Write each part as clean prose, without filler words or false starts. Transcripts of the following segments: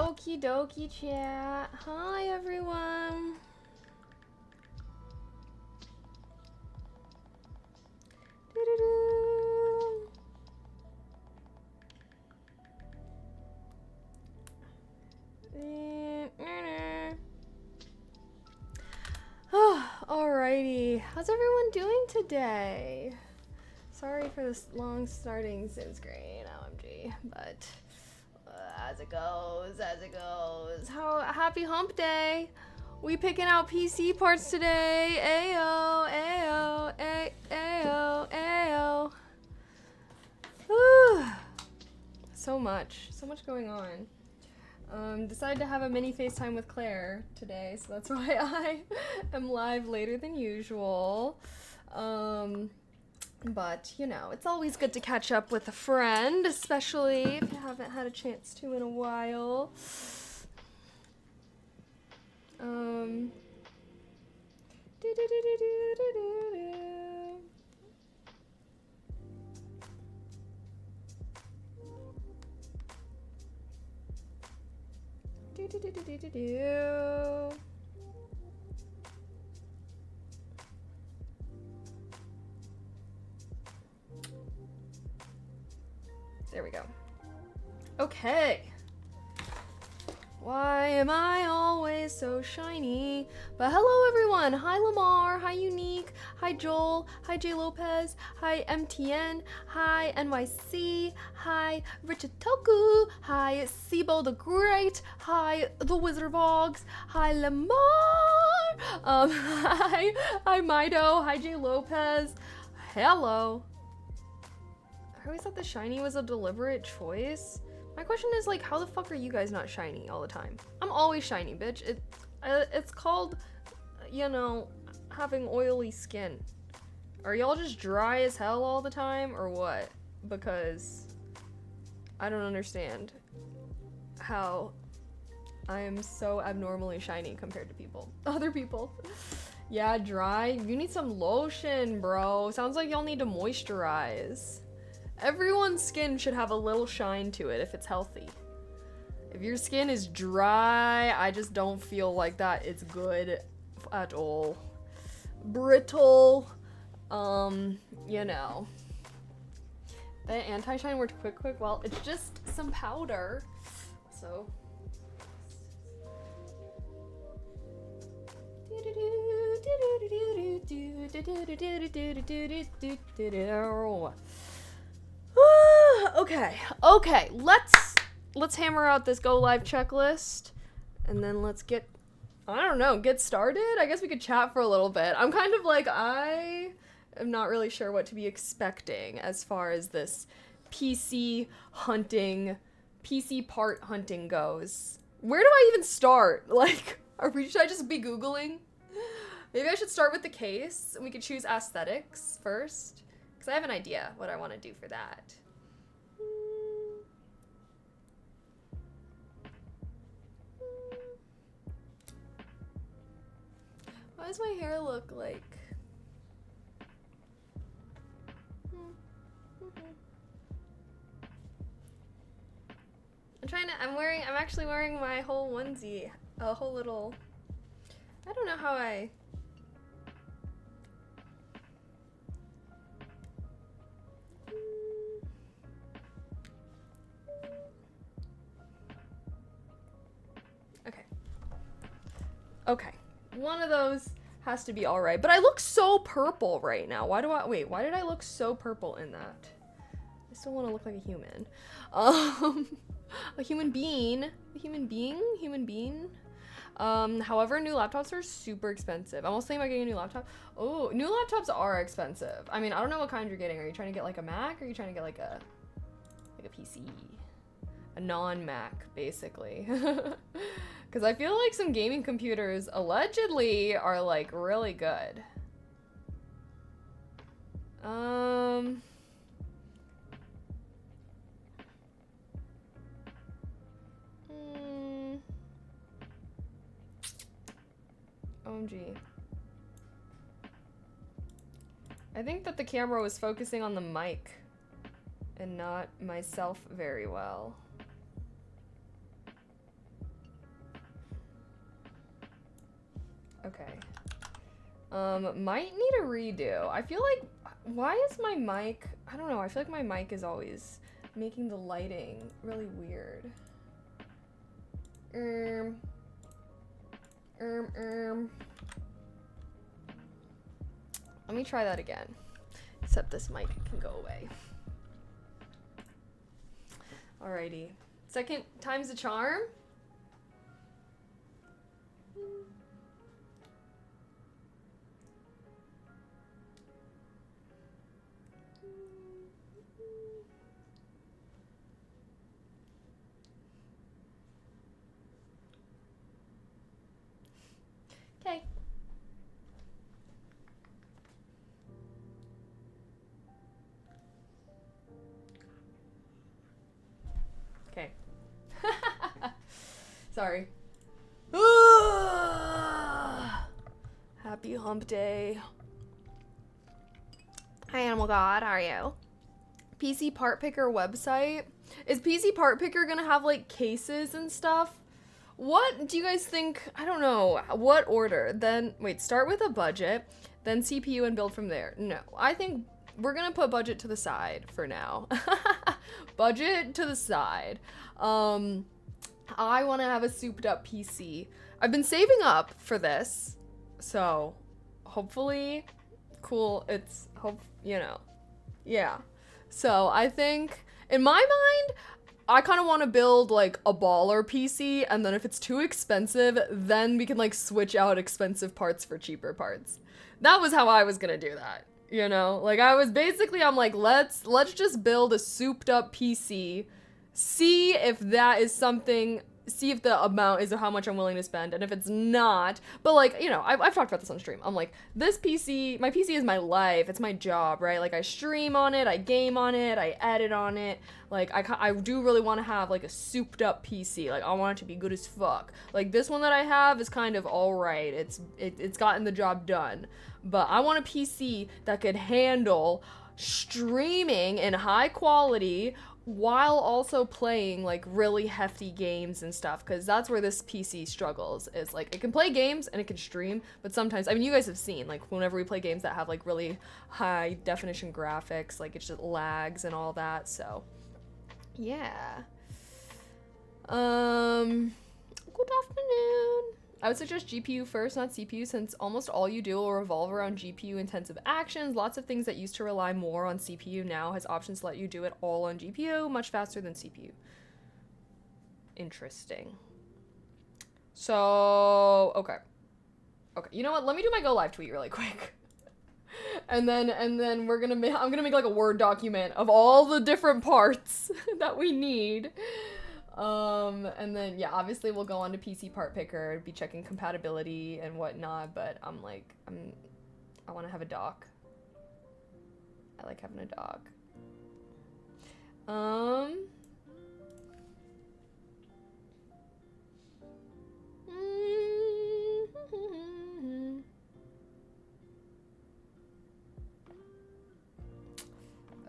Okie dokie chat. Hi everyone. Alrighty, how's everyone doing today? Sorry for this long starting Sim screen, OMG, but as it goes, as it goes. Happy hump day. We picking out PC parts today. Ayo, ayo, ayo, ayo. Whew. So much going on. Decided to have a mini FaceTime with Claire today, so that's why I am live later than usual. But, you know, it's always good to catch up with a friend, especially if you haven't had a chance to in a while. There we go. Okay. Why am I always so shiny? But hello everyone. Hi Lamar. Hi Unique. Hi Joel. Hi J Lopez. Hi MTN. Hi NYC. Hi Richard Toku. Hi Sibo the Great. Hi The Wizard Vogs. Hi Lamar. Hi Mido. Hi J Lopez. Hello. I always thought the shiny was a deliberate choice. My question is, like, how the fuck are you guys not shiny all the time? I'm always shiny, bitch. It's called, you know, having oily skin. Are y'all just dry as hell all the time, or what? Because I don't understand how I am so abnormally shiny compared to other people. Yeah, dry. You need some lotion, bro. Sounds like y'all need to moisturize. Everyone's skin should have a little shine to it if it's healthy. If your skin is dry, I just don't feel like that it's good at all. Brittle, you know. The anti-shine worked quick. Well, it's just some powder, so. Okay, let's hammer out this go live checklist, and then let's get started. I guess we could chat for a little bit. I'm kind of like, I am not really sure what to be expecting as far as this PC part hunting goes. Where do I even start? Like, should I just be Googling? Maybe I should start with the case, and we could choose aesthetics first, because I have an idea what I want to do for that. Why does my hair look like? I'm actually wearing my whole onesie, a whole little, I don't know how I. Okay. One of those has to be all right. But I look so purple right now. Why did I look so purple in that? I still want to look like a human. A human being. However, new laptops are super expensive. I'm also thinking about getting a new laptop. Oh, new laptops are expensive. I mean, I don't know what kind you're getting. Are you trying to get like a Mac, or are you trying to get like a PC? A non-Mac, basically. Because I feel like some gaming computers allegedly are like really good. OMG. I think that the camera was focusing on the mic and not myself very well. Okay. Might need a redo. I feel like, why is my mic, I don't know, I feel like my mic is always making the lighting really weird. Let me try that again. Except this mic can go away. Alrighty. Second time's a charm. Okay. Okay. Sorry. Happy hump day. Hi, Animal God. How are you? PC Part Picker website. Is PC Part Picker gonna have like cases and stuff? What do you guys think? I don't know. What order? Then, wait, start with a budget, then CPU and build from there. No, I think we're gonna put budget to the side for now. Budget to the side. I wanna have a souped up PC. I've been saving up for this, so hopefully, cool, yeah. So I think, in my mind, I kind of want to build like a baller PC, and then if it's too expensive, then we can like switch out expensive parts for cheaper parts. That was how I was gonna do that, you know? Like I'm like, let's just build a souped up PC, see if that is something, see if the amount is how much I'm willing to spend, and if it's not, but like, you know, I've talked about this on stream. I'm like, this PC, my PC is my life, it's my job, right? Like I stream on it, I game on it, I edit on it. Like, I do really want to have, like, a souped-up PC. Like, I want it to be good as fuck. Like, this one that I have is kind of alright. It's gotten the job done. But I want a PC that could handle streaming in high quality while also playing like really hefty games and stuff, because that's where this PC struggles. Is like it can play games and it can stream, but sometimes, I mean, you guys have seen like whenever we play games that have like really high definition graphics, like it just lags and all that. So yeah. Good afternoon. I would suggest GPU first, not CPU, since almost all you do will revolve around GPU-intensive actions. Lots of things that used to rely more on CPU now has options to let you do it all on GPU, much faster than CPU. Interesting. So, okay. Okay, you know what? Let me do my go live tweet really quick. and then I'm gonna make like a Word document of all the different parts that we need. And then, yeah, obviously we'll go on to PC Part Picker, be checking compatibility and whatnot, but I want to have a dock. I like having a dock.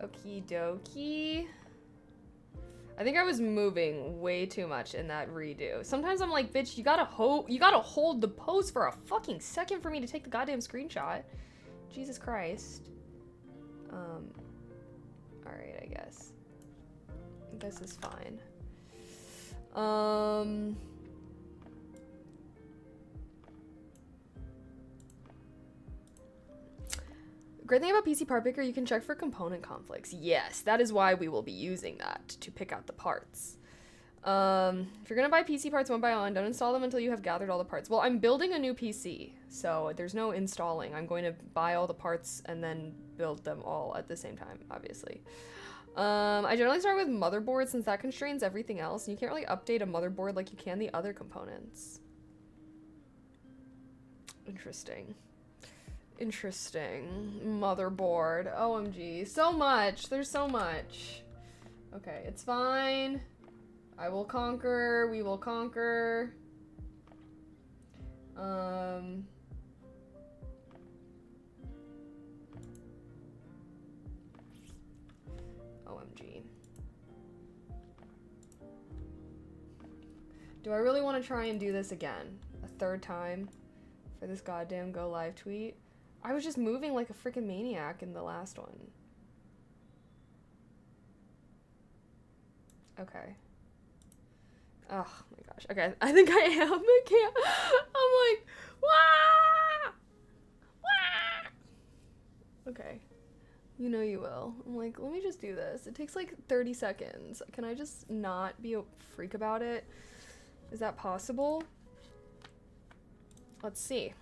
Okie dokie. I think I was moving way too much in that redo. Sometimes I'm like, bitch, you gotta hold the pose for a fucking second for me to take the goddamn screenshot. Jesus Christ. Alright, I guess. This is fine. Great thing about PC Part Picker, you can check for component conflicts. Yes, that is why we will be using that, to pick out the parts. If you're gonna buy PC parts one by one, don't install them until you have gathered all the parts. Well, I'm building a new PC, so there's no installing. I'm going to buy all the parts and then build them all at the same time, obviously. I generally start with motherboard since that constrains everything else, and you can't really update a motherboard like you can the other components. Interesting. Interesting. Motherboard. OMG. So much. There's so much. Okay, it's fine. I will conquer. We will conquer. OMG. Do I really want to try and do this again? A third time? For this goddamn go live tweet? I was just moving like a freaking maniac in the last one. Okay. Oh my gosh. Okay, I think I am. I can't. I'm like, wah! Wah! Okay. You know you will. I'm like, let me just do this. It takes like 30 seconds. Can I just not be a freak about it? Is that possible? Let's see.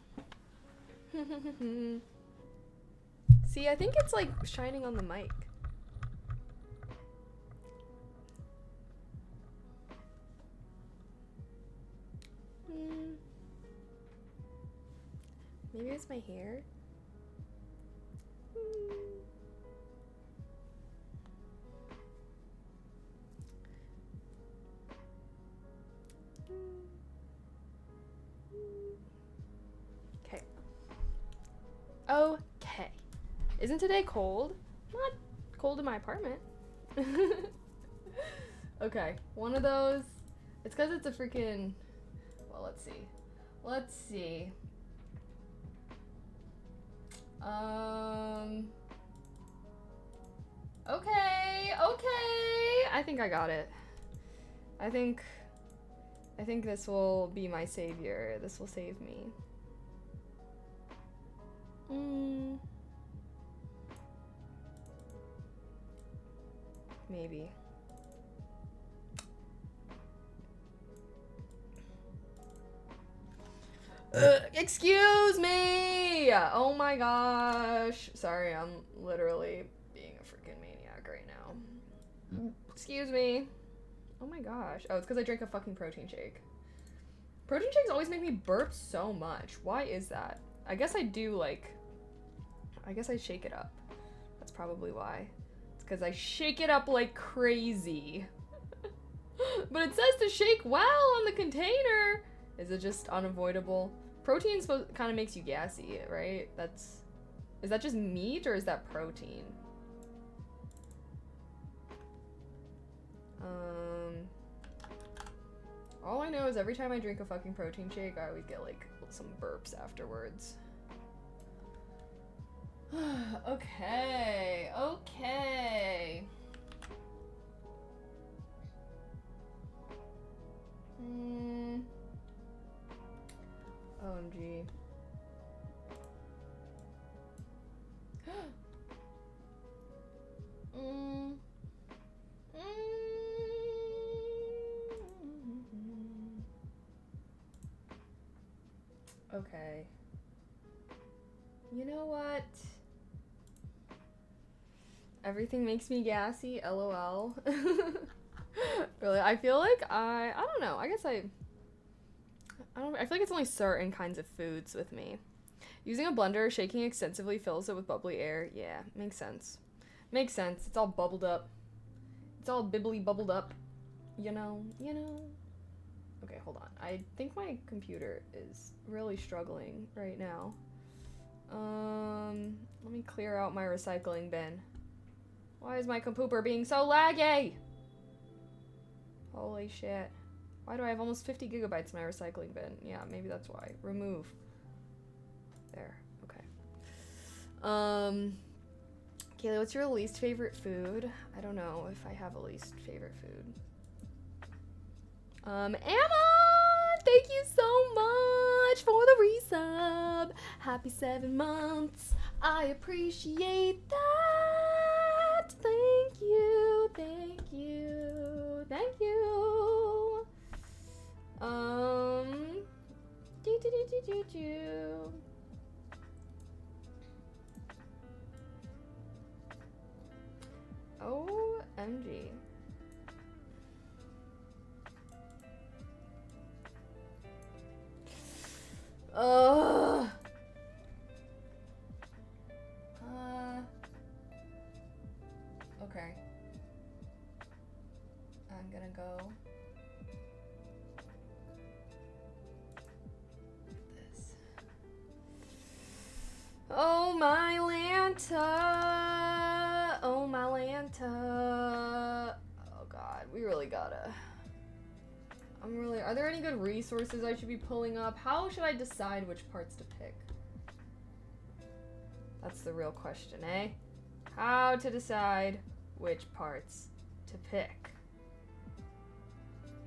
See, I think it's like shining on the mic. Maybe it's my hair. Okay. Okay. Isn't today cold? Not cold in my apartment. Okay, one of those. It's because it's a freaking... Well, let's see. Let's see. Okay, okay. I think I got it. I think this will be my savior. This will save me. Maybe. Excuse me! Oh my gosh. Sorry, I'm literally being a freaking maniac right now. Excuse me. Oh my gosh. Oh, it's because I drank a fucking protein shake. Protein shakes always make me burp so much. Why is that? I guess I do, like... I guess I shake it up. That's probably why. It's because I shake it up like crazy. But it says to shake well on the container. Is it just unavoidable? Protein kind of makes you gassy, right? Is that just meat or is that protein? All I know is every time I drink a fucking protein shake, I always get like some burps afterwards. Okay, okay. OMG. Okay. You know what? Everything makes me gassy, LOL. Really, I feel like I don't know. I guess I feel like it's only certain kinds of foods with me. Using a blender, shaking extensively fills it with bubbly air. Yeah, makes sense. Makes sense. It's all bubbled up. It's all bibbly bubbled up. You know? Okay, hold on. I think my computer is really struggling right now. Let me clear out my recycling bin. Why is my computer being so laggy? Holy shit. Why do I have almost 50 gigabytes in my recycling bin? Yeah, maybe that's why. Remove. There. Okay. Kaylee, what's your least favorite food? I don't know if I have a least favorite food. Emma! Thank you so much for the resub. Happy 7 months. I appreciate that. Thank you. Thank you. Thank you. OMG. Okay. I'm gonna go this. Oh my Lanta. Oh my Lanta. Oh god, we really gotta. Are there any good resources I should be pulling up? How should I decide which parts to pick? That's the real question, eh? How to decide which parts to pick.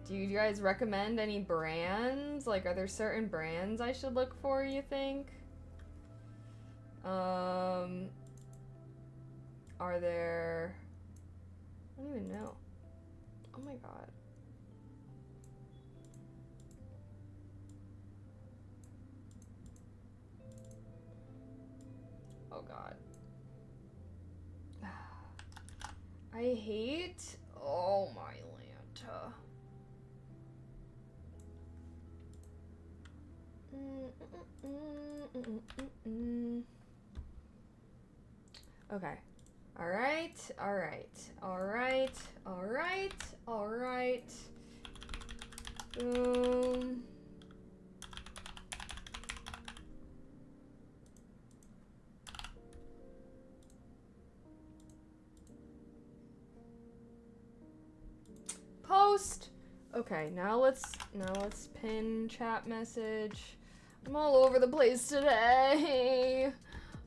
Do you guys recommend any brands? Like, are there certain brands I should look for, you think? Are there... I don't even know. Oh my god. Oh god. I hate... Oh my Lanta. Okay. Alright. Boom. Post. Okay, now let's pin chat message. I'm all over the place today.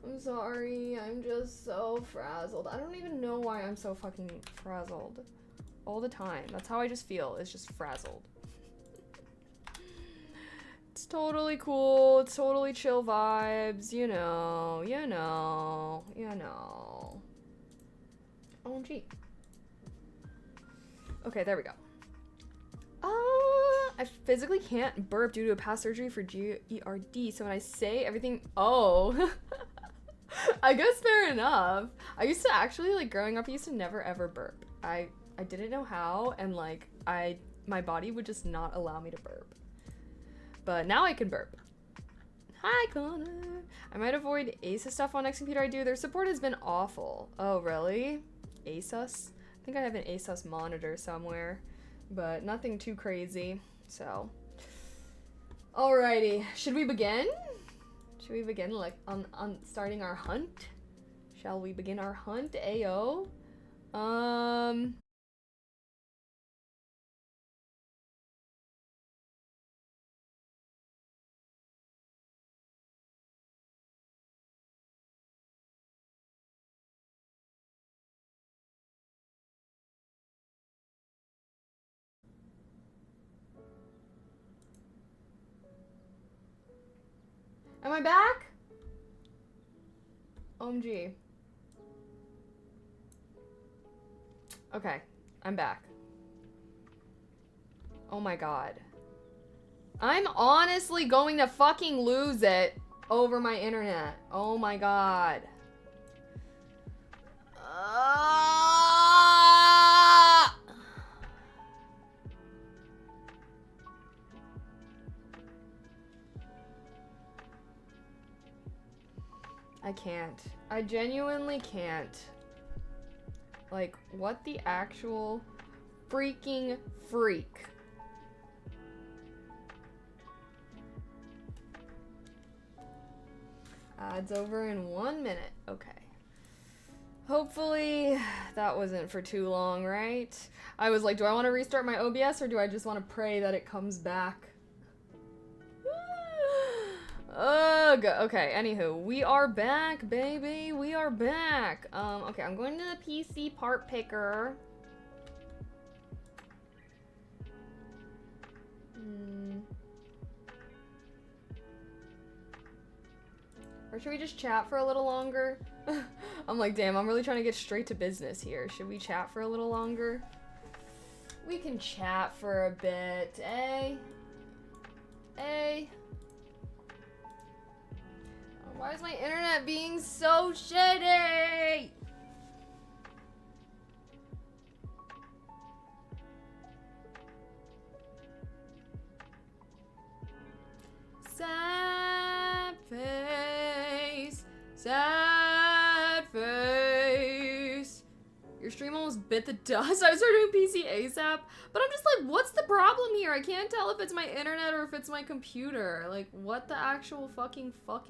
I'm sorry. I'm just so frazzled. I don't even know why I'm so fucking frazzled. All the time. That's how I just feel. It's just frazzled. It's totally cool. It's totally chill vibes. You know. OMG. Okay, there we go. I physically can't burp due to a past surgery for GERD, so when I say everything, oh. I guess fair enough. I used to actually, like, growing up, I used to never ever burp. I didn't know how, and like, my body would just not allow me to burp. But now I can burp. Hi, Connor. I might avoid ASUS stuff on next computer I do. Their support has been awful. Oh, really? ASUS? I think I have an ASUS monitor somewhere, but nothing too crazy, so. Alrighty, should we begin? Should we begin, like, on starting our hunt? Shall we begin our hunt, AO? Am I back? OMG. Okay, I'm back. Oh my god. I'm honestly going to fucking lose it over my internet. Oh my god. I can't. I genuinely can't. Like, what the actual freaking freak? Ads over in 1 minute. Okay. Hopefully that wasn't for too long, right? I was like, do I want to restart my OBS or do I just want to pray that it comes back? Ugh. Okay, anywho, we are back, baby. We are back. Okay, I'm going to the PC part picker. Or should we just chat for a little longer? I'm like, damn, I'm really trying to get straight to business here. Should we chat for a little longer? We can chat for a bit, eh? Eh? Why is my internet being so shitty? Sad face, sad face. Your stream almost bit the dust. I started doing PC ASAP, but I'm just like, what's the problem here? I can't tell if it's my internet or if it's my computer. Like, what the actual fucking fuck?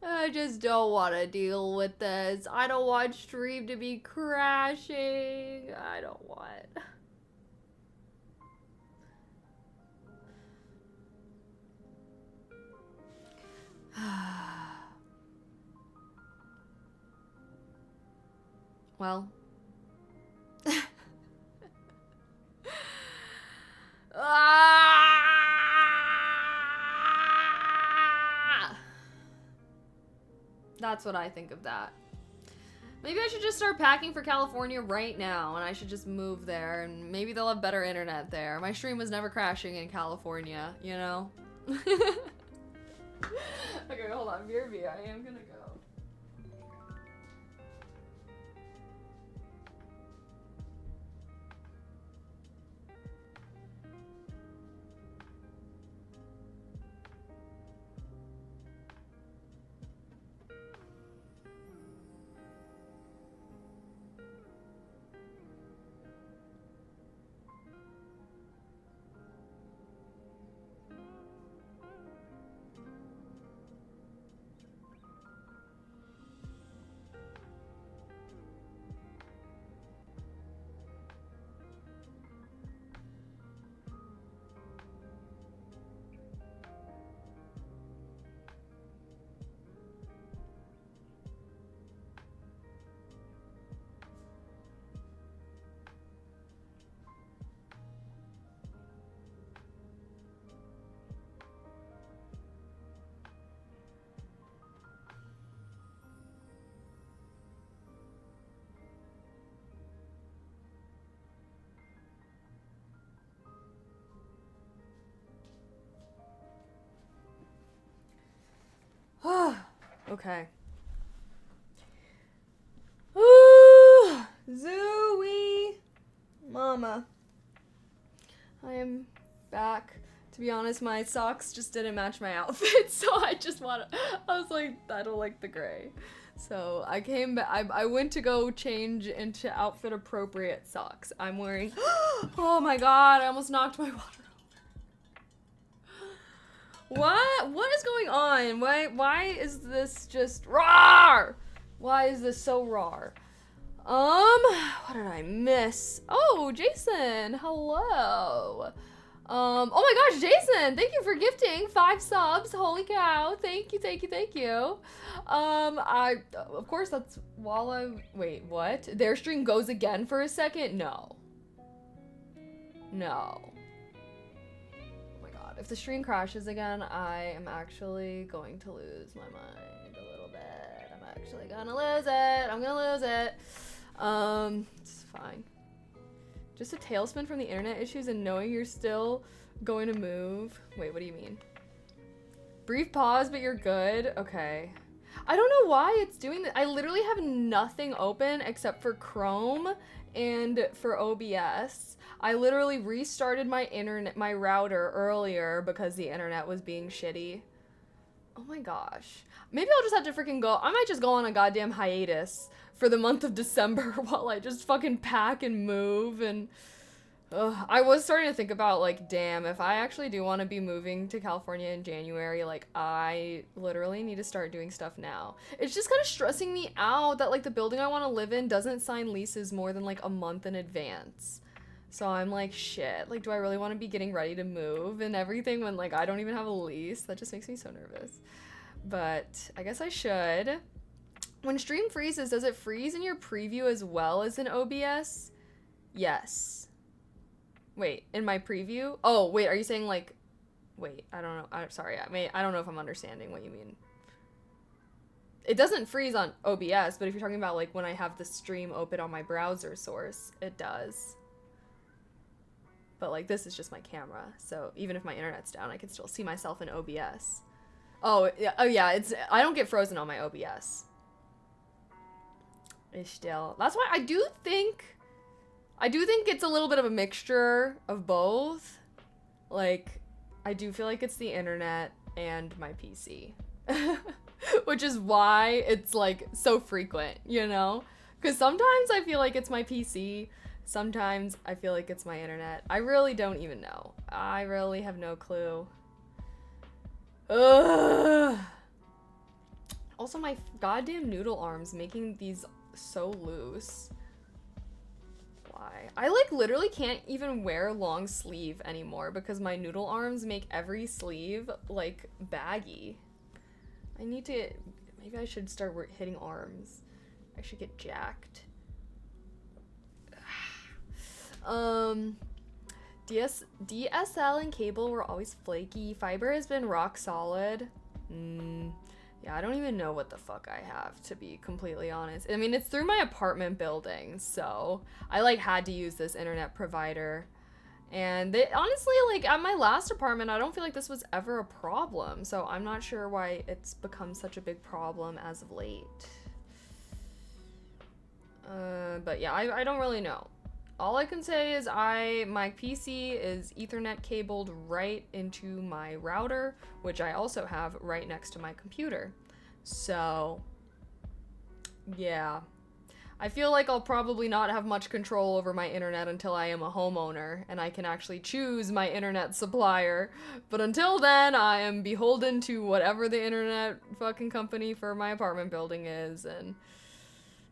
I just don't want to deal with this. I don't want stream to be crashing. I don't want. Well. That's what I think of that. Maybe I should just start packing for California right now, and I should just move there, and maybe they'll have better internet there. My stream was never crashing in California, you know? Okay, hold on. BRB, I am gonna go. Okay. Zooey! Mama. I am back. To be honest, my socks just didn't match my outfit, so I was like, I don't like the gray. So I came back, I went to go change into outfit appropriate socks. I'm wearing, oh my god, I almost knocked my water over. What is going on? Why is this just rawr? Why is this so rawr? What did I miss? Oh, Jason, hello. Oh my gosh, Jason, thank you for gifting 5 subs. Holy cow. Thank you, thank you, thank you. Of course, that's while wait, what? Their stream goes again for a second? No. No. Oh my god, if the stream crashes again, I am actually going to lose my mind a little bit. I'm actually gonna lose it. I'm gonna lose it. It's fine. Just a tailspin from the internet issues and knowing you're still going to move. Wait, what do you mean? Brief pause, but you're good? Okay. I don't know why it's doing that. I literally have nothing open except for Chrome and for OBS. I literally restarted my router earlier because the internet was being shitty. Oh my gosh. Maybe I'll just have to freaking go. I might just go on a goddamn hiatus for the month of December while I just fucking pack and move. And I was starting to think about, like, damn, if I actually do want to be moving to California in January, like, I literally need to start doing stuff now. It's just kind of stressing me out that, like, the building I want to live in doesn't sign leases more than, like, a month in advance. So I'm like, shit, like, do I really want to be getting ready to move and everything when, like, I don't even have a lease? That just makes me so nervous. But I guess I should. When stream freezes, does it freeze in your preview as well as in OBS? Yes. Wait, in my preview? Oh, wait, are you saying, like, wait, I don't know. I'm sorry, I don't know if I'm understanding what you mean. It doesn't freeze on OBS, but if you're talking about, like, when I have the stream open on my browser source, it does. But, like, this is just my camera, so even if my internet's down, I can still see myself in OBS. Oh yeah, I don't get frozen on my OBS. Still, that's why I do think it's a little bit of a mixture of both. Like, I do feel like it's the internet and my PC. Which is why it's, like, so frequent, you know? Because sometimes I feel like it's my PC, sometimes I feel like it's my internet. I really don't even know. I really have no clue. Ugh. Also, my goddamn noodle arms making these so loose. Why? I, like, literally can't even wear long sleeve anymore because my noodle arms make every sleeve, like, baggy. I need to, maybe I should start hitting arms. I should get jacked. DSL and cable were always flaky. Fiber has been rock solid. Yeah, I don't even know what the fuck I have, to be completely honest. I mean, it's through my apartment building, so I, like, had to use this internet provider. And they, honestly, like, at my last apartment, I don't feel like this was ever a problem, so I'm not sure why it's become such a big problem as of late. But yeah, I don't really know. All I can say is my PC is Ethernet cabled right into my router, which I also have right next to my computer. So, yeah. I feel like I'll probably not have much control over my internet until I am a homeowner and I can actually choose my internet supplier. But until then, I am beholden to whatever the internet fucking company for my apartment building is, and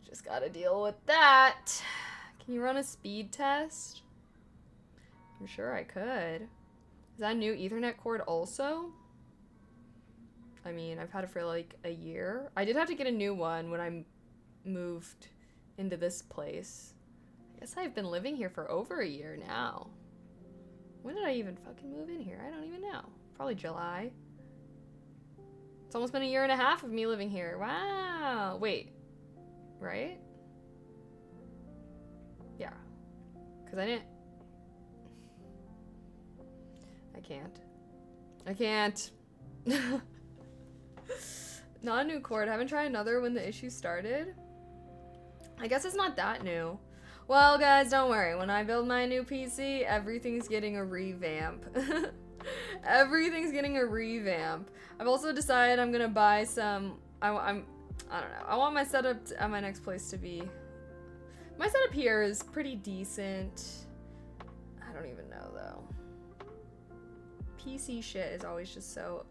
just gotta deal with that. Can you run a speed test? I'm sure I could. Is that a new Ethernet cord also? I mean, I've had it for like a year. I did have to get a new one when I moved into this place. I guess I've been living here for over a year now. When did I even fucking move in here? I don't even know. Probably July. It's almost been a year and a half of me living here. Wow. Wait. Right? Yeah. Because I didn't... I can't. Not a new cord. Haven't tried another when the issue started. I guess it's not that new. Well, guys, don't worry. When I build my new PC, everything's getting a revamp. Everything's getting a revamp. I've also decided I'm gonna buy some... I don't know. I want my setup at my next place to be... My setup here is pretty decent. I don't even know, though. PC shit is always just so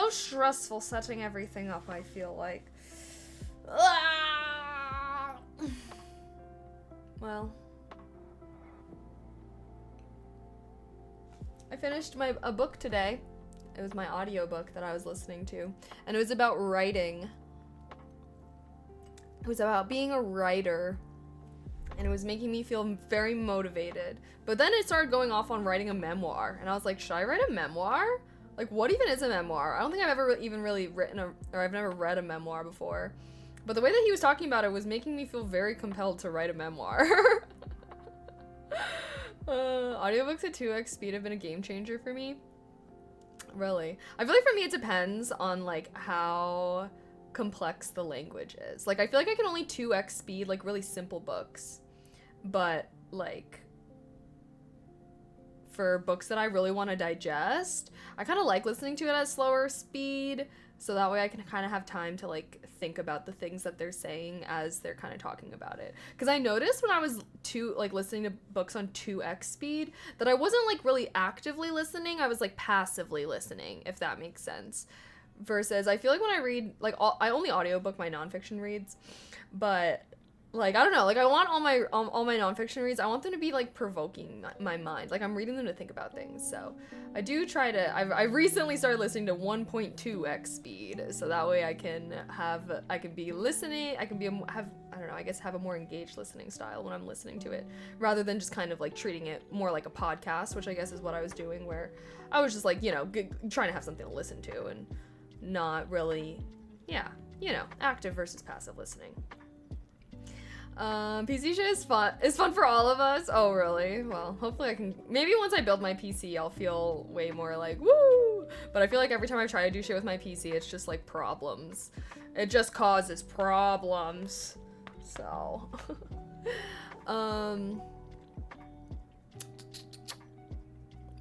stressful setting everything up, I feel like. Well. I finished a book today. It was my audiobook that I was listening to, and it was about writing. It was about being a writer, and it was making me feel very motivated. But then it started going off on writing a memoir, and I was like, should I write a memoir? Like, what even is a memoir? I don't think I've ever even really or I've never read a memoir before. But the way that he was talking about it was making me feel very compelled to write a memoir. Audiobooks at 2x speed have been a game changer for me. Really. I feel like for me it depends on like how complex the language is. Like I feel like I can only 2x speed like really simple books. But like for books that I really want to digest, I kind of like listening to it at slower speed, so that way I can kind of have time to like think about the things that they're saying as they're kind of talking about it. Because I noticed when I was listening to books on 2x speed that I wasn't like really actively listening, I was like passively listening, if that makes sense. Versus I feel like when I read, like I only audiobook my nonfiction reads, but like, I don't know, like I want all my nonfiction reads, I want them to be like provoking my mind. Like I'm reading them to think about things. So I do try to, I've recently started listening to 1.2x speed. So that way I can be listening, I don't know, I guess have a more engaged listening style when I'm listening to it, rather than just kind of like treating it more like a podcast, which I guess is what I was doing, where I was just like, you know, trying to have something to listen to and not really, yeah, you know, active versus passive listening. PC shit is fun. It's fun for all of us. Oh, really? Well, hopefully I can, maybe once I build my PC, I'll feel way more like, woo! But I feel like every time I try to do shit with my PC, it's just like problems. It just causes problems. So,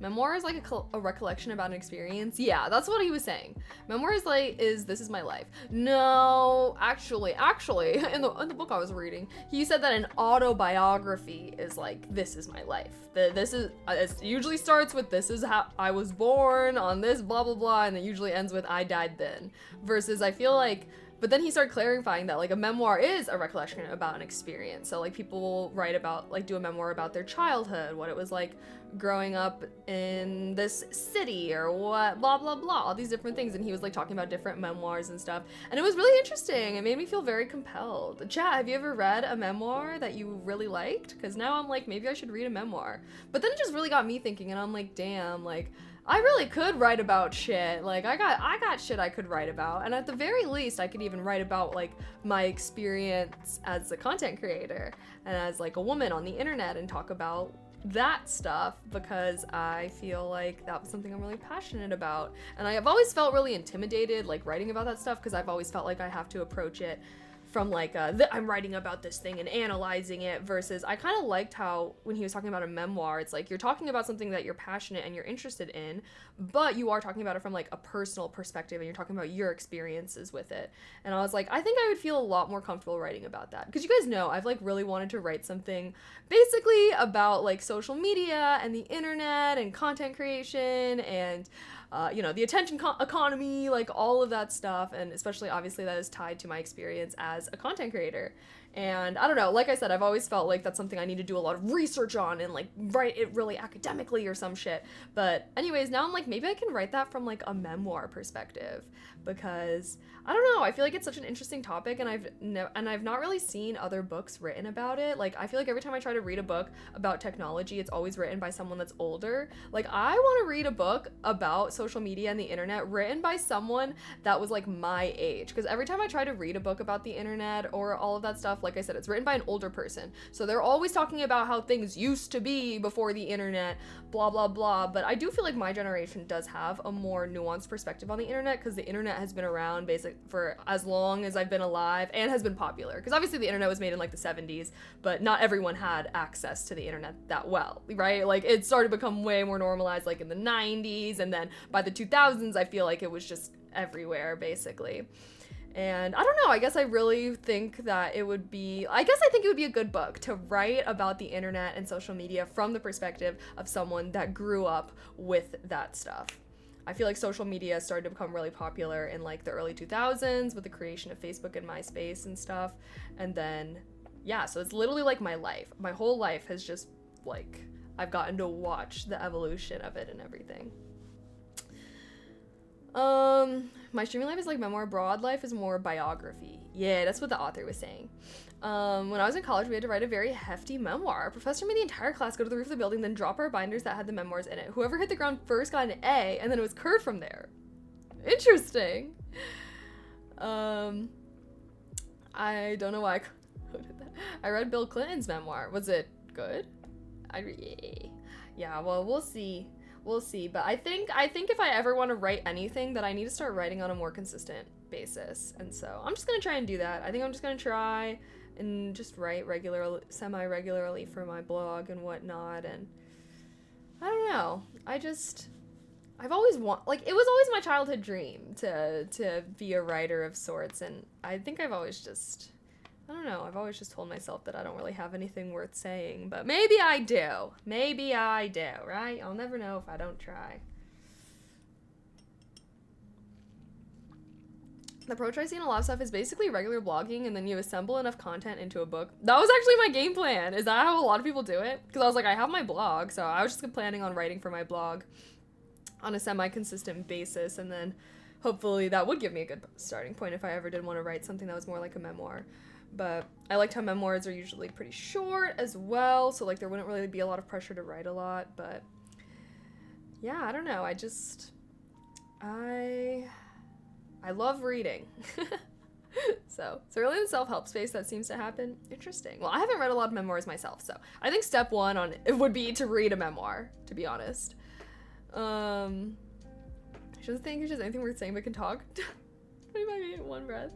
memoir is like a recollection about an experience. Yeah, that's what he was saying. Memoir is like, this is my life. No, actually, in the book I was reading, he said that an autobiography is like, this is my life. It usually starts with, this is how I was born on this blah, blah, blah, and it usually ends with, I died then. Versus I feel like, but then he started clarifying that like a memoir is a recollection about an experience. So like people will write about, like do a memoir about their childhood, what it was like growing up in this city or what, blah, blah, blah, all these different things. And he was like talking about different memoirs and stuff. And it was really interesting. It made me feel very compelled. Chat, have you ever read a memoir that you really liked? Because now I'm like, maybe I should read a memoir. But then it just really got me thinking, and I'm like, damn, like I really could write about shit. Like I got shit I could write about. And at the very least, I could even write about like my experience as a content creator and as like a woman on the internet and talk about that stuff, because I feel like that was something I'm really passionate about. And I have always felt really intimidated like writing about that stuff, because I've always felt like I have to approach it from like I'm writing about this thing and analyzing it, versus I kind of liked how when he was talking about a memoir, it's like you're talking about something that you're passionate and you're interested in, but you are talking about it from like a personal perspective and you're talking about your experiences with it. And I was like, I think I would feel a lot more comfortable writing about that, because you guys know I've like really wanted to write something basically about like social media and the internet and content creation and you know, the attention economy, like all of that stuff, and especially obviously that is tied to my experience as a content creator. And I don't know, like I said, I've always felt like that's something I need to do a lot of research on and like write it really academically or some shit. But anyways, now I'm like, maybe I can write that from like a memoir perspective, because I don't know, I feel like it's such an interesting topic, and I've not really seen other books written about it. Like I feel like every time I try to read a book about technology, it's always written by someone that's older. Like I want to read a book about social media and the internet written by someone that was like my age, because every time I try to read a book about the internet or all of that stuff, like I said, it's written by an older person, so they're always talking about how things used to be before the internet, blah blah blah. But I do feel like my generation does have a more nuanced perspective on the internet, because the internet has been around for as long as I've been alive and has been popular, because obviously the internet was made in like the 70s, but not everyone had access to the internet that well, right? Like it started to become way more normalized like in the 90s, and then by the 2000s I feel like it was just everywhere basically. And I don't know, I guess I really think that I think it would be a good book to write about the internet and social media from the perspective of someone that grew up with that stuff. I feel like social media started to become really popular in like the early 2000s with the creation of Facebook and MySpace and stuff. And then, yeah, so it's literally like my life. My whole life has just like, I've gotten to watch the evolution of it and everything. My streaming life is like memoir. Broad life is more biography. Yeah, that's what the author was saying. When I was in college, we had to write a very hefty memoir. Our professor made the entire class go to the roof of the building, then drop our binders that had the memoirs in it. Whoever hit the ground first got an A, and then it was curved from there. Interesting. I don't know why I quoted that. I read Bill Clinton's memoir. Was it good? Yeah, well, we'll see. We'll see. But I think if I ever want to write anything, that I need to start writing on a more consistent basis. And so I'm just going to try and do that. I think I'm just going to try and just write semi-regularly for my blog and whatnot. And I don't know. I've always it was always my childhood dream to be a writer of sorts. And I think I've always just told myself that I don't really have anything worth saying, but maybe I do. Maybe I do, right? I'll never know if I don't try. The approach I see in a lot of stuff is basically regular blogging, and then you assemble enough content into a book. That was actually my game plan. Is that how a lot of people do it? Because I was like, I have my blog, so I was just planning on writing for my blog on a semi-consistent basis, and then hopefully that would give me a good starting point if I ever did want to write something that was more like a memoir. But I liked how memoirs are usually pretty short as well, so like there wouldn't really be a lot of pressure to write a lot. But yeah, I don't know. I love reading. So really in the self-help space that seems to happen. Interesting. Well, I haven't read a lot of memoirs myself, so I think step one on it would be to read a memoir, to be honest. She doesn't think there's anything worth saying but can talk. 25 in one breath.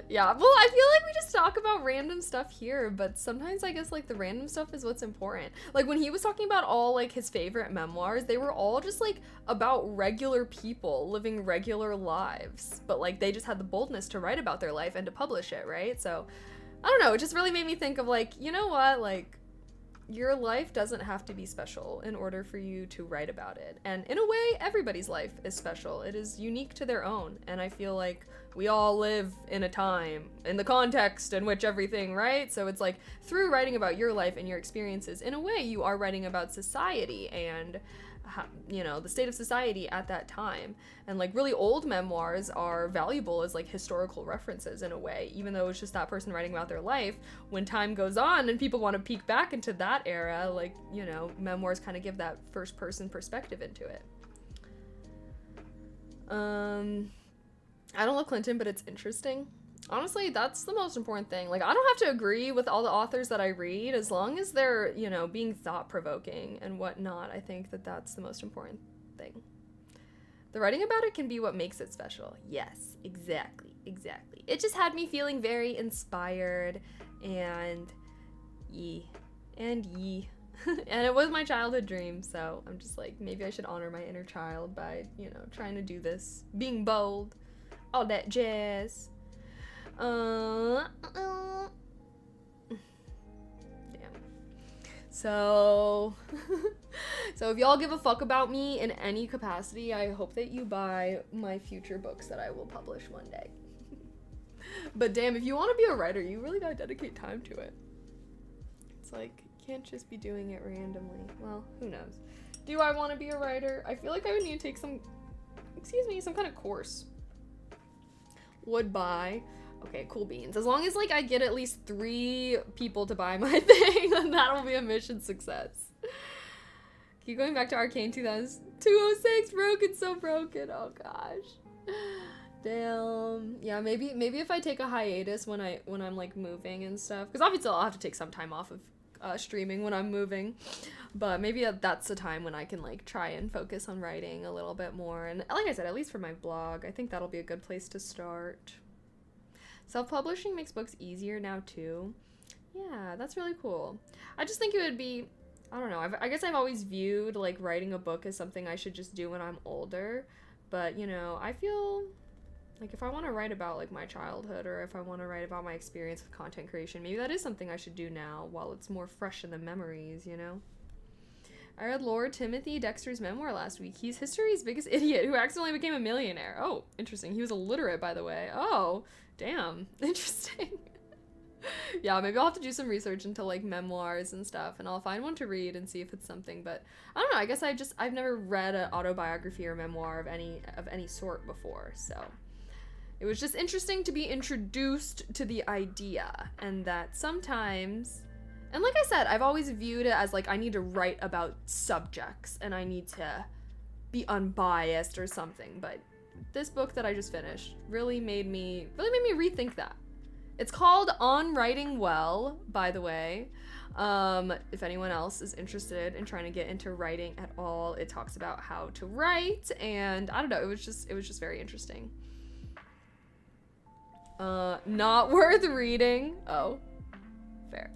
Yeah, well, I feel like we just talk about random stuff here, but sometimes I guess like the random stuff is what's important. Like when he was talking about all like his favorite memoirs, they were all just like about regular people living regular lives, but like they just had the boldness to write about their life and to publish it, right? So I don't know, it just really made me think of like, you know what, like your life doesn't have to be special in order for you to write about it. And in a way, everybody's life is special. It is unique to their own. And I feel like we all live in a time, in the context in which everything, right? So it's like through writing about your life and your experiences, in a way, you are writing about society and, you know, the state of society at that time. And like really old memoirs are valuable as like historical references in a way, even though it's just that person writing about their life. When time goes on and people want to peek back into that era, like, you know, memoirs kind of give that first person perspective into it. I don't love Clinton, but it's interesting. Honestly, that's the most important thing. Like, I don't have to agree with all the authors that I read, as long as they're, you know, being thought-provoking and whatnot. I think that that's the most important thing. The writing about it can be what makes it special. Yes, exactly. It just had me feeling very inspired and and it was my childhood dream, so I'm just like, maybe I should honor my inner child by, you know, trying to do this, being bold, all that jazz. Damn. So if y'all give a fuck about me in any capacity, I hope that you buy my future books that I will publish one day. But damn, if you want to be a writer, you really gotta dedicate time to it. It's like, you can't just be doing it randomly. Well, who knows? Do I want to be a writer? I feel like I would need to take some kind of course. Would buy. Okay, cool beans. As long as, like, I get at least 3 people to buy my thing, then that'll be a mission success. Keep going back to Arcane 206, broken, so broken. Oh, gosh. Damn. Yeah, maybe if I take a hiatus when I'm, like, moving and stuff. Because obviously I'll have to take some time off of streaming when I'm moving. But maybe that's the time when I can, like, try and focus on writing a little bit more. And like I said, at least for my blog, I think that'll be a good place to start. Self-publishing makes books easier now, too. Yeah, that's really cool. I just think it would be, I don't know, I guess I've always viewed, like, writing a book as something I should just do when I'm older. But, you know, I feel like if I want to write about, like, my childhood, or if I want to write about my experience with content creation, maybe that is something I should do now while it's more fresh in the memories, you know? I read Lord Timothy Dexter's memoir last week. He's history's biggest idiot who accidentally became a millionaire. Oh, interesting. He was illiterate, by the way. Oh, damn. Interesting. Yeah, maybe I'll have to do some research into like memoirs and stuff, and I'll find one to read and see if it's something. But I don't know. I guess I've never read an autobiography or memoir of any sort before, so it was just interesting to be introduced to the idea, and that sometimes, and like I said, I've always viewed it as like I need to write about subjects and I need to be unbiased or something. But this book that I just finished really made me rethink that. It's called On Writing Well, by the way. If anyone else is interested in trying to get into writing at all, it talks about how to write, and I don't know, it was just very interesting. Not worth reading. Oh, fair.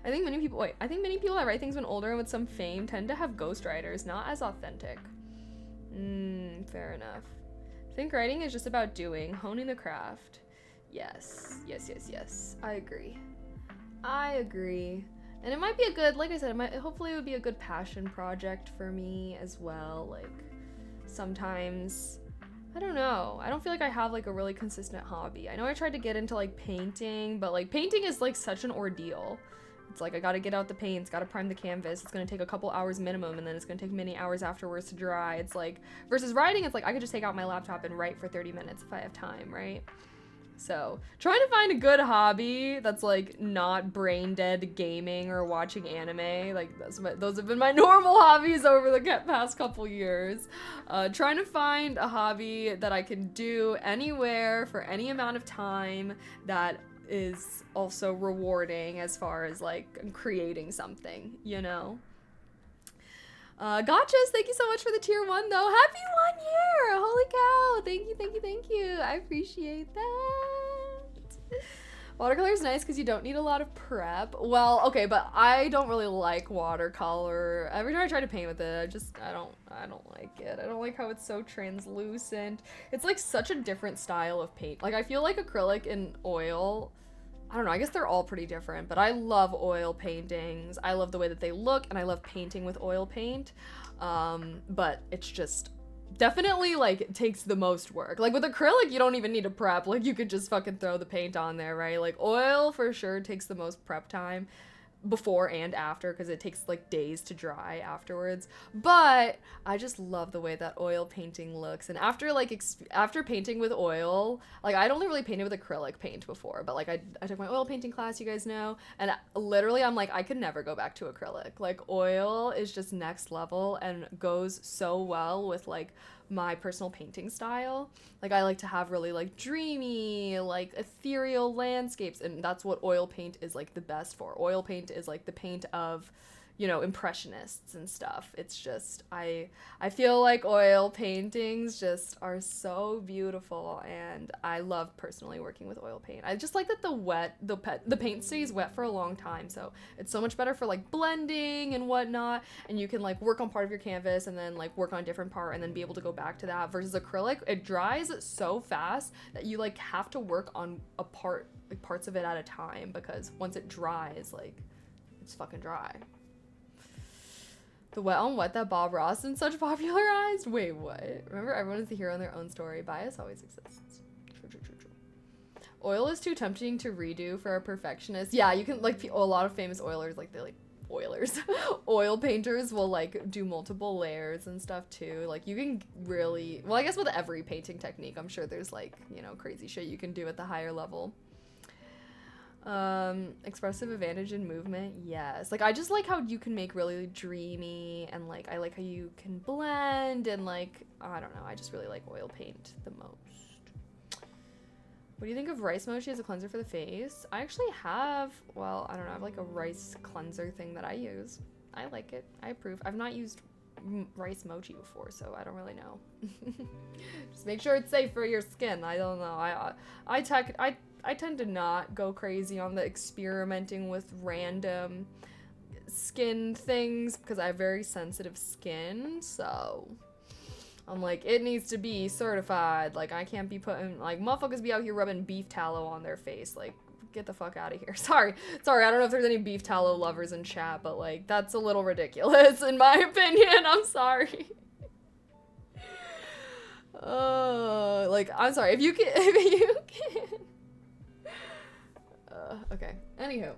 I think many people that write things when older and with some fame tend to have ghostwriters, not as authentic. Fair enough. I think writing is just about doing, honing the craft. Yes. I agree. And it might be a good, like I said, hopefully it would be a good passion project for me as well. Like, sometimes, I don't know. I don't feel like I have like a really consistent hobby. I know I tried to get into like painting, but like painting is like such an ordeal. It's like I gotta get out the paints, gotta prime the canvas. It's gonna take a couple hours minimum, and then it's gonna take many hours afterwards to dry. It's like, versus writing, it's like I could just take out my laptop and write for 30 minutes if I have time, right? So trying to find a good hobby that's like not brain dead gaming or watching anime, like those have been my normal hobbies over the past couple years. Trying to find a hobby that I can do anywhere for any amount of time that is also rewarding as far as like creating something, you know? Gotchas, thank you so much for the tier 1 though. Happy 1 year! Holy cow! Thank you. I appreciate that. Watercolor is nice because you don't need a lot of prep. Well, okay, but I don't really like watercolor. Every time I try to paint with it, I don't like it. I don't like how it's so translucent. It's like such a different style of paint. Like I feel like acrylic and oil, I don't know, I guess they're all pretty different, but I love oil paintings. I love the way that they look, and I love painting with oil paint. But it's just definitely like it takes the most work. Like with acrylic, you don't even need to prep. Like you could just fucking throw the paint on there, right? Like oil for sure takes the most prep time before and after, because it takes like days to dry afterwards. But I just love the way that oil painting looks, and after painting with oil, like I'd only really painted with acrylic paint before, but like I took my oil painting class, you guys know, and literally I'm like I could never go back to acrylic. Like oil is just next level and goes so well with like my personal painting style. Like I like to have really like dreamy, like ethereal landscapes, and that's what oil paint is like the best for. Oil paint is like the paint of, you know, impressionists and stuff. It's just I feel like oil paintings just are so beautiful, and I love personally working with oil paint. I just like that the paint stays wet for a long time, so it's so much better for like blending and whatnot, and you can like work on part of your canvas and then like work on a different part and then be able to go back to that, versus acrylic, it dries so fast that you like have to work on parts of it at a time, because once it dries, like it's fucking dry. The wet on wet that Bob Ross and such popularized? Wait, what? Remember, everyone is the hero in their own story. Bias always exists. True. Oil is too tempting to redo for a perfectionist. Yeah, you can, like, a lot of famous oilers, like, oil painters will, like, do multiple layers and stuff, too. Like, you can really, well, I guess with every painting technique, I'm sure there's, like, you know, crazy shit you can do at the higher level. Expressive advantage in movement, yes. Like I just like how you can make really dreamy, and like I like how you can blend, and like I don't know, I just really like oil paint the most. What do you think of rice mochi as a cleanser for the face? I actually have, well, I don't know, I have like a rice cleanser thing that I use. I like it. I approve. I've not used rice mochi before, so I don't really know. Just make sure it's safe for your skin. I don't know. I tend to not go crazy on the experimenting with random skin things, because I have very sensitive skin, so I'm like, it needs to be certified. Like, I can't be putting, like, motherfuckers be out here rubbing beef tallow on their face. Like, get the fuck out of here. Sorry, I don't know if there's any beef tallow lovers in chat, but, like, that's a little ridiculous, in my opinion. I'm sorry. Like, I'm sorry, if you can... Okay. Anywho,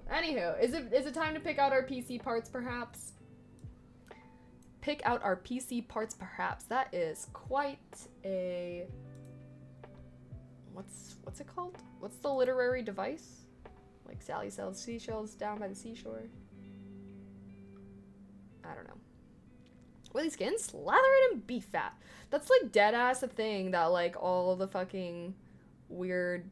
is it time to pick out our PC parts, perhaps? Pick out our PC parts, perhaps. That is quite a... What's it called? What's the literary device? Like Sally sells seashells down by the seashore. I don't know. Oily skin slathered in beef fat. That's like dead ass a thing that like all the fucking weird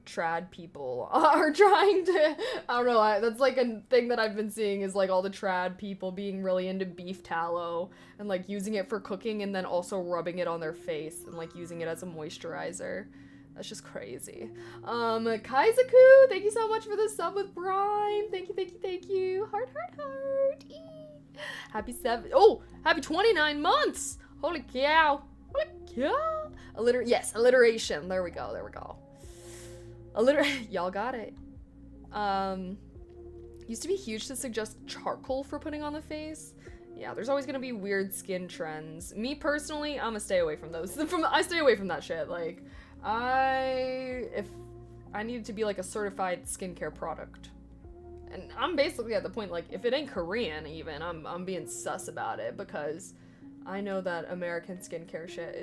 trad people are trying to, I don't know, that's like a thing that I've been seeing is like all the trad people being really into beef tallow and like using it for cooking and then also rubbing it on their face and like using it as a moisturizer. That's just crazy. Kaizaku, thank you so much for the sub with Prime. Thank you. Heart. Eee. Happy 29 months. Holy cow. Yes, alliteration. There we go. Y'all got it. Used to be huge to suggest charcoal for putting on the face. Yeah, there's always gonna be weird skin trends. Me personally, I'm gonna stay away from those. I stay away from that shit. Like, if I need it to be like a certified skincare product. And I'm basically at the point, like, if it ain't Korean even, I'm being sus about it because I know that American skincare shit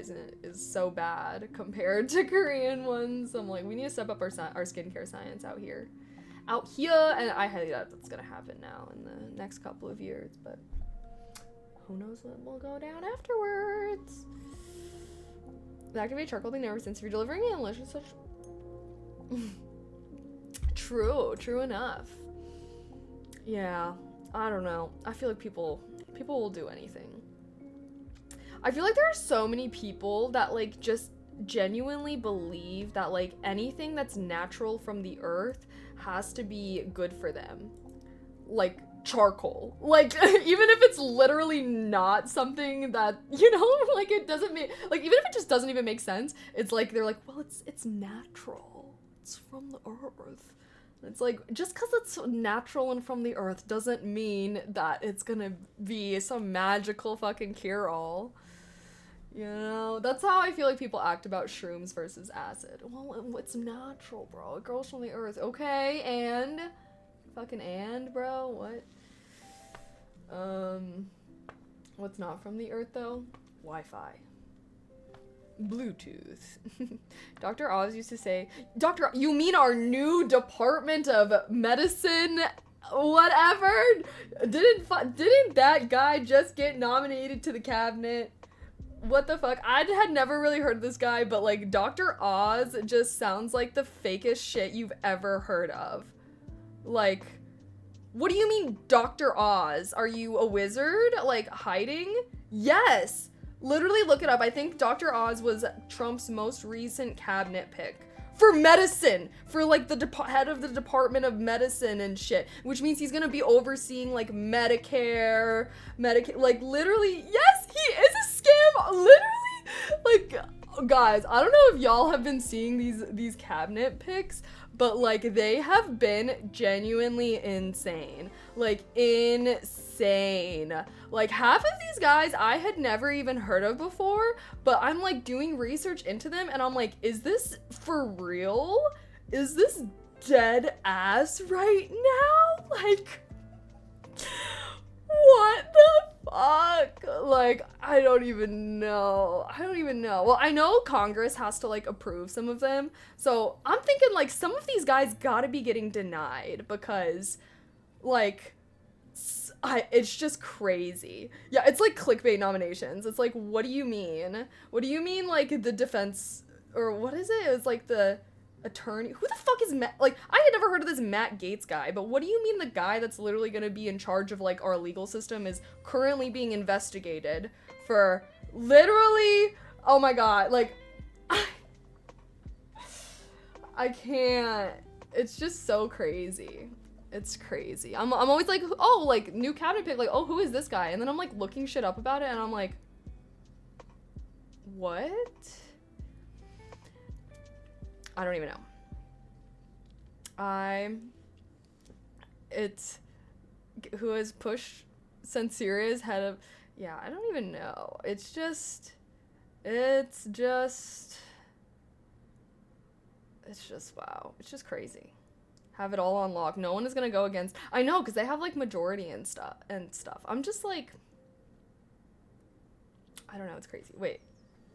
is so bad compared to Korean ones. I'm like, we need to step up our skincare science out here. And I highly doubt that's gonna happen now in the next couple of years, but who knows what will go down afterwards. The activate charcoal thing never since if you're delivering it unless it's such... True enough. Yeah, I don't know. I feel like people will do anything. I feel like there are so many people that like just genuinely believe that like anything that's natural from the earth has to be good for them. Like charcoal. Like even if it's literally not something that, you know, like it doesn't make, like even if it just doesn't even make sense, it's like they're like, well, it's natural. It's from the earth. It's like, just because it's natural and from the earth doesn't mean that it's gonna be some magical fucking cure-all. You know? That's how I feel like people act about shrooms versus acid. Well, it's natural, bro. It grows from the earth. Okay, and? Fucking and, bro? What? What's not from the earth, though? Wi-Fi. Bluetooth. Dr. Oz used to say, you mean our new Department of Medicine whatever? Didn't that guy just get nominated to the cabinet? What the fuck? I had never really heard of this guy, but like Dr. Oz just sounds like the fakest shit you've ever heard of. Like, what do you mean Dr. Oz? Are you a wizard? Like hiding? Yes! Literally look it up. I think Dr. Oz was Trump's most recent cabinet pick. For medicine! For like the head of the Department of Medicine and shit. Which means he's gonna be overseeing like Medicare, like literally, yes, he is a scam! Literally! Like, guys, I don't know if y'all have been seeing these cabinet picks, but like they have been genuinely insane. Like insane. Like half of these guys I had never even heard of before, but I'm like doing research into them and I'm like, is this for real? Is this dead ass right now? Like, what the fuck? Like, I don't even know. Well, I know Congress has to like approve some of them. So I'm thinking like some of these guys gotta be getting denied because like, it's just crazy. Yeah, it's like clickbait nominations. It's like, what do you mean? What do you mean like the defense, or what is it? It's like the attorney. Who the fuck is Matt? Like, I had never heard of this Matt Gaetz guy, but what do you mean the guy that's literally gonna be in charge of like our legal system is currently being investigated for literally, oh my god, like, I can't. It's just so crazy. It's crazy. I'm always like, oh, like, new cabinet pick, like, oh, who is this guy? And then I'm like looking shit up about it and I'm like, what? I don't even know. It's who has pushed Sanseria's head of, yeah, I don't even know. It's just wow. It's just crazy. Have it all on lock. No one is gonna go against. I know, because they have like majority and stuff. I'm just like, I don't know. It's crazy. Wait,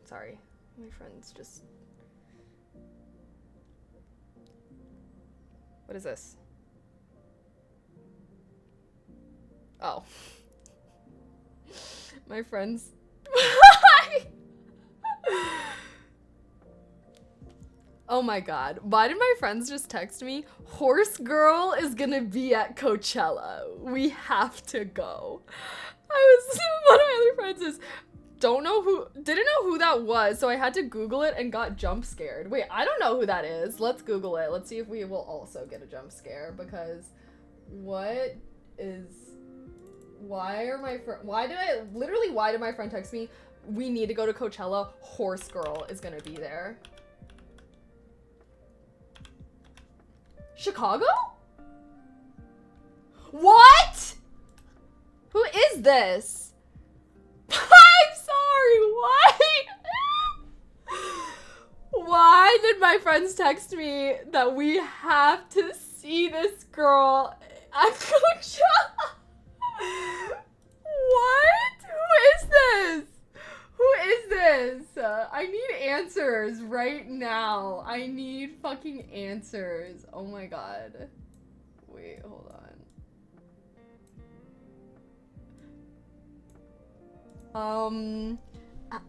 sorry, my friends just. What is this? Oh, my friends. Oh my god. Why did my friends just text me? Horse Girl is gonna be at Coachella. We have to go. One of my other friends is, didn't know who that was, so I had to Google it and got jump scared. Wait, I don't know who that is. Let's Google it. Let's see if we will also get a jump scare, because why did my friend text me, we need to go to Coachella, Horse Girl is gonna be there. Chicago? What? Who is this? I'm sorry, why? Why did my friends text me that we have to see this girl at Coachella? What? Who is this? Who is this? I need answers right now. I need fucking answers. Oh my god. Wait, hold on.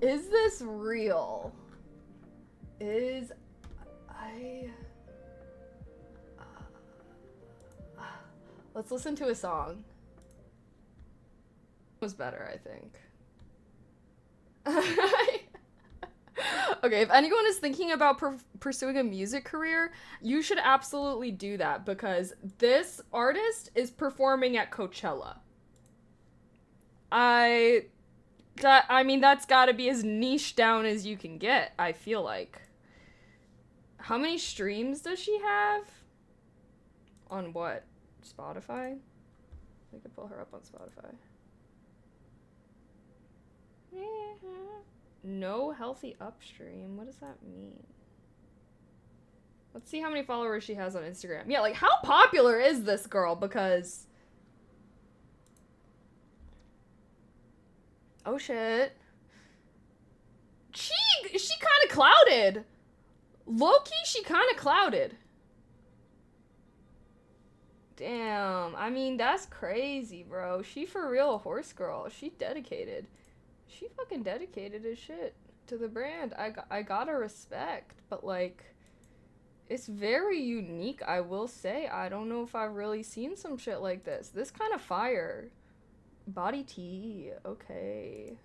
Is this real? Let's listen to a song. It was better, I think. Okay, if anyone is thinking about pursuing a music career, you should absolutely do that, because this artist is performing at Coachella. I mean, that's gotta be as niche down as you can get, I feel like. How many streams does she have? On what? Spotify? I could pull her up on Spotify. No healthy upstream. What does that mean? Let's see how many followers she has on Instagram. Yeah, like, how popular is this girl? Because... oh shit. She kind of clouded. Low-key, she kind of clouded. Damn. I mean, that's crazy, bro. She for real a horse girl. She dedicated. She fucking dedicated as shit to the brand. I gotta respect, but like, it's very unique, I will say. I don't know if I've really seen some shit like this. This kind of fire. Body tea, okay.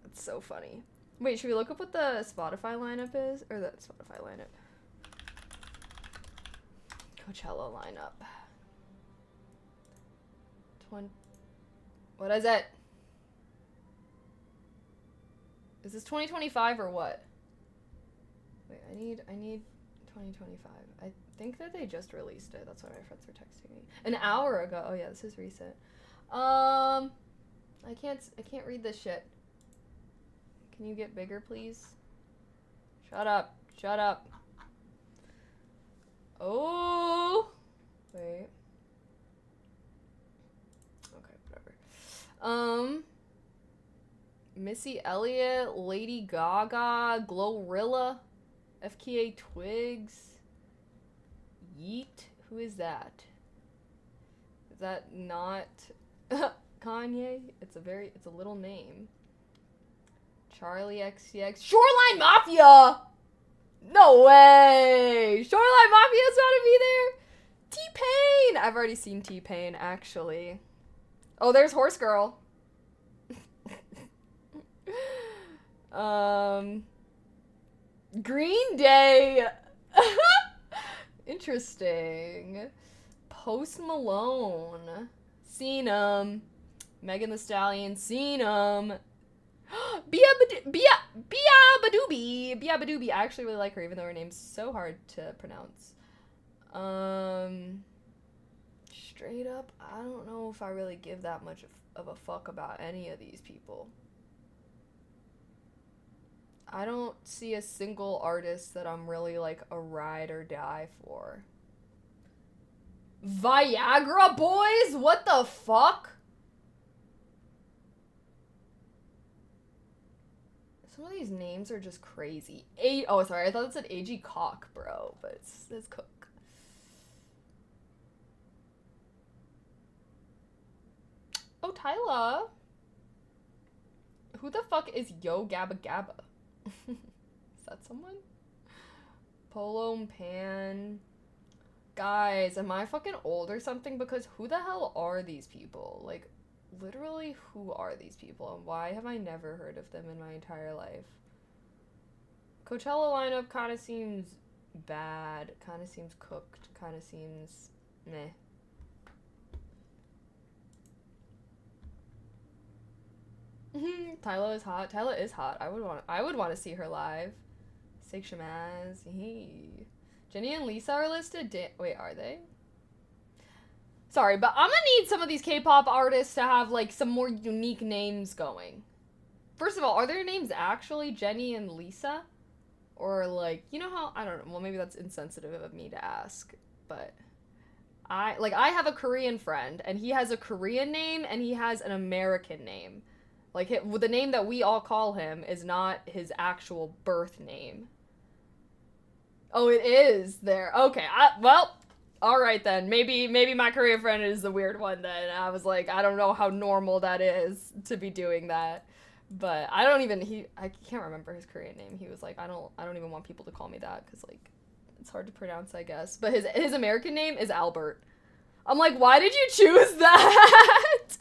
That's so funny. Wait, should we look up what the Spotify lineup is? Or the Spotify lineup. Coachella lineup. What is it? Is this 2025 or what? Wait, I need 2025. I think that they just released it. That's why my friends were texting me. An hour ago. Oh yeah, this is recent. I can't read this shit. Can you get bigger, please? Shut up. Shut up. Oh. Wait. Missy Elliott, Lady Gaga, Glorilla, FKA Twigs, Yeet. Who is that? Is that not Kanye? It's a little name. Charlie XCX, Shoreline Mafia. No way. Shoreline Mafia's gotta be there. T-Pain. I've already seen T-Pain actually. Oh, there's Horse Girl. Green Day. Interesting. Post Malone. Seen him. Megan Thee Stallion. Seen him. Bia Badoobie. I actually really like her, even though her name's so hard to pronounce. Straight up, I don't know if I really give that much of a fuck about any of these people. I don't see a single artist that I'm really like a ride or die for. Viagra Boys? What the fuck? Some of these names are just crazy. Oh, sorry, I thought it said AG Cock, bro, but it's Cook. Oh, Tyla. Who the fuck is Yo Gabba Gabba? Is that someone? Polo and Pan. Guys, am I fucking old or something? Because who the hell are these people? Like, literally, who are these people? And why have I never heard of them in my entire life? Coachella lineup kind of seems bad. Kind of seems cooked. Kind of seems meh. Tyla is hot. Tyla is hot. I would want to see her live. Sig Shamaz. Jenny and Lisa are listed. Wait, are they? Sorry, but I'm gonna need some of these K-pop artists to have like some more unique names going. First of all, are their names actually Jenny and Lisa? Or like, you know how, I don't know, well maybe that's insensitive of me to ask, but I have a Korean friend and he has a Korean name and he has an American name. Like, the name that we all call him is not his actual birth name. Oh, it is there. Okay, well, all right then. Maybe my Korean friend is the weird one then. I was like, I don't know how normal that is to be doing that. But I can't remember his Korean name. He was like, I don't even want people to call me that because, like, it's hard to pronounce, I guess. But his American name is Albert. I'm like, why did you choose that?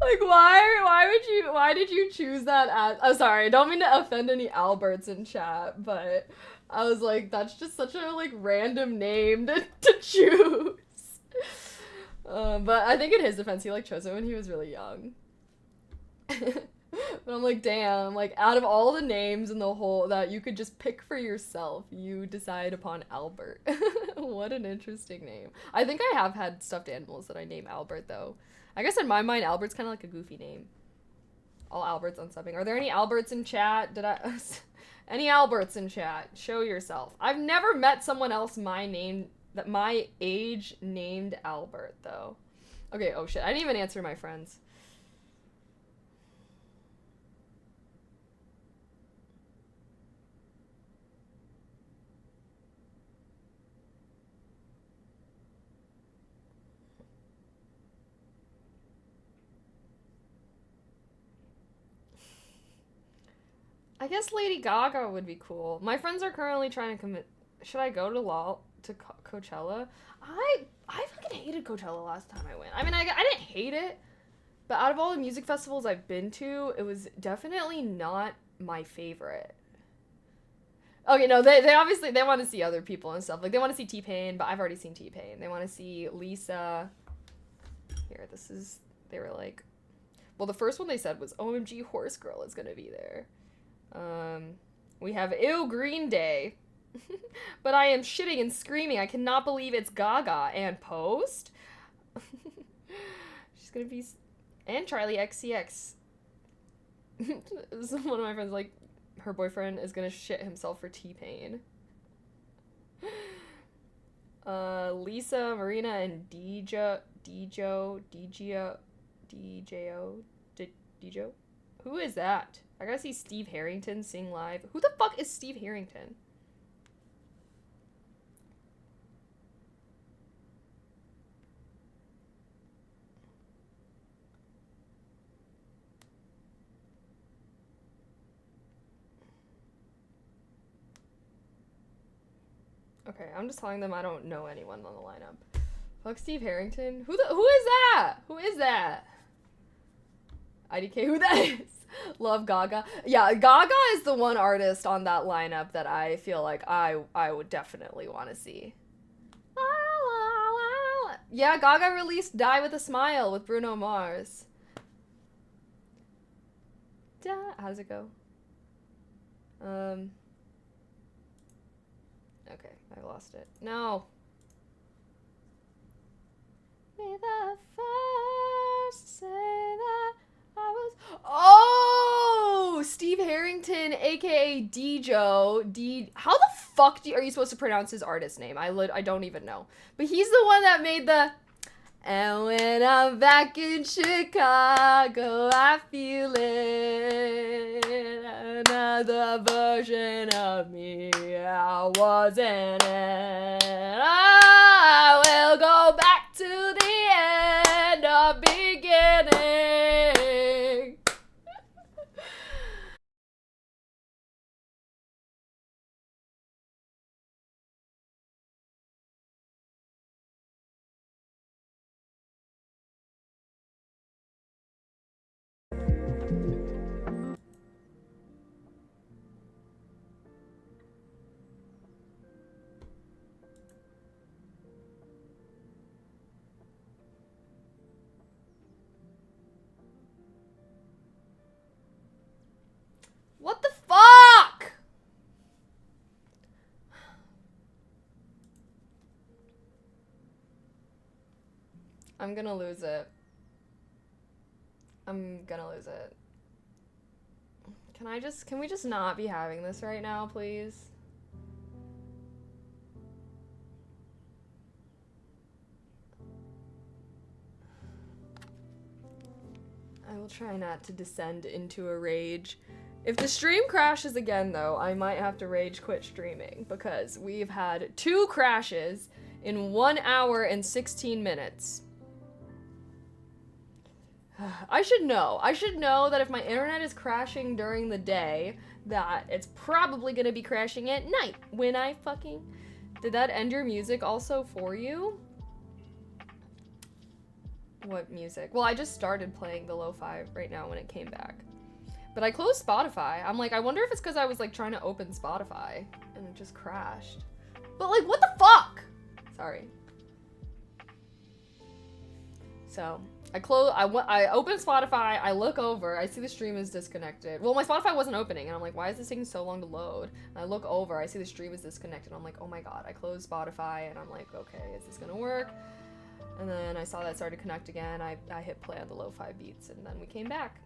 Like, why did you choose that as, I'm sorry, I don't mean to offend any Alberts in chat, but I was like, that's just such a, like, random name to choose. But I think in his defense, he, like, chose it when he was really young. But I'm like, damn, like, out of all the names in the whole, that you could just pick for yourself, you decide upon Albert. What an interesting name. I think I have had stuffed animals that I name Albert, though. I guess in my mind, Albert's kind of like a goofy name. All Alberts on subbing. Are there any Alberts in chat? Any Alberts in chat? Show yourself. I've never met someone else my age named Albert, though. Okay, oh shit. I didn't even answer my friends. I guess Lady Gaga would be cool. My friends are currently trying to commit. Should I go to Coachella? I fucking hated Coachella last time I went. I mean, I didn't hate it, but out of all the music festivals I've been to, it was definitely not my favorite. Okay, no, they obviously, they want to see other people and stuff. Like, they want to see T-Pain, but I've already seen T-Pain. They want to see Lisa. Here, they were like, well, the first one they said was OMG Horse Girl is gonna be there. We have Ew Green Day. But I am shitting and screaming. I cannot believe it's Gaga and Post. She's gonna be... And Charlie XCX. One of my friends, like, her boyfriend is gonna shit himself for T-Pain. Lisa, Marina, and Djo. Who is that? I gotta see Steve Harrington sing live. Who the fuck is Steve Harrington? Okay, I'm just telling them I don't know anyone on the lineup. Fuck Steve Harrington. Who is that? Who is that? IDK, who that is? Love Gaga. Yeah, Gaga is the one artist on that lineup that I feel like I would definitely want to see. Yeah, Gaga released Die With A Smile with Bruno Mars. How's it go? Okay, I lost it. No. Be the first to say that Oh, Steve Harrington, aka Dejo. How the fuck are you supposed to pronounce his artist name? I don't even know. But he's the one that made the. And when I'm back in Chicago, I feel it. Another version of me. I wasn't it. I will go back to the end of beginning. What the fuck? I'm gonna lose it. I'm gonna lose it. Can we just not be having this right now, please? I will try not to descend into a rage. If the stream crashes again, though, I might have to rage quit streaming because we've had 2 crashes in 1 hour and 16 minutes. I should know. I should know that if my internet is crashing during the day, that it's probably gonna be crashing at night when I fucking... Did that end your music also for you? What music? Well, I just started playing the lo-fi right now when it came back. But I closed Spotify. I'm like, I wonder if it's because I was like trying to open Spotify and it just crashed. But like, what the fuck? Sorry. So, I open Spotify, I look over, I see the stream is disconnected. Well, my Spotify wasn't opening, and I'm like, why is this taking so long to load? And I look over, I see the stream is disconnected, I'm like, oh my god. I closed Spotify, and I'm like, okay, is this gonna work? And then I saw that started to connect again, I hit play on the lo-fi beats, and then we came back.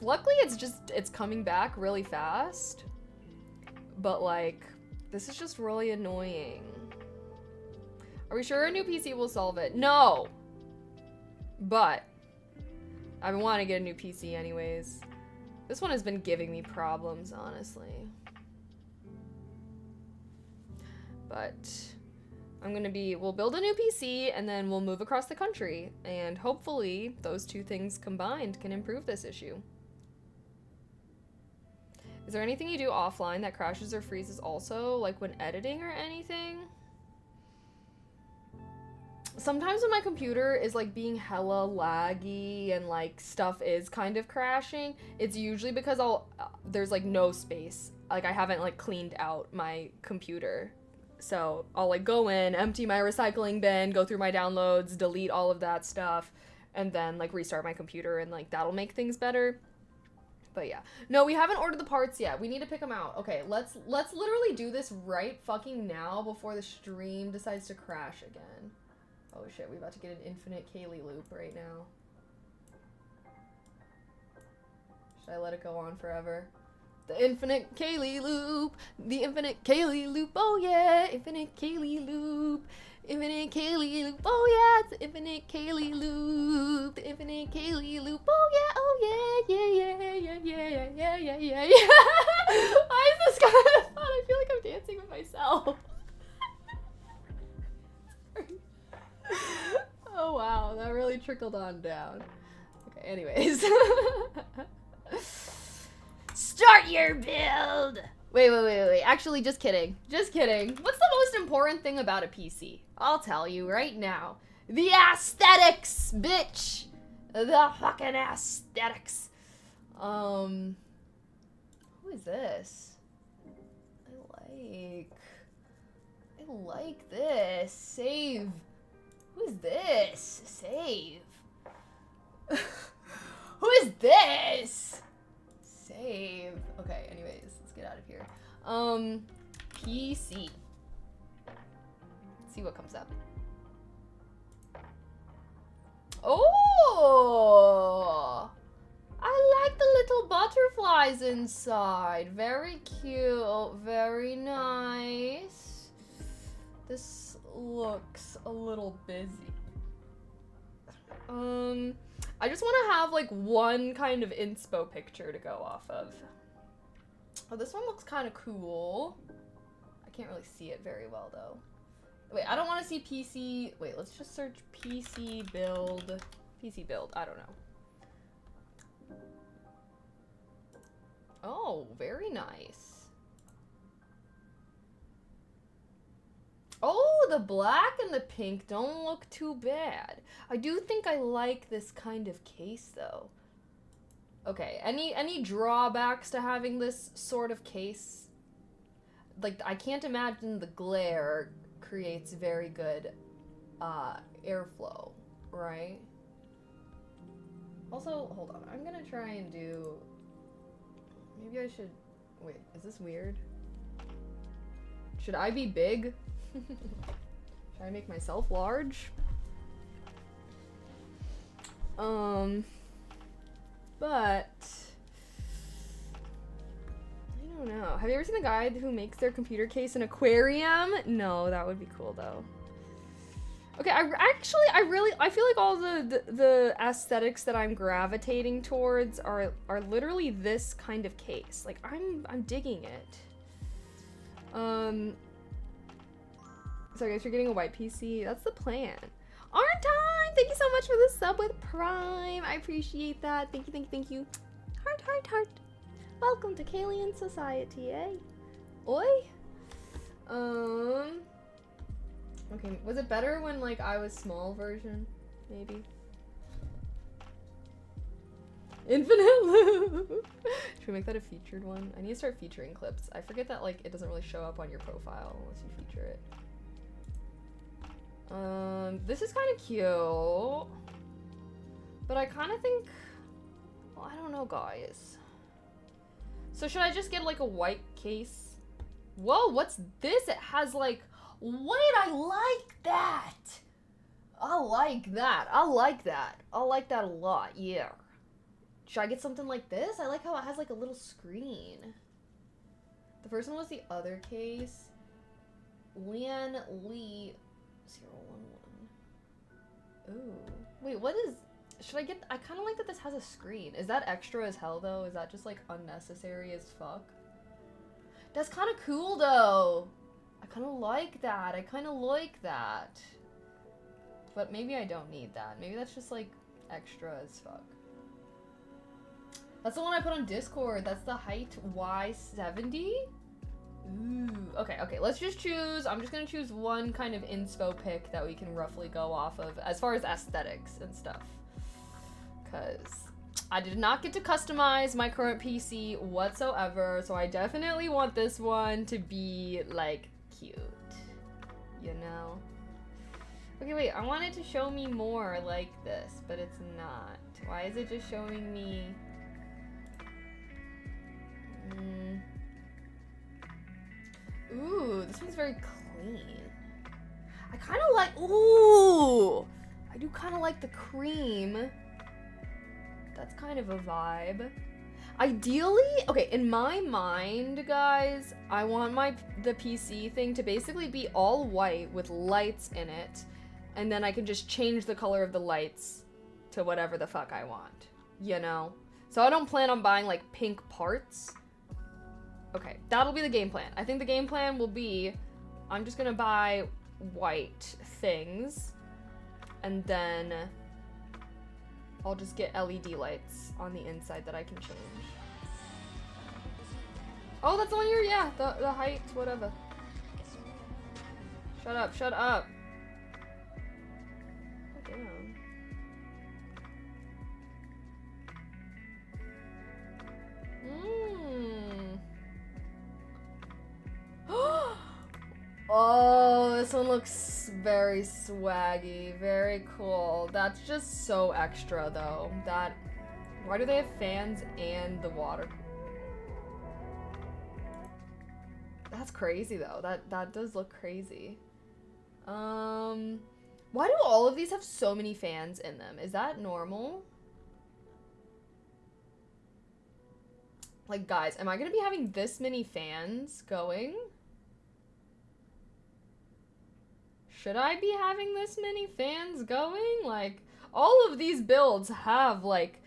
Luckily, it's coming back really fast, but like, this is just really annoying. Are we sure a new PC will solve it? No! But I've been wanting to get a new PC anyways. This one has been giving me problems, honestly. But we'll build a new PC and then we'll move across the country. And hopefully those 2 things combined can improve this issue. Is there anything you do offline that crashes or freezes also, like when editing or anything? Sometimes when my computer is like being hella laggy and like stuff is kind of crashing, it's usually because there's like no space. Like I haven't like cleaned out my computer. So I'll like go in, empty my recycling bin, go through my downloads, delete all of that stuff, and then like restart my computer and like that'll make things better. But yeah. No, we haven't ordered the parts yet. We need to pick them out. Okay, let's literally do this right fucking now before the stream decides to crash again. Oh shit, we're about to get an infinite Kaylee loop right now. Should I let it go on forever? The infinite Kaylee loop! The infinite Kaylee loop, oh yeah! Infinite Kaylee loop! Infinite Kaylee loop, oh yeah! It's the infinite Kaylee loop! The infinite Kaylee loop, oh yeah! Yeah, yeah. Why is this kind of fun? I feel like I'm dancing with myself. Oh wow, that really trickled on down. Okay, anyways. Start your build! Wait. Actually, just kidding. Just kidding. What's the most important thing about a PC? I'll tell you right now. The aesthetics, bitch! The fucking aesthetics. Who is this? I like this. Save. Who is this? Save. Who is this? Save. Okay, anyways, let's get out of here. PC. Let's see what comes up. Oh! like the little butterflies inside. Very cute. Very nice. This looks a little busy. I just want to have like one kind of inspo picture to go off of. Oh, this one looks kind of cool. I can't really see it very well though. Wait, I don't want to see PC. Wait, let's just search PC build. PC build, I don't know. Oh, very nice. Oh, the black and the pink don't look too bad. I do think I like this kind of case though. Okay, any drawbacks to having this sort of case? Like, I can't imagine the glare creates very good airflow, right? Also, hold on, I'm gonna try and do, maybe I should, wait, is this weird? Should I be big? Should I make myself large? But I don't know. Have you ever seen the guy who makes their computer case an aquarium? No, that would be cool though. Okay, I feel like all the aesthetics that I'm gravitating towards are literally this kind of case. Like I'm digging it. So I guess you're getting a white PC. That's the plan. Time! Thank you so much for the sub with Prime. I appreciate that. Thank you, thank you, thank you. Heart, heart, heart. Welcome to Kalian Society, eh? Oi? Okay, was it better when, like, I was small version? Maybe. Infinite loop! Should we make that a featured one? I need to start featuring clips. I forget that, like, it doesn't really show up on your profile unless you feature it. This is kind of cute. But I kind of think... Well, I don't know, guys. So should I just get, like, a white case? Whoa, what's this? It has, like... Wait, I like that! I like that. I like that. I like that a lot, yeah. Should I get something like this? I like how it has, like, a little screen. The first one was the other case. finallyy 011. Ooh. Wait, what is... Should I get... I kind of like that this has a screen. Is that extra as hell, though? Is that just, like, unnecessary as fuck? That's kind of cool, though. I kind of like that. I kind of like that. But maybe I don't need that. Maybe that's just, like, extra as fuck. That's the one I put on Discord. That's the height Y70? Ooh. Okay, okay. Let's just choose... I'm just gonna choose one kind of inspo pick that we can roughly go off of as far as aesthetics and stuff. Because I did not get to customize my current PC whatsoever, so I definitely want this one to be, like, cute. You know? Okay, wait. I want it to show me more like this, but it's not. Why is it just showing me... Ooh, this one's very clean. I kind of like... Ooh! I do kind of like the cream. That's kind of a vibe. Ideally, okay, in my mind, guys, I want the PC thing to basically be all white with lights in it, and then I can just change the color of the lights to whatever the fuck I want, you know? So I don't plan on buying, like, pink parts. Okay, that'll be the game plan. I think the game plan will be, I'm just gonna buy white things, and then I'll just get LED lights on the inside that I can change. Oh, that's the one yeah, the height, whatever. Shut up, shut up. Oh, damn. Oh, this one looks very swaggy, very cool. That's just so extra though. Why do they have fans and the water? That's crazy though. That does look crazy. Why do all of these have so many fans in them? Is that normal? Like, guys, am I gonna be having this many fans going? Should I be having this many fans going? Like, all of these builds have, like,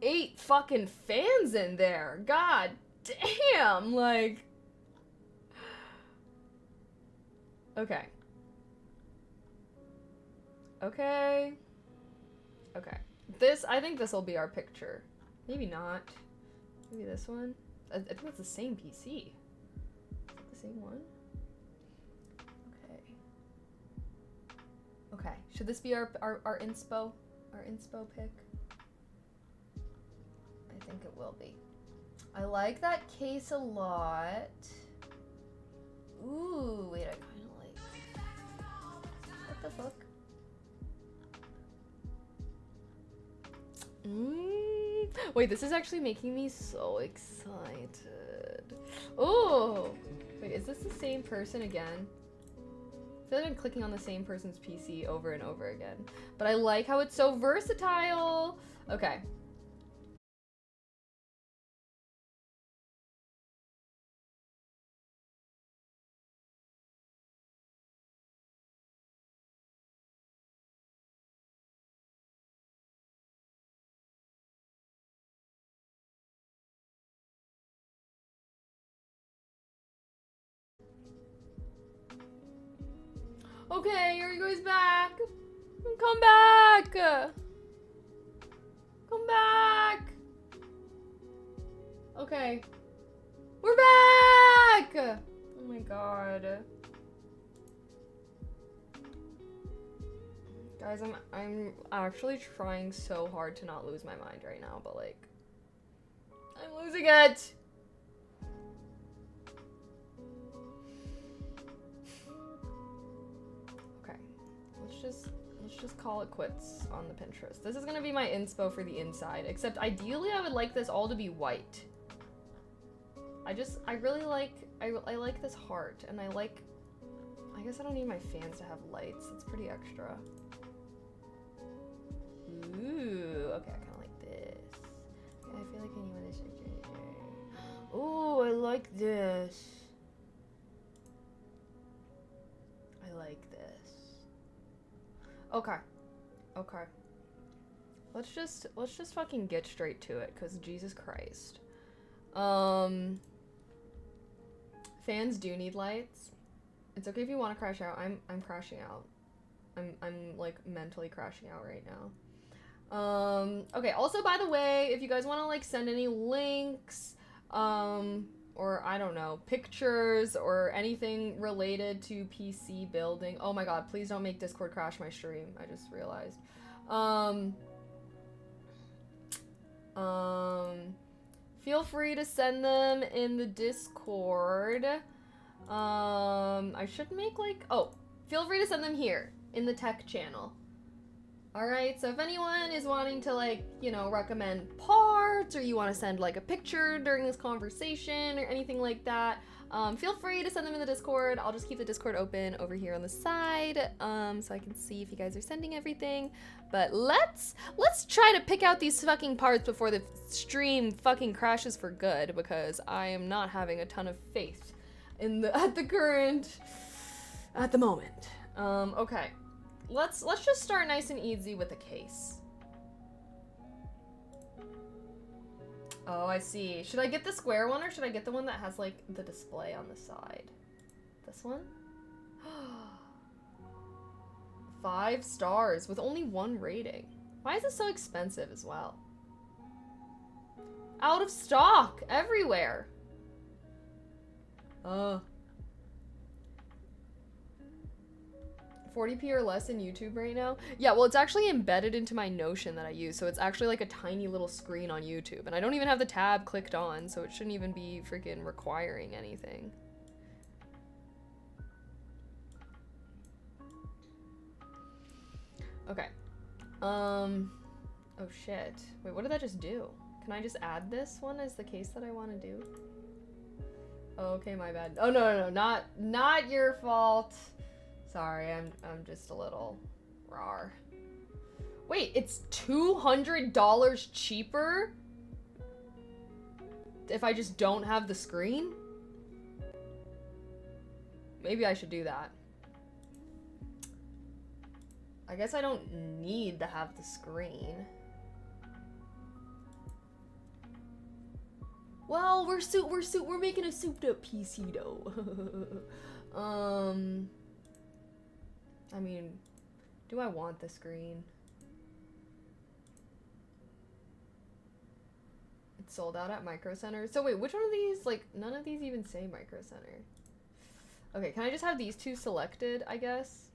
8 fucking fans in there. God damn, like... Okay. Okay. Okay. I think this will be our picture. Maybe not. Maybe this one. I think it's the same PC. Is it the same one? Okay. Okay. Should this be our inspo? Our inspo pic? I think it will be. I like that case a lot. Ooh, wait, I kind of like... What the fuck? Wait, this is actually making me so excited. Oh! Wait, is this the same person again? I feel like I'm clicking on the same person's PC over and over again. But I like how it's so versatile! Okay. Okay, here you guys back! Come back! Come back! Okay. We're back! Oh my god. Guys, I'm actually trying so hard to not lose my mind right now, but like, I'm losing it! Okay, let's just call it quits on the Pinterest. This is gonna be my inspo for the inside, except ideally I would like this all to be white. I really like, I like this heart, and I guess I don't need my fans to have lights. It's pretty extra. Ooh, okay, I kind of like this. Okay, I feel like I need one of this. Ooh, I like this. I like this. Okay. Okay. Let's just fucking get straight to it, cause Jesus Christ. Fans do need lights. It's okay if you want to crash out. I'm crashing out. I'm like mentally crashing out right now. Okay, also by the way, if you guys want to like send any links, or I don't know, pictures or anything related to PC building. Oh my god, please don't make Discord crash my stream. I just realized. Feel free to send them in the Discord. I should make like, oh, feel free to send them here in the tech channel. Alright, so if anyone is wanting to like, you know, recommend parts, or you want to send like a picture during this conversation or anything like that, feel free to send them in the Discord. I'll just keep the Discord open over here on the side, so I can see if you guys are sending everything. But let's try to pick out these fucking parts before the stream fucking crashes for good, because I am not having a ton of faith in at the moment. Okay. Let's just start nice and easy with the case. Oh, I see. Should I get the square one, or should I get the one that has like the display on the side? This one? 5 stars with only 1 rating. Why is it so expensive as well? Out of stock everywhere. 40p or less in YouTube right now? Yeah, well, it's actually embedded into my Notion that I use, so it's actually like a tiny little screen on YouTube, and I don't even have the tab clicked on, so it shouldn't even be freaking requiring anything. Okay. Oh shit. Wait, what did that just do? Can I just add this one as the case that I want to do? Oh, okay, my bad. Oh, no, not your fault. Sorry, I'm just a little rar. Wait, it's $200 cheaper? if I just don't have the screen? Maybe I should do that. I guess I don't need to have the screen. Well, we're making a souped up PC though. I mean, do I want the screen? It's sold out at Micro Center. So wait, which one of these, like, none of these even say Micro Center. Okay, can I just have these two selected, I guess?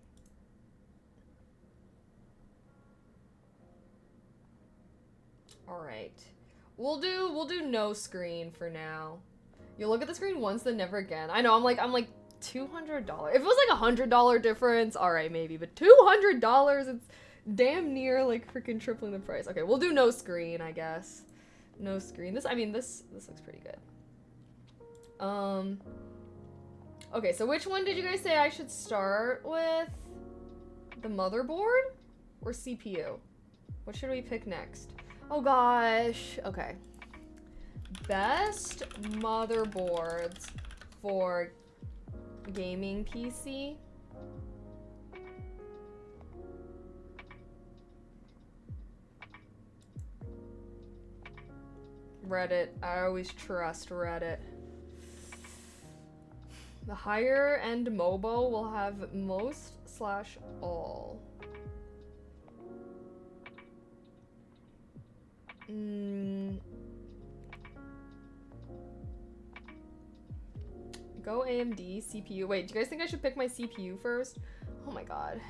All right. We'll do no screen for now. You look at the screen once, then never again. I know, I'm like $200. If it was like $100 difference, all right, maybe, but $200, it's damn near like freaking tripling the price. Okay, we'll do no screen, I guess. No screen. This looks pretty good. Okay, so which one did you guys say I should start with? The motherboard or CPU? What should we pick next? Oh gosh. Okay. Best motherboards for gaming PC. Reddit. I always trust Reddit. The higher end mobile will have most/all. Go AMD CPU. Wait, do you guys think I should pick my CPU first? Oh my god.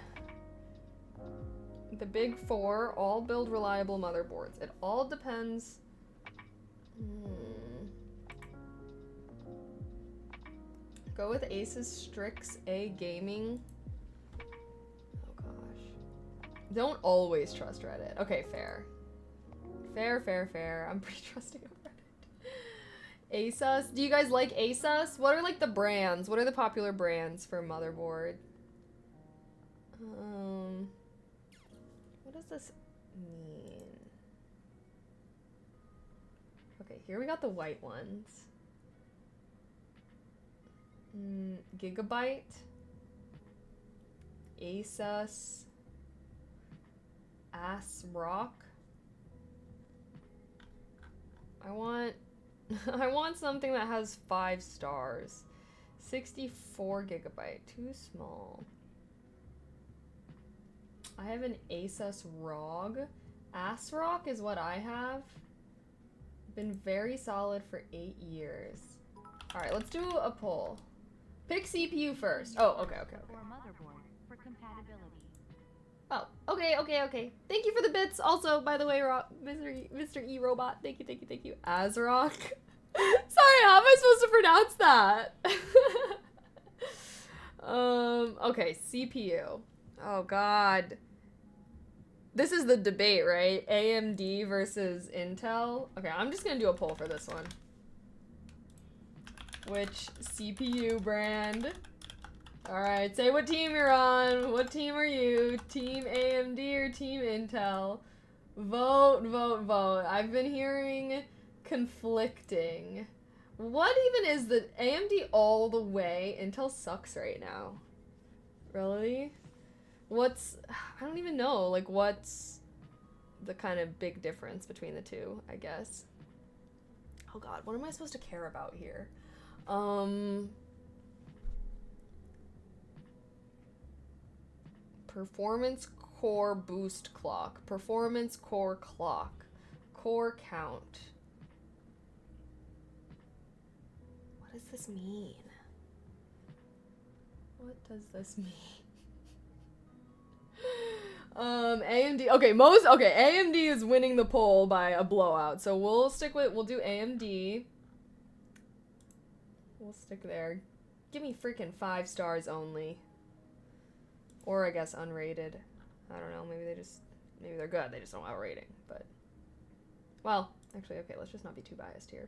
The big four all build reliable motherboards. It all depends. Go with Asus Strix A Gaming. Oh gosh. Don't always trust Reddit. Okay, fair. Fair. I'm pretty trusting of Reddit. Asus. Do you guys like Asus? What are like the brands? What are the popular brands for motherboard? What does this mean? Okay, here we got the white ones. Gigabyte. Asus. ASRock. I want something that has 5 stars. 64 gigabyte, too small. I have an Asus ROG. ASRock is what I have. Been very solid for 8 years. All right, let's do a poll. Pick CPU first. Oh, okay. Or motherboard for compatibility. Oh, okay. Thank you for the bits. Also, by the way, Mr. E Robot, thank you. ASRock. Sorry, how am I supposed to pronounce that? Okay, CPU. Oh god. This is the debate, right? AMD versus Intel. Okay, I'm just gonna do a poll for this one. Which CPU brand? Alright, say what team you're on. What team are you? Team AMD or Team Intel? Vote. I've been hearing conflicting. What even is the AMD all the way? Intel sucks right now. Really? I don't even know, like, what's the kind of big difference between the two, I guess. Oh god, what am I supposed to care about here? Performance core boost clock. Performance core clock. Core count. What does this mean? What does this mean? AMD. Okay, AMD is winning the poll by a blowout. So we'll do AMD. We'll stick there. Give me freaking 5 stars only. Or I guess unrated. I don't know, maybe they're good, they just don't have a rating, but well, actually, okay, let's just not be too biased here.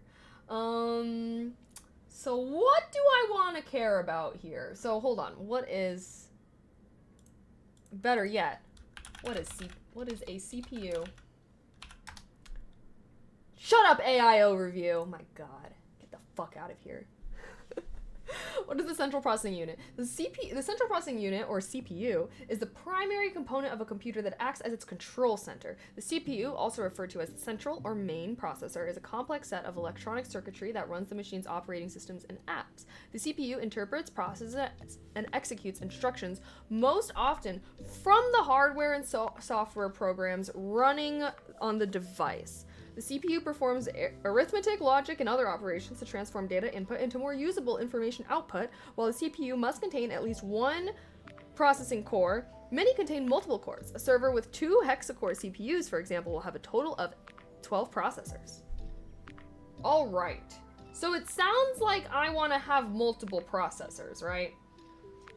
So what do I want to care about here? So hold on, better yet, what is a CPU? Shut up, AI overview. Oh my god. Get the fuck out of here. What is the central processing unit? The central processing unit, or CPU, is the primary component of a computer that acts as its control center. The CPU, also referred to as the central or main processor, is a complex set of electronic circuitry that runs the machine's operating systems and apps. The CPU interprets, processes, and executes instructions most often from the hardware and software programs running on the device. The CPU performs arithmetic, logic, and other operations to transform data input into more usable information output. While the CPU must contain at least one processing core, many contain multiple cores. A server with 2 hexa-core CPUs, for example, will have a total of 12 processors. All right. So it sounds like I want to have multiple processors, right?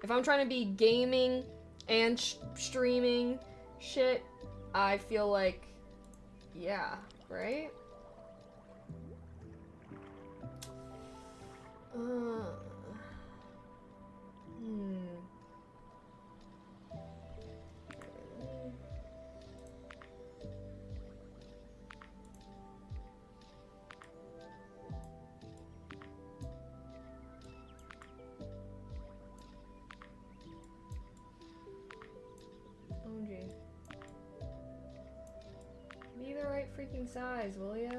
If I'm trying to be gaming and streaming shit, I feel like, yeah. Right? Oh gee. Be the right freaking size, will ya?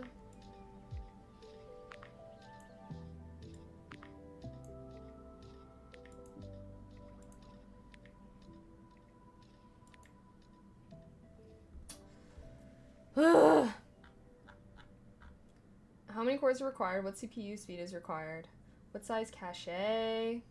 How many cores are required? What CPU speed is required? What size cache?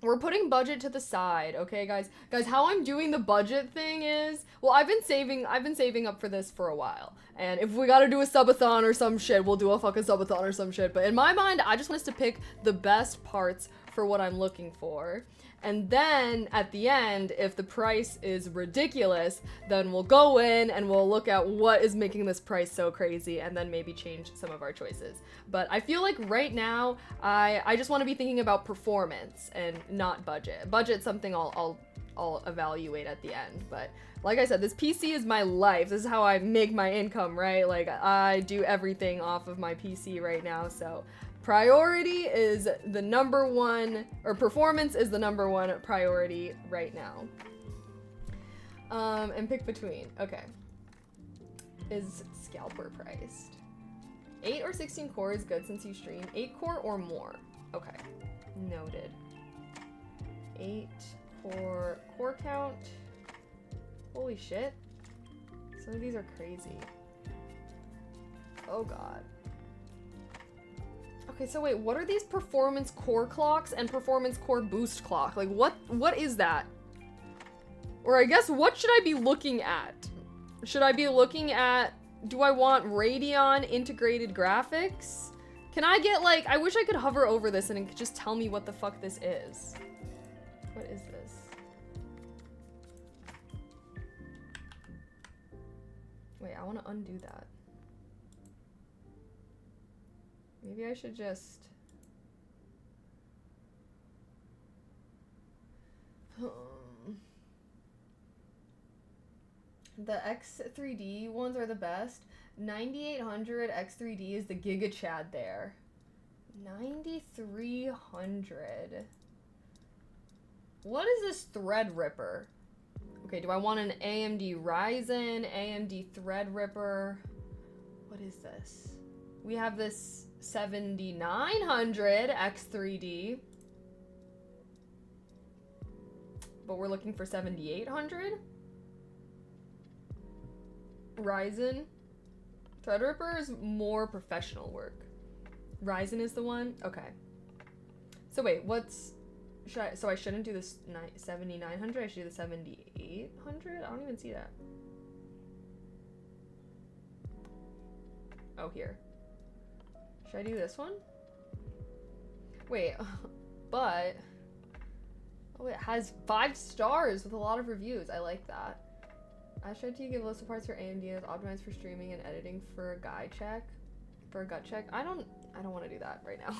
We're putting budget to the side, okay, guys? Guys, how I'm doing the budget thing is, well, I've been saving up for this for a while. And if we gotta do a subathon or some shit, we'll do a fucking subathon or some shit. But in my mind, I just want us to pick the best parts for what I'm looking for. And then at the end, if the price is ridiculous, then we'll go in and we'll look at what is making this price so crazy and then maybe change some of our choices. But I feel like right now, I just want to be thinking about performance and not budget. Budget's something I'll evaluate at the end. But like I said, this PC is my life. This is how I make my income, right? Like I do everything off of my PC right now, so priority is the number one, or performance is the number one priority right now. And pick between. Okay. Is scalper priced? 8 or 16 core is good since you stream. 8 core or more. Okay. Noted. 8 core count. Holy shit. Some of these are crazy. Oh god. Okay, so wait, what are these performance core clocks and performance core boost clock? Like, what is that? Or I guess, what should I be looking at? Should I be looking at, do I want Radeon integrated graphics? Can I get, like, I wish I could hover over this and it could just tell me what the fuck this is. What is this? Wait, I want to undo that. Maybe I should just... The X3D ones are the best. 9800 X3D is the Giga Chad there. 9300. What is this Threadripper? Okay, do I want an AMD Ryzen, AMD Threadripper? What is this? We have this 7900 X3D. But we're looking for 7800? Ryzen. Threadripper is more professional work. Ryzen is the one? Okay. So wait, what's... so I shouldn't do this 7900, I should do the 7800? I don't even see that. Oh, here. Should I do this one? Wait, but... oh, it has 5 stars with a lot of reviews. I like that. I tried to give a list of parts for AMD that's optimized for streaming and editing for a gut check. I don't want to do that right now.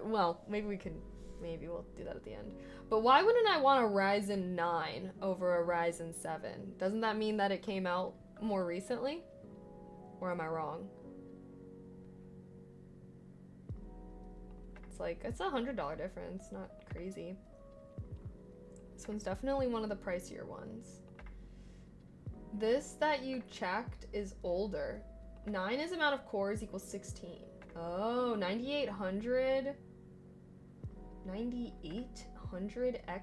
Well, maybe we'll do that at the end. But why wouldn't I want a Ryzen 9 over a Ryzen 7? Doesn't that mean that it came out more recently? Or am I wrong? It's like, it's $100 difference, not crazy. This one's definitely one of the pricier ones. This that you checked is older. 9 is amount of cores equals 16. Oh, 9800. 9800X.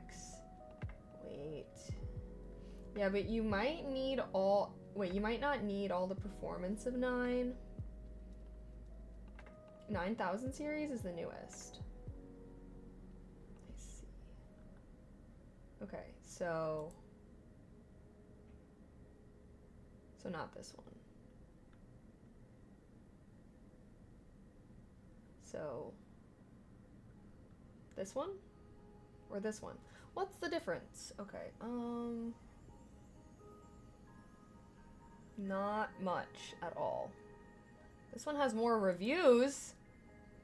Wait. Yeah, but you might need all... Wait, you might not need all the performance of 9. 9000 series is the newest. I see. Okay, so not this one. So this one? Or this one? What's the difference? Okay, not much at all. This one has more reviews,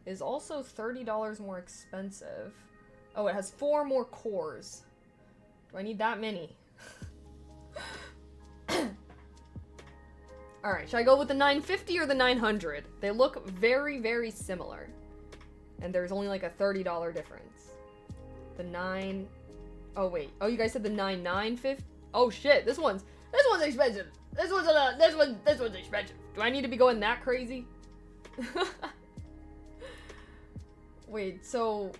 is also $30 more expensive. Oh, it has 4 more cores. Do I need that many? Alright, should I go with the 950 or the 900? They look very, very similar. And there's only like a $30 difference. The 9... Oh, wait. Oh, you guys said the 9950? Oh, shit. This one's expensive. This one's expensive. Do I need to be going that crazy? Wait, so... Oh,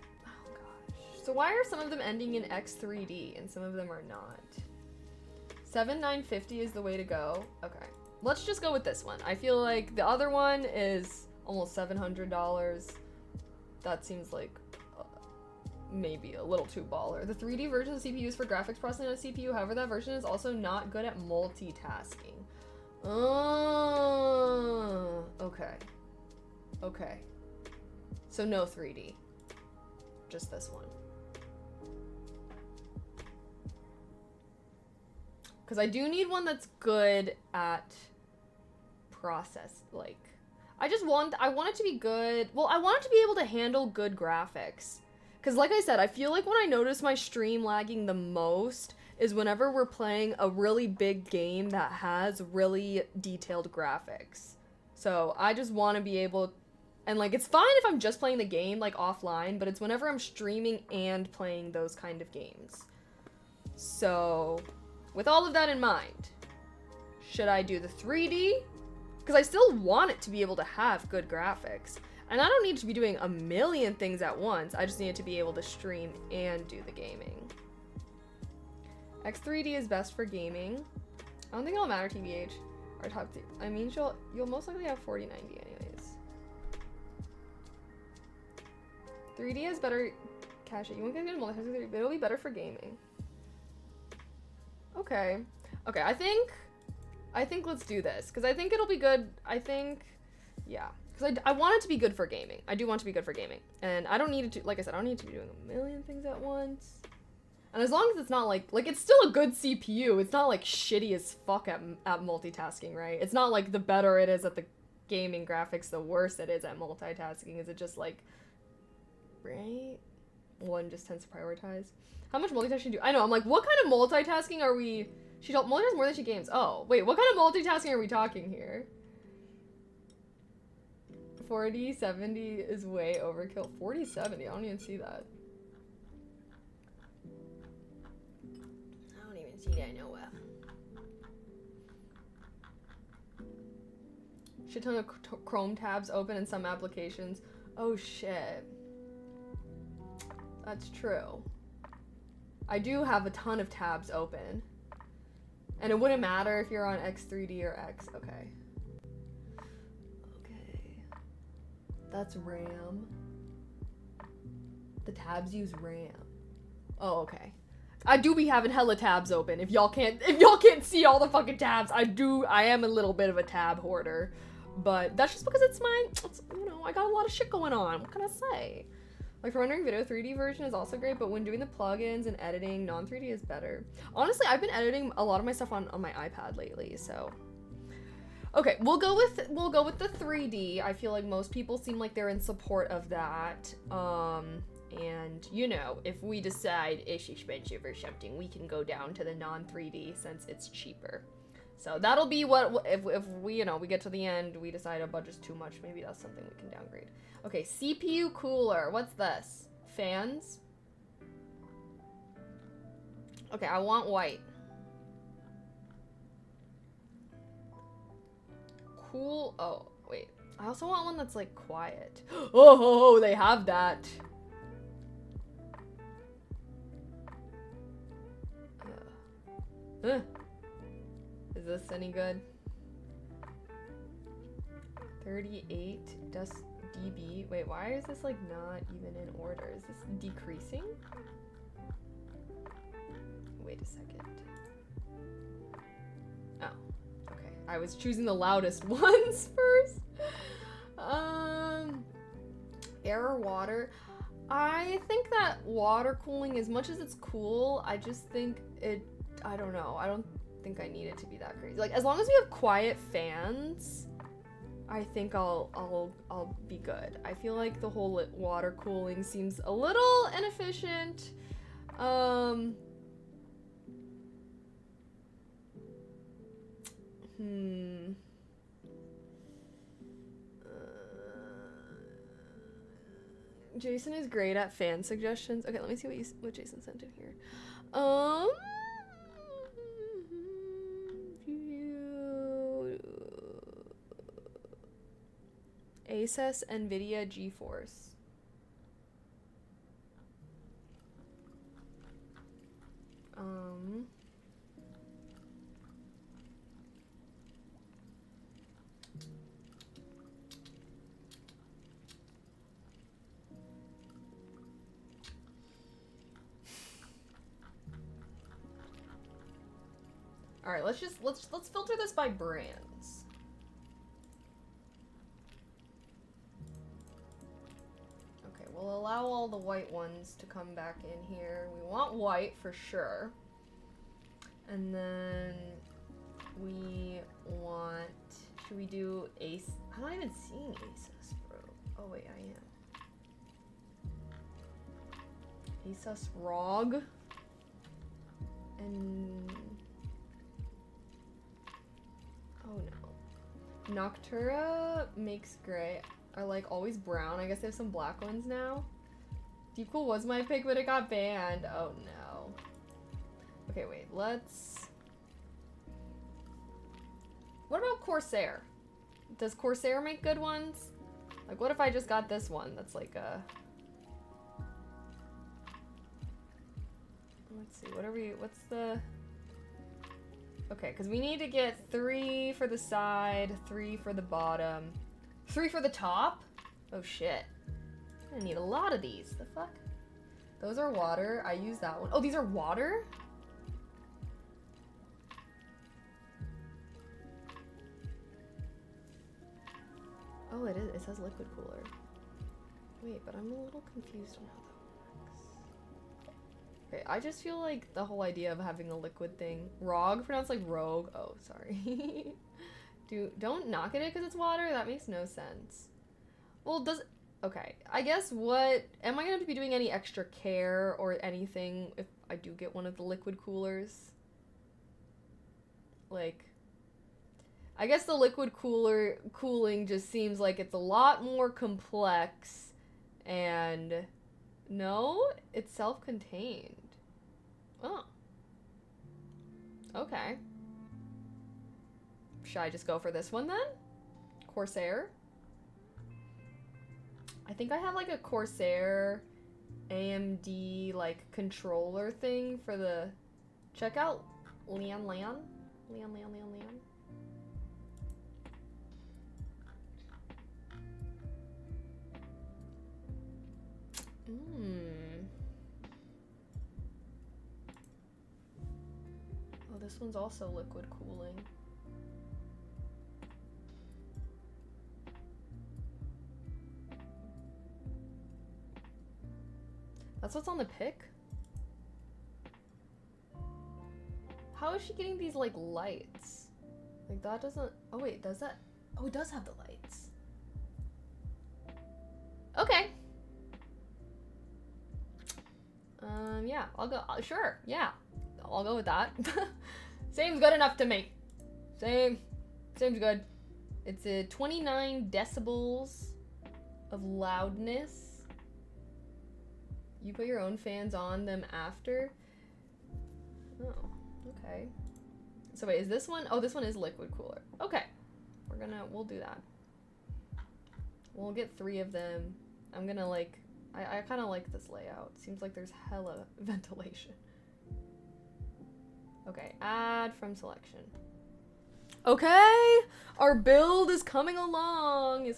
gosh. So why are some of them ending in X3D and some of them are not? 7950 is the way to go. Okay. Let's just go with this one. I feel like the other one is almost $700. That seems like maybe a little too baller. The 3D version of the CPU is for graphics processing on a CPU. However, that version is also not good at multitasking. Oh, okay. Okay. So no 3D. Just this one. Because I do need one that's good at process, like, I want it to be good. Well, I want it to be able to handle good graphics. Because like I said, I feel like when I notice my stream lagging the most is whenever we're playing a really big game that has really detailed graphics. So I just want to be able, and like, it's fine if I'm just playing the game, like, offline, but it's whenever I'm streaming and playing those kind of games. So... with all of that in mind, should I do the 3D? Because I still want it to be able to have good graphics. And I don't need to be doing a million things at once. I just need it to be able to stream and do the gaming. X3D is best for gaming. I don't think it'll matter, TBH. Or top two. I mean, you'll most likely have 4090 anyways. 3D has better cache. You won't get good multitasking, but it'll be better for gaming. Okay. Okay, I think let's do this. Because I think it'll be good. I think, yeah. Because I want it to be good for gaming. I do want it to be good for gaming. And I don't need it to, like I said, I don't need to be doing a million things at once. And as long as it's not like it's still a good CPU. It's not like shitty as fuck at multitasking, right? It's not like the better it is at the gaming graphics, the worse it is at multitasking. Is it just like, right? One just tends to prioritize. How much multitasking do I know? I'm like, what kind of multitasking are we? She multitasks more than she games. Oh, wait, what kind of multitasking are we talking here? 40, 70 is way overkill. 40, 70, I don't even see that. I don't even see that nowhere. Shit ton of Chrome tabs open in some applications. Oh shit. That's true. I do have a ton of tabs open. And it wouldn't matter if you're on X3D or X. Okay. Okay. That's RAM. The tabs use RAM. Oh, okay. I do be having hella tabs open. If y'all can't see all the fucking tabs, I am a little bit of a tab hoarder. But that's just because it's you know, I got a lot of shit going on. What can I say? Like, for rendering video, 3D version is also great, but when doing the plugins and editing, non-3D is better. Honestly, I've been editing a lot of my stuff on my iPad lately, so. Okay, we'll go with the 3D. I feel like most people seem like they're in support of that. And, you know, if we decide it's expensive or something, we can go down to the non-3D since it's cheaper. So that'll be what, if we, you know, we get to the end, we decide our budget's too much, maybe that's something we can downgrade. Okay, CPU cooler. What's this? Fans? Okay, I want white. Cool. Oh, wait. I also want one that's like quiet. Oh, they have that. Is this any good? 38 dB. Wait, why is this like not even in order? Is this decreasing? Wait a second. Oh, okay. I was choosing the loudest ones first. Air or water. I think that water cooling, as much as it's cool, I just think I don't know. I don't think I need it to be that crazy. Like, as long as we have quiet fans, I think I'll be good. I feel like the whole water cooling seems a little inefficient. Jason is great at fan suggestions. Okay, let me see what Jason sent in here. Asus NVIDIA GeForce. All right, let's filter this by brands. Okay, we'll allow all the white ones to come back in here. We want white for sure. And then we want, should we do Ace? I'm not even seeing Asus, bro. Oh wait, I am. Asus ROG. And oh no. Noctura makes gray. Are like always brown. I guess they have some black ones now. Deep Cool was my pick, but it got banned. Oh no. Okay, wait, let's... What about Corsair? Does Corsair make good ones? Like, what if I just got this one that's like a... Let's see, what's the... Okay, because we need to get 3 for the side, 3 for the bottom, 3 for the top? Oh shit. I need a lot of these. The fuck? Those are water. I use that one. Oh, these are water? Oh, it is. It says liquid cooler. Wait, but I'm a little confused on how that works. Okay, I just feel like the whole idea of having a liquid thing. ROG, pronounced like rogue. Oh, sorry. Don't knock at it because it's water? That makes no sense. Well, okay, I guess am I going to be doing any extra care or anything if I do get one of the liquid coolers? Like, I guess the liquid cooling just seems like it's a lot more complex, and no, it's self-contained. Oh. Okay. Should I just go for this one then? Corsair? I think I have like a Corsair AMD like controller thing for the... Check out Lian. Oh, this one's also liquid cooling. That's what's on the pic? How is she getting these, like, lights? Like, that doesn't... Oh, wait, does that... Oh, it does have the lights. Okay. Yeah, I'll go... sure, yeah. I'll go with that. Seems good enough to me. Seems good. It's a 29 decibels of loudness. You put your own fans on them after? Oh, okay. So wait, is this one? Oh, this one is liquid cooler. Okay. We'll do that. We'll get 3 of them. I'm gonna like, I kind of like this layout. Seems like there's hella ventilation. Okay, add from selection. Okay, our build is coming along.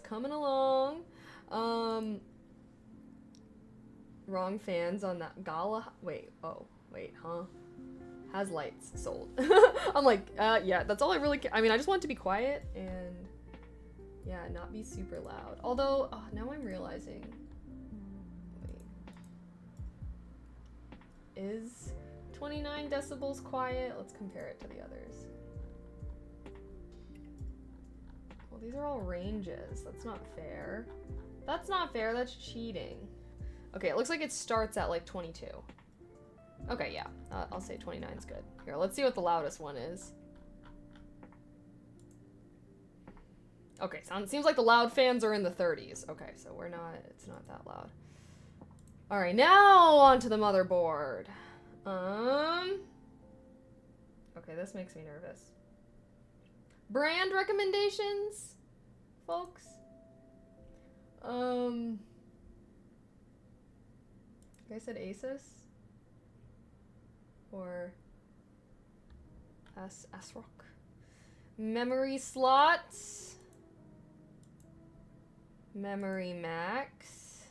Wrong fans on that gala. Wait, huh? Has lights sold. I'm like, yeah, that's all I really I mean, I just want it to be quiet and yeah, not be super loud. Although, now I'm realizing, wait, is 29 decibels quiet? Let's compare it to the others. Well, these are all ranges. That's not fair. That's cheating. Okay, it looks like it starts at like 22. Okay, yeah, I'll say 29 is good. Here, let's see what the loudest one is. Okay, seems like the loud fans are in the 30s. Okay, so it's not that loud. All right, now onto the motherboard. Okay, this makes me nervous. Brand recommendations, folks. You guys said Asus? Or ASRock. Memory slots. Memory max.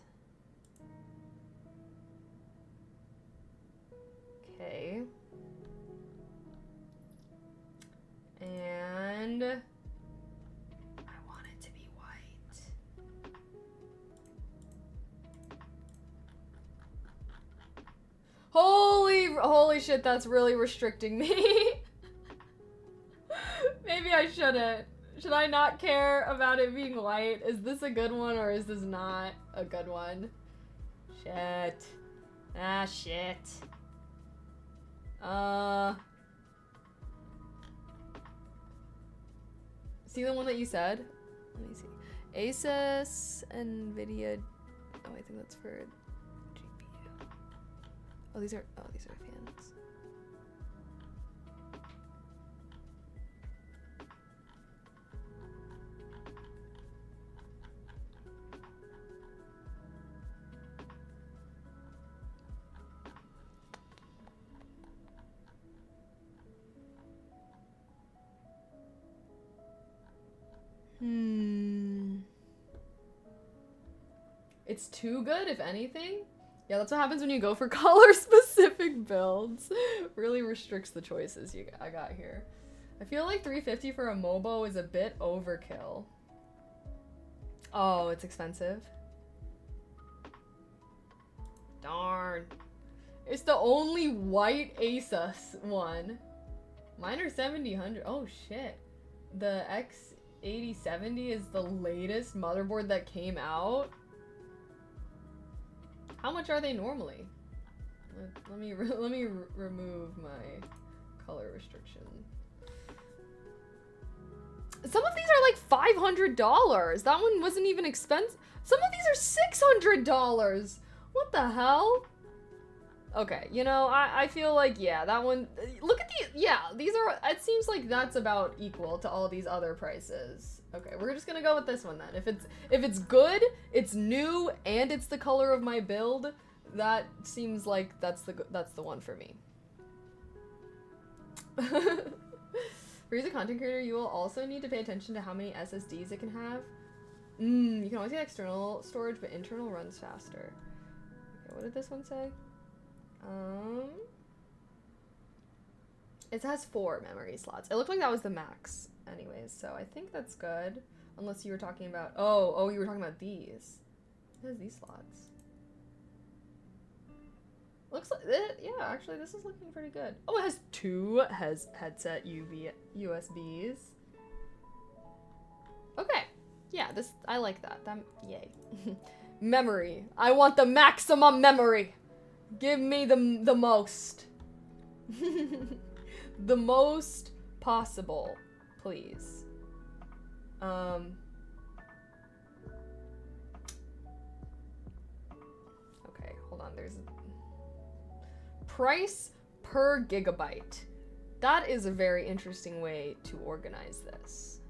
Okay. And I want it to be white. Holy shit, that's really restricting me. Maybe I shouldn't. Should I not care about it being white? Is this a good one or is this not a good one? Shit. Ah, shit. See the one that you said? Let me see. Asus, NVIDIA. Oh, I think that's for GPU. Oh, these are fans. It's too good, if anything. Yeah, that's what happens when you go for color-specific builds. Really restricts the choices I got here. I feel like 350 for a Mobo is a bit overkill. Oh, it's expensive. Darn. It's the only white Asus one. Mine are 7000. Oh, shit. The X8070 is the latest motherboard that came out. How much are they normally? Let me remove my color restriction. Some of these are like $500. That one wasn't even expensive. Some of these are $600. What the hell? Okay, you know, I feel like, yeah, that one, look at these, yeah, these are, it seems like that's about equal to all these other prices. Okay, we're just gonna go with this one then. If it's good, it's new, and it's the color of my build, that seems like that's the one for me. For as a content creator, you will also need to pay attention to how many SSDs it can have. You can always get external storage, but internal runs faster. Okay, what did this one say? It has 4 memory slots. It looked like that was the max anyways, so I think that's good. Unless you were talking about, oh, you were talking about these. It has these slots. Looks like, yeah, actually this is looking pretty good. Oh, it has 2 headset USBs. Okay, yeah, I like that. Yay. Memory. I want the maximum memory. Give me the most. The most possible, please. Okay, hold on. There's price per gigabyte. That is a very interesting way to organize this.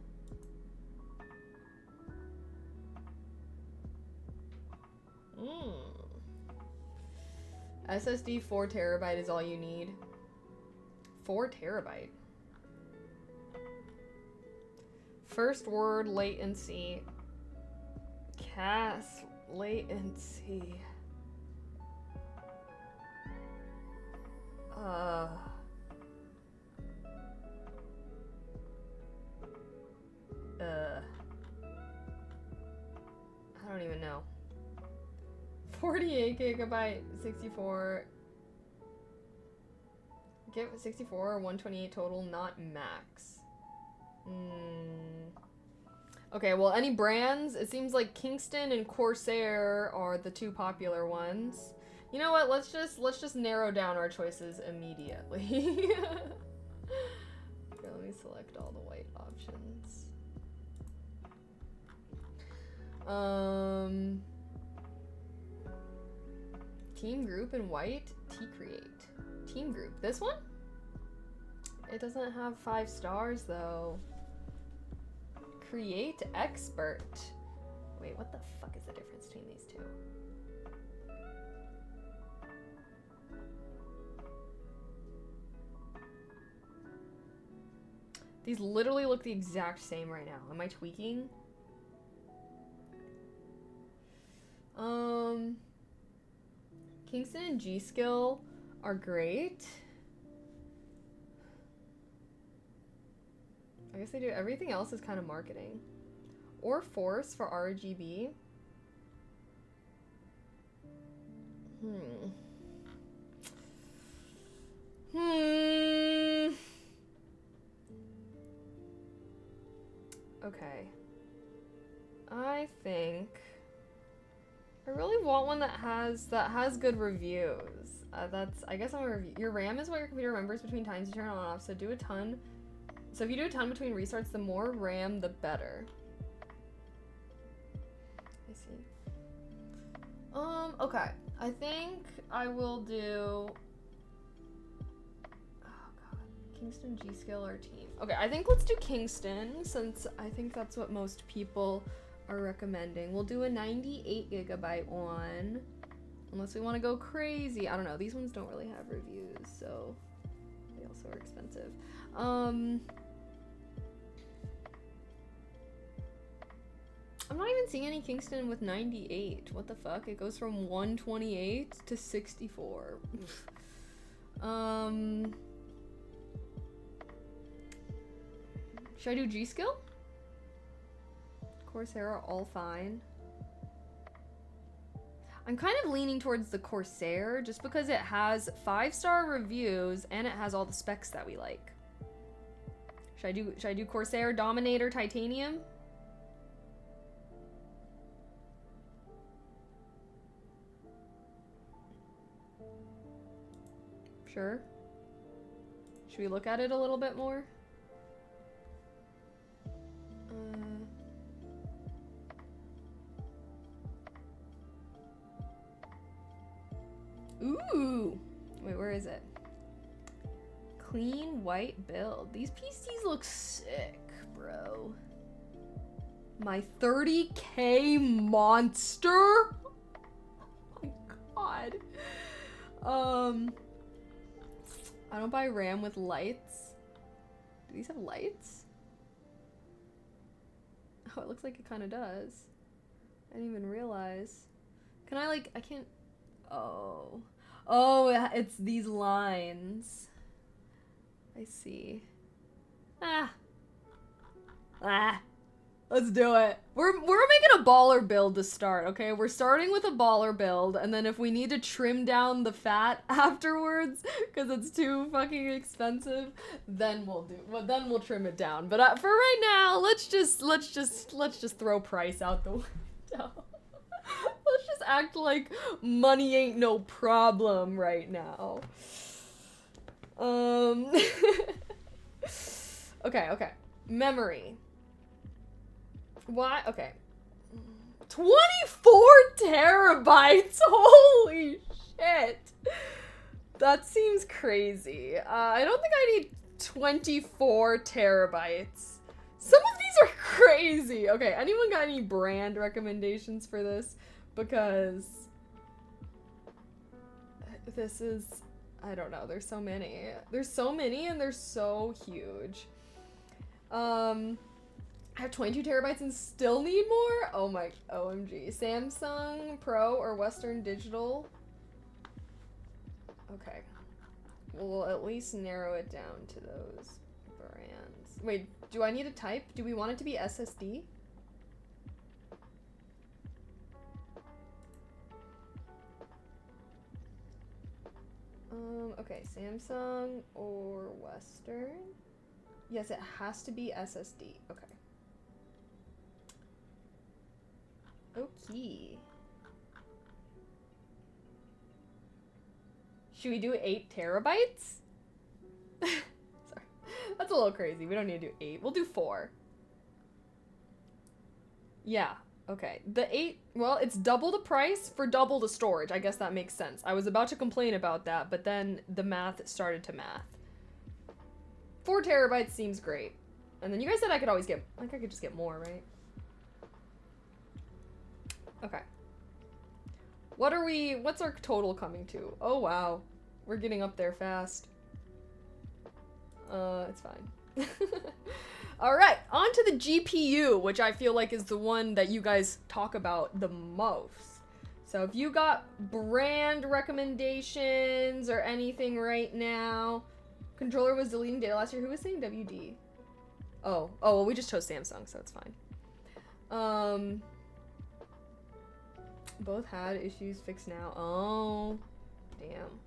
SSD 4 terabyte is all you need. 4 terabyte. First word latency. CAS latency. I don't even know. 48 gigabyte, 64. Give 64 or 128 total, not max. Okay, well, any brands? It seems like Kingston and Corsair are the two popular ones. You know what? Let's just narrow down our choices immediately. Here, let me select all the white options. Team group in white, T-create. Team group, this one? It doesn't have 5 stars though. Create expert. Wait, what the fuck is the difference between these two? These literally look the exact same right now. Am I tweaking? Kingston and G-Skill are great. I guess they do. Everything else is kind of marketing. Or Force for RGB. Okay. I think I really want one that has good reviews. I guess I'm a review. Your RAM is what your computer remembers between times you turn it on and off. So do a ton. So if you do a ton between restarts, the more RAM, the better. I see. Okay. I think I will do. Oh god, Kingston, G-Skill, or Team. Okay, I think let's do Kingston since I think that's what most people are recommending. We'll do a 98 gigabyte one, unless we want to go crazy. I don't know. These ones don't really have reviews, so they also are expensive. I'm not even seeing any Kingston with 98. What the fuck? It goes from 128 to 64. Should I do G-Skill? Corsair, all fine. I'm kind of leaning towards the Corsair just because it has 5-star reviews and it has all the specs that we like. Should I do Corsair, Dominator, Titanium? Sure. Should we look at it a little bit more? Ooh! Wait, where is it? Clean white build. These PCs look sick, bro. My 30K monster? Oh my god. I don't buy RAM with lights. Do these have lights? Oh, it looks like it kind of does. I didn't even realize. Can I like, I can't, oh. Oh, it's these lines. I see. Let's do it. We're making a baller build to start, okay? We're starting with a baller build, and then if we need to trim down the fat afterwards because it's too fucking expensive, then we'll trim it down. But for right now, let's just throw price out the window. Let's just act like money ain't no problem right now. Okay. Memory. Why? Okay. 24 terabytes! Holy shit! That seems crazy. I don't think I need 24 terabytes. Some of these are crazy. Okay, anyone got any brand recommendations for this? Because this is, I don't know, there's so many. There's so many and they're so huge. I have 22 terabytes and still need more? Oh my, OMG. Samsung Pro or Western Digital? Okay. We'll at least narrow it down to those brands. Wait, do I need to type? Do we want it to be SSD? Okay, Samsung or Western? Yes, it has to be SSD. Okay. Okay. Should we do 8 terabytes? Sorry. That's a little crazy. We don't need to do 8. We'll do 4. Yeah. Okay. The 8, well, it's double the price for double the storage. I guess that makes sense. I was about to complain about that, but then the math started to math. 4 terabytes seems great. And then you guys said I could always get, like, I could just get more, right? Okay. What's our total coming to? Oh, wow. We're getting up there fast. It's fine. Alright, on to the GPU, which I feel like is the one that you guys talk about the most. So if you got brand recommendations or anything right now. Controller was deleting data last year. Who was saying WD? Oh, well, we just chose Samsung, so it's fine. Both had issues fixed now. Oh, damn.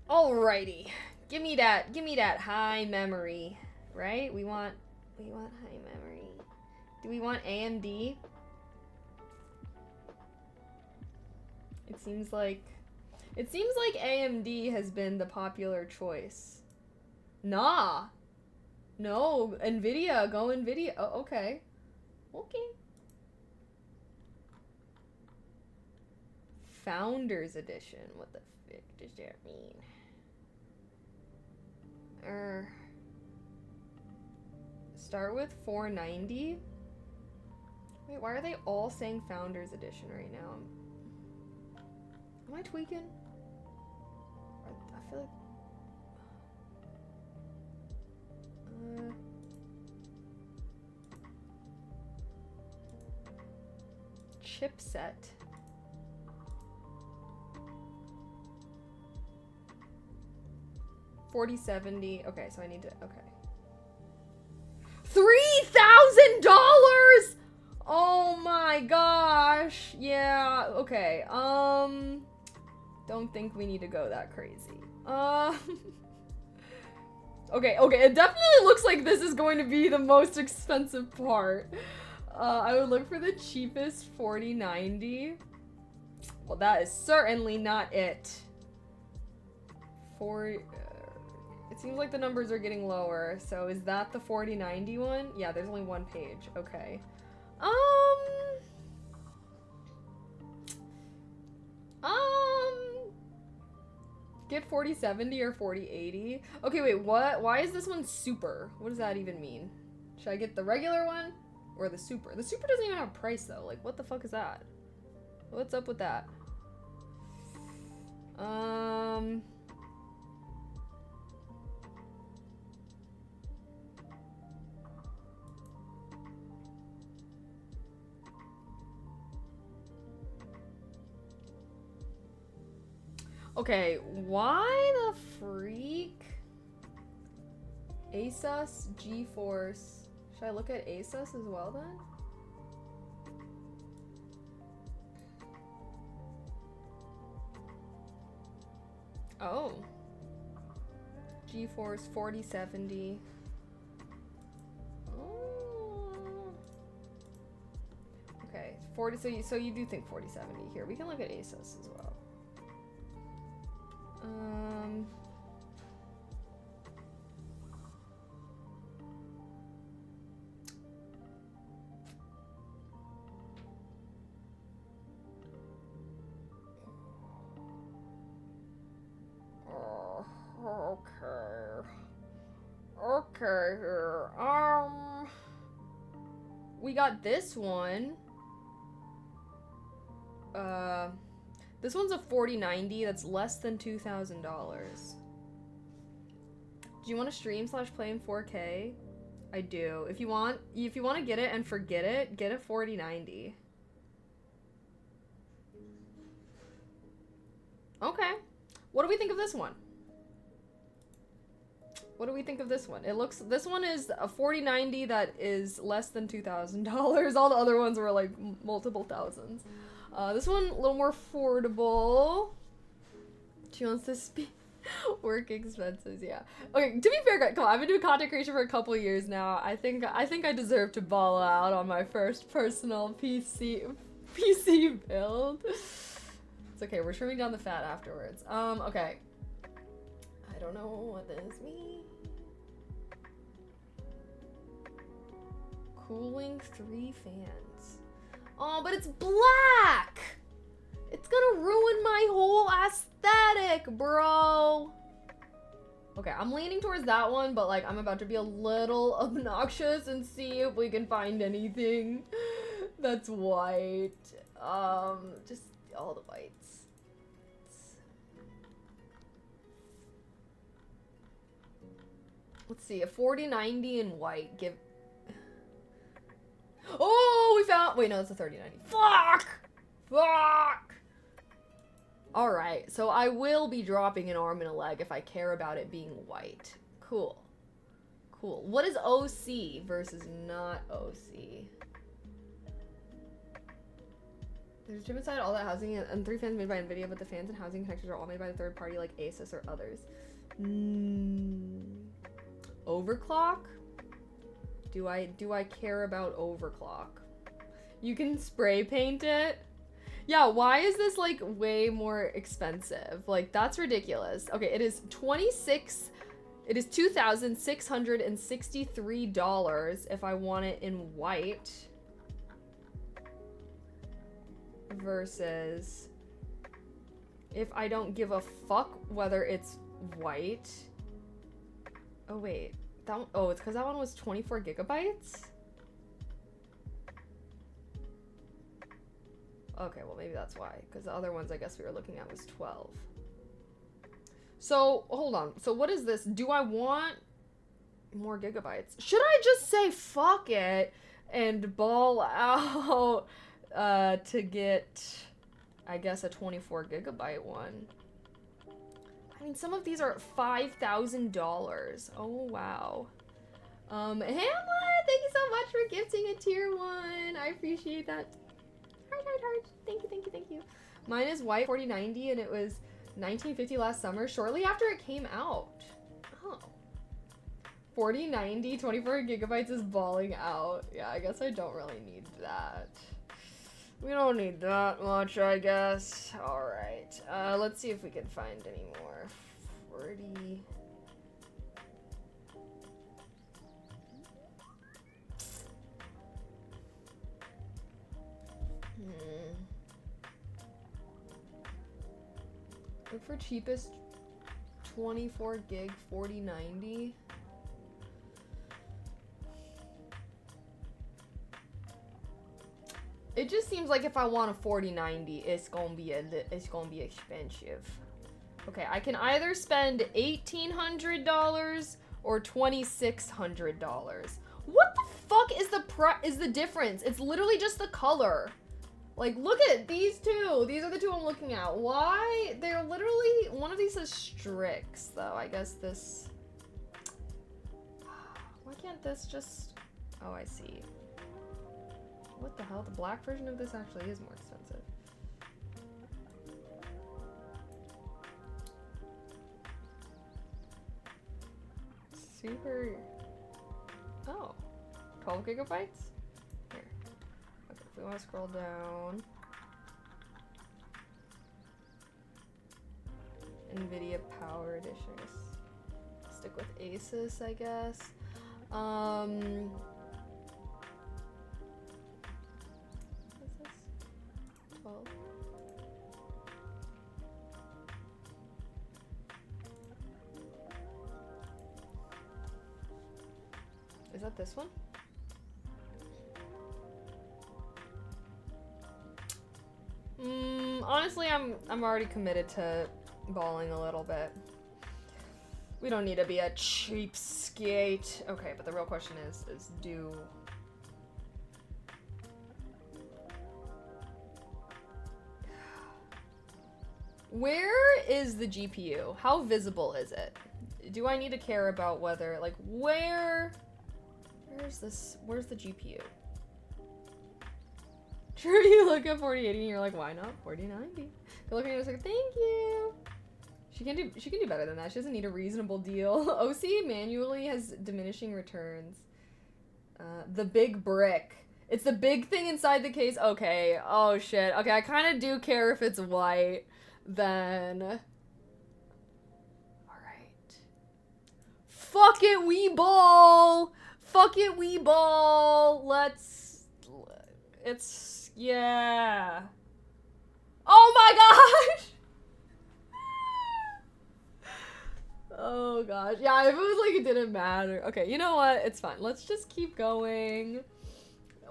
Alrighty. Give me that high memory, right? We want high memory. Do we want AMD? It seems like AMD has been the popular choice. Nah. No, Nvidia, go Nvidia. Oh, okay. Okay. Founders Edition. What the frick does that mean? Start with 490. Wait, why are they all saying Founders Edition right now? Am I tweaking? I feel like... chipset. $4070. Okay, so I need to... Okay. $3,000! Oh my gosh. Yeah, okay. Don't think we need to go that crazy. Okay, it definitely looks like this is going to be the most expensive part. I would look for the cheapest 4090. Well, that is certainly not it. It seems like the numbers are getting lower. So is that the 4090 one? Yeah, there's only one page. Okay. Get 4070 or 4080. Okay, wait, what? Why is this one super? What does that even mean? Should I get the regular one or the super? The super doesn't even have a price though. Like, what the fuck is that? What's up with that? Okay, why the freak? Asus GeForce. Should I look at Asus as well then? Oh. GeForce 4070. Oh. Okay, 40. So you do think 4070 here? We can look at Asus as well. Okay, we got this one. This one's a 4090. That's less than $2,000. Do you want to stream / play in 4K? I do. If you want to get it and forget it, get a 4090. Okay. What do we think of this one? What do we think of this one? This one is a 4090 that is less than $2,000. All the other ones were like multiple thousands. This one, a little more affordable. She wants to speak. Work expenses, yeah. Okay, to be fair, guys, come on, I've been doing content creation for a couple years now. I think I deserve to ball out on my first personal PC build. It's okay, we're trimming down the fat afterwards. Okay. I don't know what this means. Cooling 3 fans. Oh, but it's black! It's gonna ruin my whole aesthetic, bro. Okay, I'm leaning towards that one, but like I'm about to be a little obnoxious and see if we can find anything that's white. Just all the whites. Let's see, a 4090 in white. Oh, we found. Wait, no, that's a 3090. Fuck! Alright, so I will be dropping an arm and a leg if I care about it being white. Cool. Cool. What is OC versus not OC? There's a gym inside all that housing and 3 fans made by NVIDIA, but the fans and housing connectors are all made by a third party like Asus or others. Overclock? Do I care about overclock? You can spray paint it? Yeah, why is this like way more expensive? Like that's ridiculous. Okay, it is $2,663 if I want it in white versus if I don't give a fuck whether it's white. Oh wait, that one, oh, it's because that one was 24 gigabytes? Okay, well maybe that's why, because the other ones I guess we were looking at was 12. So, hold on. So what is this? Do I want more gigabytes? Should I just say fuck it and ball out to get, I guess, a 24 gigabyte one? I mean, some of these are $5,000. Oh, wow. Hamlet, thank you so much for gifting a tier 1. I appreciate that. Heart. Thank you. Mine is white 4090 and it was 1950 last summer, shortly after it came out. Oh. 4090, 24 gigabytes is balling out. Yeah, I guess I don't really need that. We don't need that much, I guess. Alright. Let's see if we can find any more. 40... Look for cheapest 24 gig 4090. It just seems like if I want a 4090, it's gonna be expensive. Okay, I can either spend $1,800 or $2,600. What the fuck is the difference? It's literally just the color. Like, look at these two. These are the two I'm looking at. Why? They're literally... One of these says Strix, though. I guess this... Why can't this just... Oh, I see. What the hell? The black version of this actually is more expensive. Super... Oh. 12 gigabytes? Here. Okay, if we want to scroll down. NVIDIA Power Edition. Stick with Asus, I guess. What is this? 12. that this one? Honestly, I'm already committed to balling a little bit. We don't need to be a cheapskate. Okay, but the real question is do... Where is the GPU? How visible is it? Do I need to care about whether, like, where's the GPU? Sure, you look at 4080 and you're like, why not 4090? You're looking at it like, thank you. She can do better than that. She doesn't need a reasonable deal. OC manually has diminishing returns. The big brick. It's the big thing inside the case. Okay. Oh shit. Okay, I kind of do care if it's white. Then. Alright. Fuck it, we ball! Fuck it, we ball! It's. Yeah. Oh my gosh! Oh gosh. Yeah, if it was like it didn't matter. Okay, you know what? It's fine. Let's just keep going.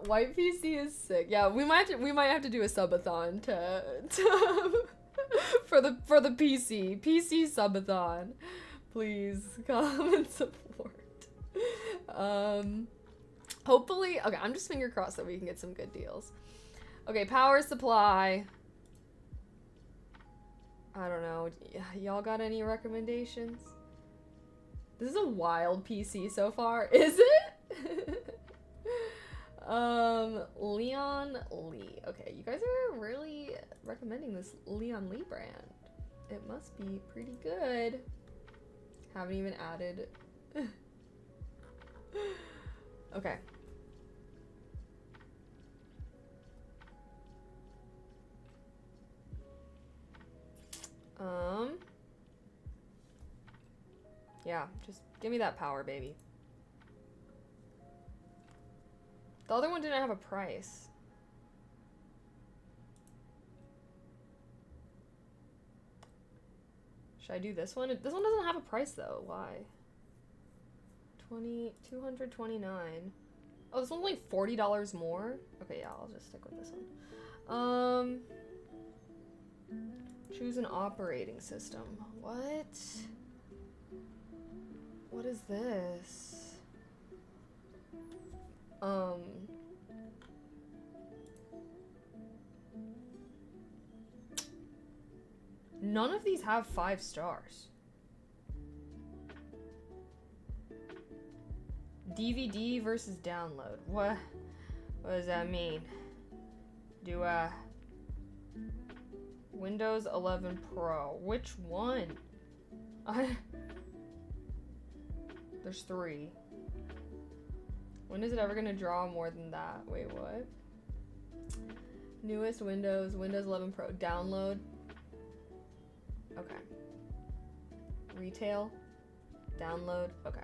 White PC is sick. Yeah, we might have to do a subathon to for the PC subathon. Please come and support. Hopefully, okay, I'm just finger crossed that we can get some good deals. Okay, power supply. I don't know. Y'all got any recommendations? This is a wild PC so far. Is it? Leon Lee. Okay, you guys are really recommending this Leon Lee brand. It must be pretty good. Haven't even added. Okay. Yeah, just give me that power, baby. The other one didn't have a price. Should I do this one? This one doesn't have a price though. Why? 229. Oh, this one's only $40 more? Okay, yeah, I'll just stick with this one. Choose an operating system. What? What is this? None of these have 5 stars. DVD versus download. What does that mean? Do Windows 11 Pro. Which one? There's 3. When is it ever gonna draw more than that? Wait, what? Newest Windows 11 Pro. Download. Okay. Retail. Download. Okay.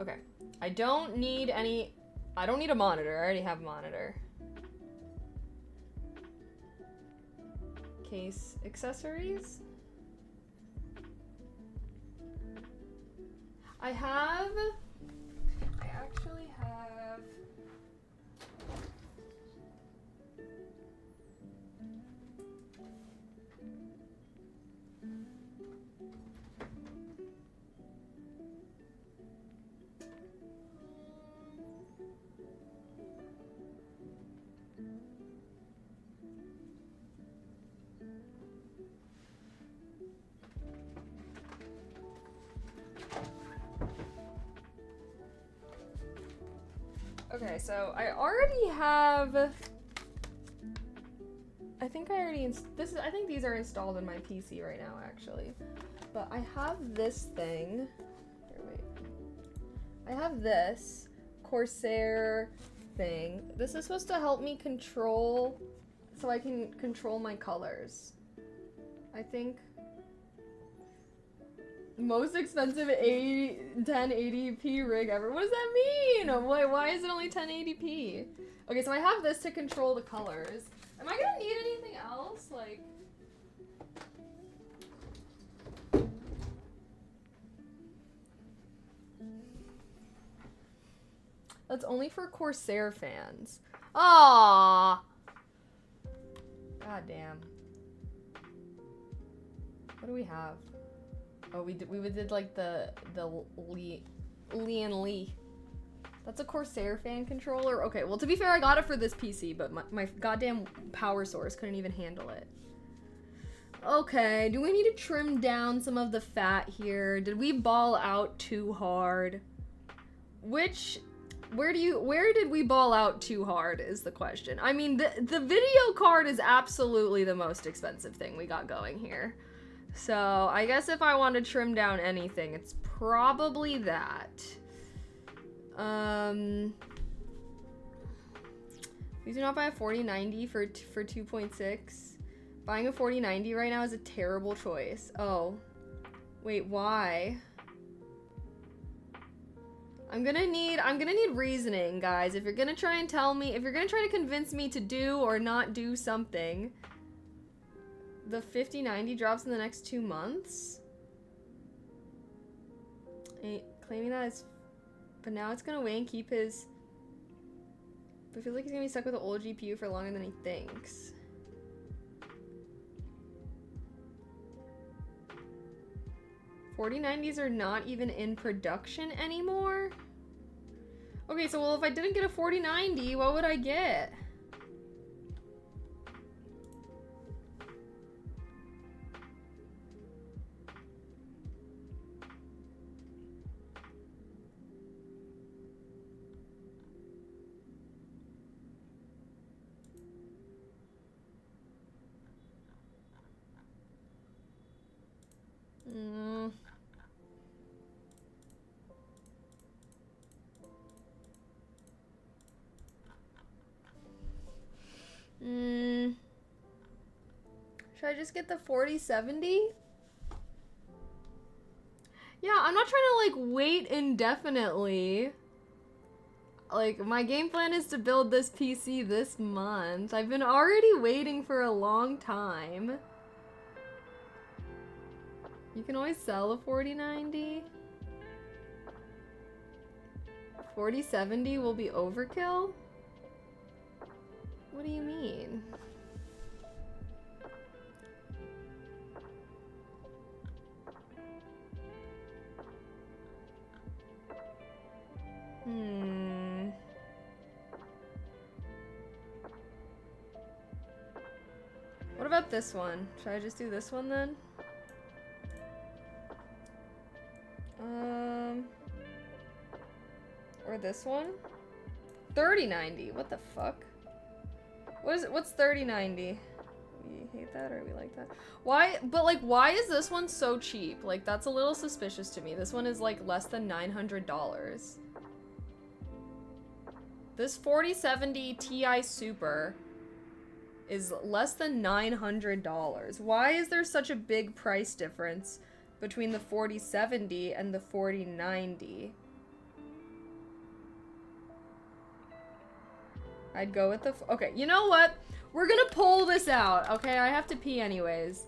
Okay. I don't need a monitor. I already have a monitor. Case accessories. I actually have okay, so I already have. I think I already I think these are installed in my PC right now, actually. But I have this thing. Here, wait. I have this Corsair thing. This is supposed to help me control, so I can control my colors. I think. Most expensive 1080p rig ever. What does that mean? Why is it only 1080p? Okay, so I have this to control the colors. Am I gonna need anything else? Like, That's only for Corsair fans. Aww. God damn. What do we have? Oh, we did like the Lee and Lee. That's a Corsair fan controller. Okay, well to be fair, I got it for this PC, but my goddamn power source couldn't even handle it. Okay, do we need to trim down some of the fat here? Did we ball out too hard? Where did we ball out too hard is the question. I mean, the video card is absolutely the most expensive thing we got going here. So, I guess if I want to trim down anything, it's probably that. Please do not buy a 4090 for 2.6. Buying a 4090 right now is a terrible choice. Oh. Wait, why? I'm gonna need reasoning, guys. If you're gonna try and tell me, if you're gonna try to convince me to do or not do something, the 5090 drops in the next 2 months? Claiming that is, but now it's gonna wait and keep his, but it feels like he's gonna be stuck with the old GPU for longer than he thinks. $4090s are not even in production anymore? Okay, so well, if I didn't get a 4090, what would I get? Should I just get the 4070? Yeah, I'm not trying to like wait indefinitely. Like, my game plan is to build this PC this month. I've been already waiting for a long time. You can always sell a 4090. 4070 will be overkill? What do you mean? What about this one? Should I just do this one then? Or this one? 3090. What the fuck? What's 3090? We hate that or we like that? Why? But like, why is this one so cheap? Like, that's a little suspicious to me. This one is like less than $900. This 4070 Ti Super is less than $900. Why is there such a big price difference between the 4070 and the 4090? I'd go with the... Okay, you know what? We're gonna pull this out, okay? I have to pee anyways.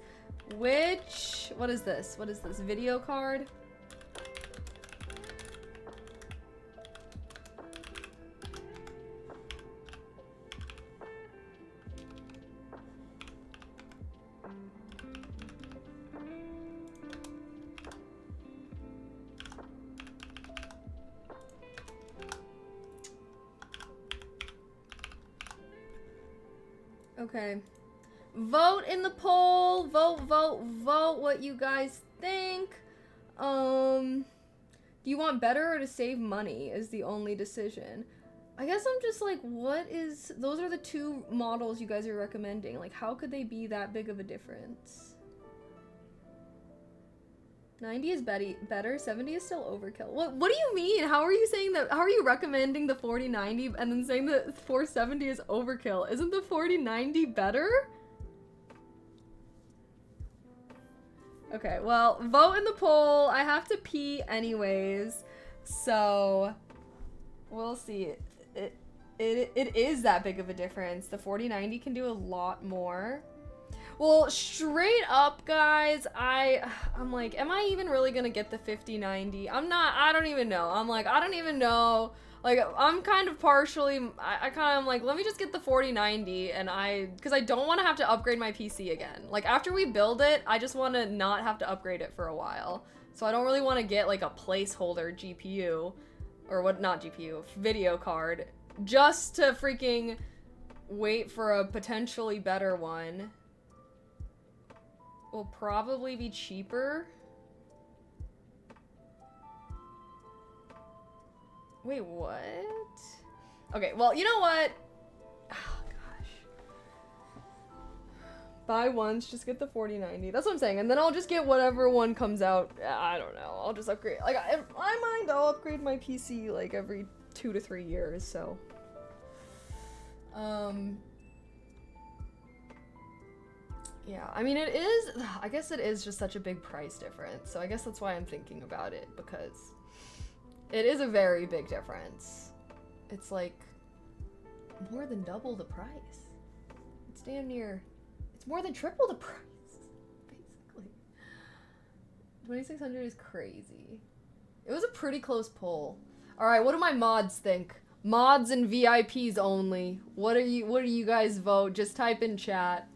What is this? What is this? Video card? Okay. Vote in the poll. Vote, vote, vote what you guys think. Do you want better or to save money is the only decision. I guess I'm just like, those are the two models you guys are recommending. Like, how could they be that big of a difference? 90 is better, 70 is still overkill. What do you mean? How are you saying that? How are you recommending the 4090 and then saying that 470 is overkill? Isn't the 4090 better? Okay, well, vote in the poll. I have to pee anyways, so we'll see. It is that big of a difference. The 4090 can do a lot more. Well, straight up, guys, I'm like, am I even really gonna get the 5090? I don't even know. I'm like, I don't even know. Like, I'm kind of partially, I kind of like, let me just get the 4090 and because I don't want to have to upgrade my PC again. Like, after we build it, I just want to not have to upgrade it for a while. So I don't really want to get like a placeholder GPU, or what, not GPU, video card, just to freaking wait for a potentially better one. Will probably be cheaper. Wait, what? Okay, well, you know what? Oh, gosh. Buy once, just get the 4090. That's what I'm saying. And then I'll just get whatever one comes out. I don't know. I'll just upgrade. Like, in my mind, I'll upgrade my PC, like, every 2 to 3 years, so. Yeah, I mean, I guess it is just such a big price difference. So I guess that's why I'm thinking about it, because it is a very big difference. It's like more than double the price. It's damn near, it's more than triple the price, basically. 2600 is crazy. It was a pretty close pull. All right, what do my mods think? Mods and VIPs only. What do you guys vote? Just type in chat.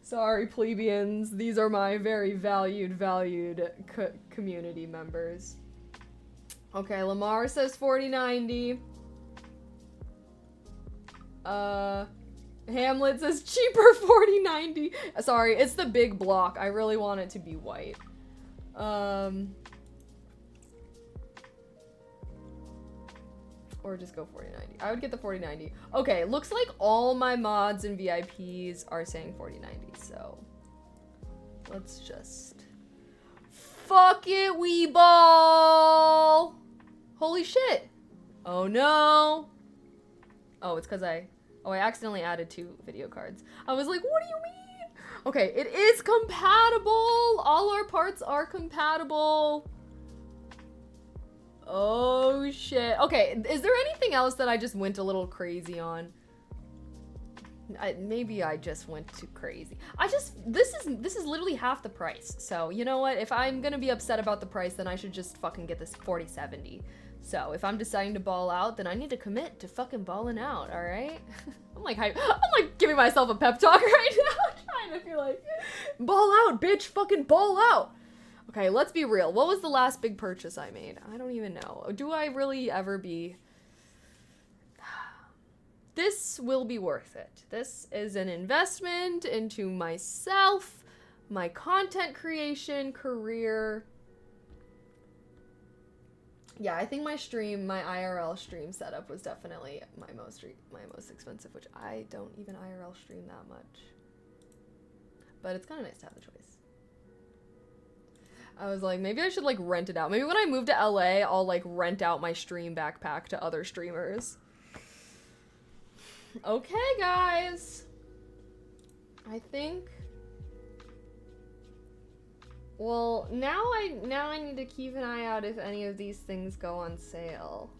Sorry, plebeians. These are my very valued community members. Okay, Lamar says 4090. Hamlet says cheaper 4090. Sorry, it's the big block. I really want it to be white. Or just go 4090. I would get the 4090. Okay, looks like all my mods and VIPs are saying 4090, so let's just fuck it, we ball. Holy shit. Oh no. Oh, it's because I accidentally added 2 video cards. I was like, what do you mean? Okay, it is compatible. All our parts are compatible. Oh shit. Okay, is there anything else that I just went a little crazy on? Maybe I just went too crazy. This is literally half the price. So, you know what? If I'm gonna be upset about the price, then I should just fucking get this 4070. So, if I'm deciding to ball out, then I need to commit to fucking balling out, alright? I'm like giving myself a pep talk right now, trying to feel like, ball out, bitch, fucking ball out. Okay, let's be real. What was the last big purchase I made? I don't even know. Do I really ever be... This will be worth it. This is an investment into myself, my content creation career. Yeah, I think my IRL stream setup was definitely my most expensive, which I don't even IRL stream that much. But it's kind of nice to have the choice. I was like, maybe I should like rent it out. Maybe when I move to LA, I'll like rent out my stream backpack to other streamers. Okay, guys. I think. Well, now I need to keep an eye out if any of these things go on sale.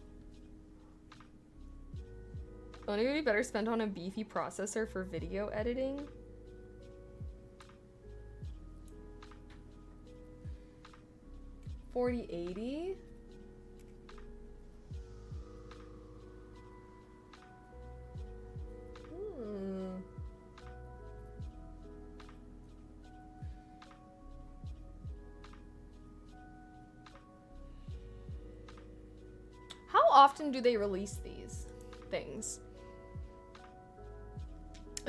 Anybody better spend on a beefy processor for video editing? $4080. How often do they release these things?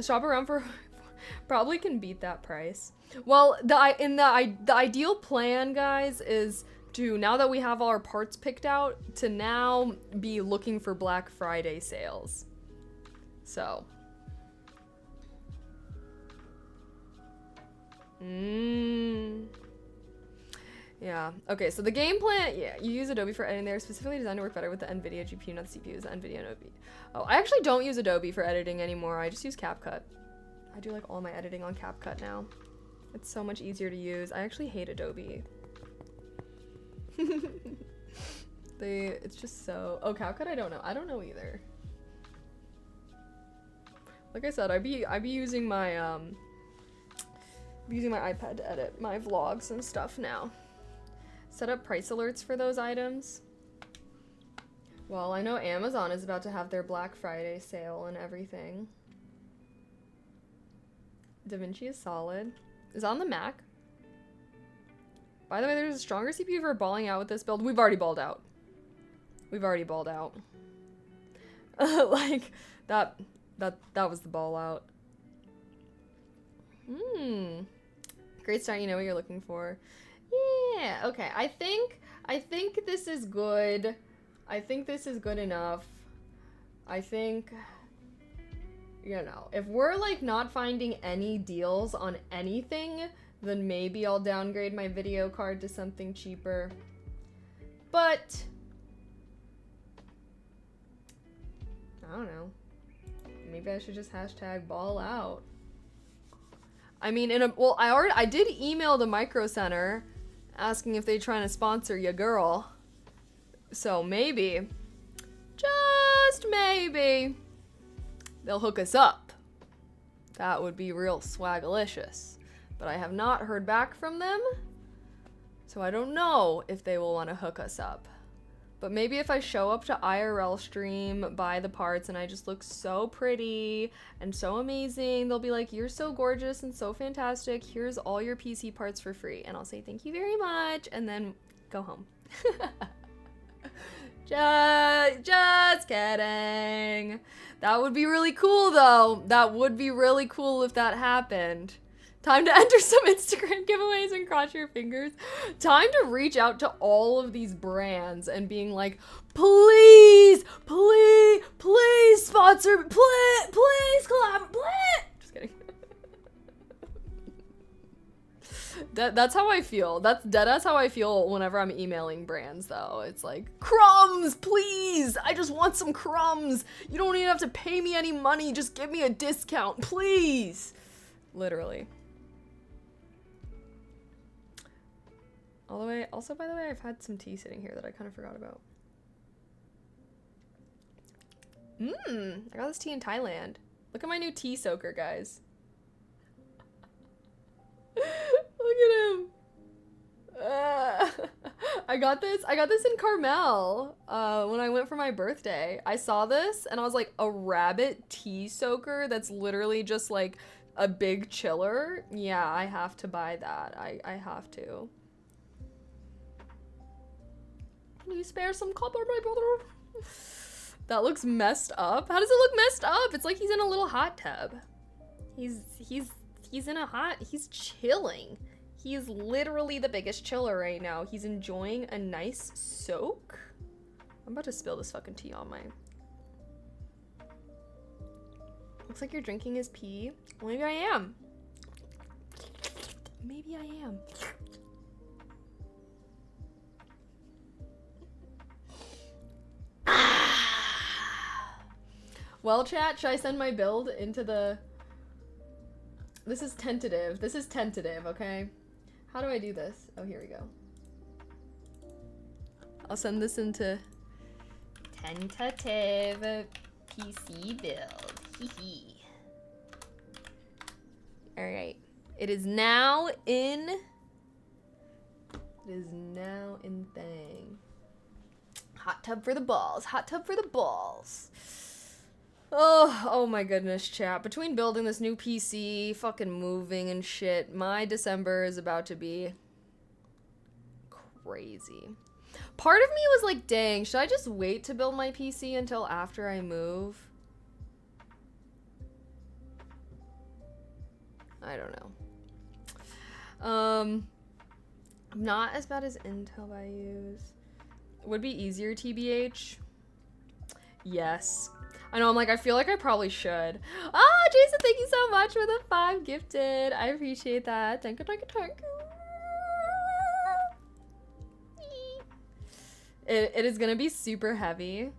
Shop around for probably can beat that price. Well, the ideal plan, guys, is to, now that we have all our parts picked out, to now be looking for Black Friday sales. So. Yeah. Okay, so the game plan, yeah, you use Adobe for editing. They're specifically designed to work better with the NVIDIA GPU, not the CPU. The NVIDIA and Adobe. Oh, I actually don't use Adobe for editing anymore. I just use CapCut. I do like all my editing on CapCut now. It's so much easier to use. I actually hate Adobe. It's just so... Oh, CapCut, I don't know. I don't know either. Like I said, I'd be using my iPad to edit my vlogs and stuff now. Set up price alerts for those items. Well, I know Amazon is about to have their Black Friday sale and everything. DaVinci is solid. Is it on the Mac? By the way, there's a stronger CPU for balling out with this build. We've already balled out. We've already balled out. Like, that was the ball out. Great start, you know what you're looking for. Yeah, okay. I think this is good. I think this is good enough. I think, you know, if we're like not finding any deals on anything, then maybe I'll downgrade my video card to something cheaper. But I don't know. Maybe I should just hashtag ball out. I mean, I did email the Micro Center asking if they're trying to sponsor your girl. So maybe, just maybe, they'll hook us up. That would be real swagalicious. But I have not heard back from them, so I don't know if they will want to hook us up. But maybe if I show up to IRL stream, buy the parts, and I just look so pretty and so amazing, they'll be like, you're so gorgeous and so fantastic, here's all your PC parts for free. And I'll say, thank you very much, and then go home. Just kidding. That would be really cool, though. That would be really cool if that happened. Time to enter some Instagram giveaways and cross your fingers. Time to reach out to all of these brands and being like, please, please, please sponsor me, please collab, please. Just kidding. That's how I feel. That's how I feel whenever I'm emailing brands, though. It's like, crumbs, please. I just want some crumbs. You don't even have to pay me any money. Just give me a discount, please. Literally. Also, by the way, I've had some tea sitting here that I kind of forgot about. I got this tea in Thailand. Look at my new tea soaker, guys. Look at him. I got this in Carmel when I went for my birthday. I saw this and I was like, a rabbit tea soaker that's literally just like a big chiller. Yeah, I have to buy that. I have to. Please spare some copper, my brother. That looks messed up. How does it look messed up? It's like he's in a little hot tub. He's chilling. He is literally the biggest chiller right now. He's enjoying a nice soak. I'm about to spill this fucking tea on my... Looks like you're drinking his pee. Well, maybe I am. Maybe I am. Well, chat, should I send my build into the... This is tentative. This is tentative, okay? How do I do this? Oh, here we go. I'll send this into tentative PC build. Hee. Alright. It is now in... It is now in thing. Hot tub for the balls. Hot tub for the balls. Oh my goodness, chat. Between building this new PC, fucking moving and shit, my December is about to be crazy. Part of me was like, dang, should I just wait to build my PC until after I move? I don't know. Not as bad as Intel I use. Would be easier, TBH? Yes. I know, I'm like, I feel like I probably should. Ah, Jason, thank you so much for the 5 gifted. I appreciate that. Thank you, thank you, thank you. It is gonna be super heavy.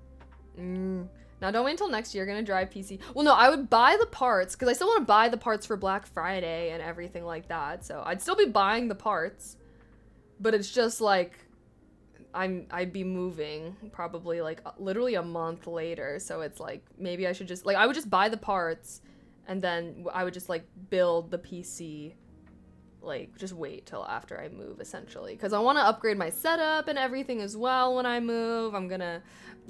Now, don't wait until next year. Gonna drive PC. Well, no, I would buy the parts, because I still want to buy the parts for Black Friday and everything like that. So I'd still be buying the parts. But it's just like... I'd be moving probably like literally a month later, so it's like maybe I should just like I would just buy the parts and then I would just like build the PC like just wait till after I move, essentially, because I want to upgrade my setup and everything as well when I move. I'm gonna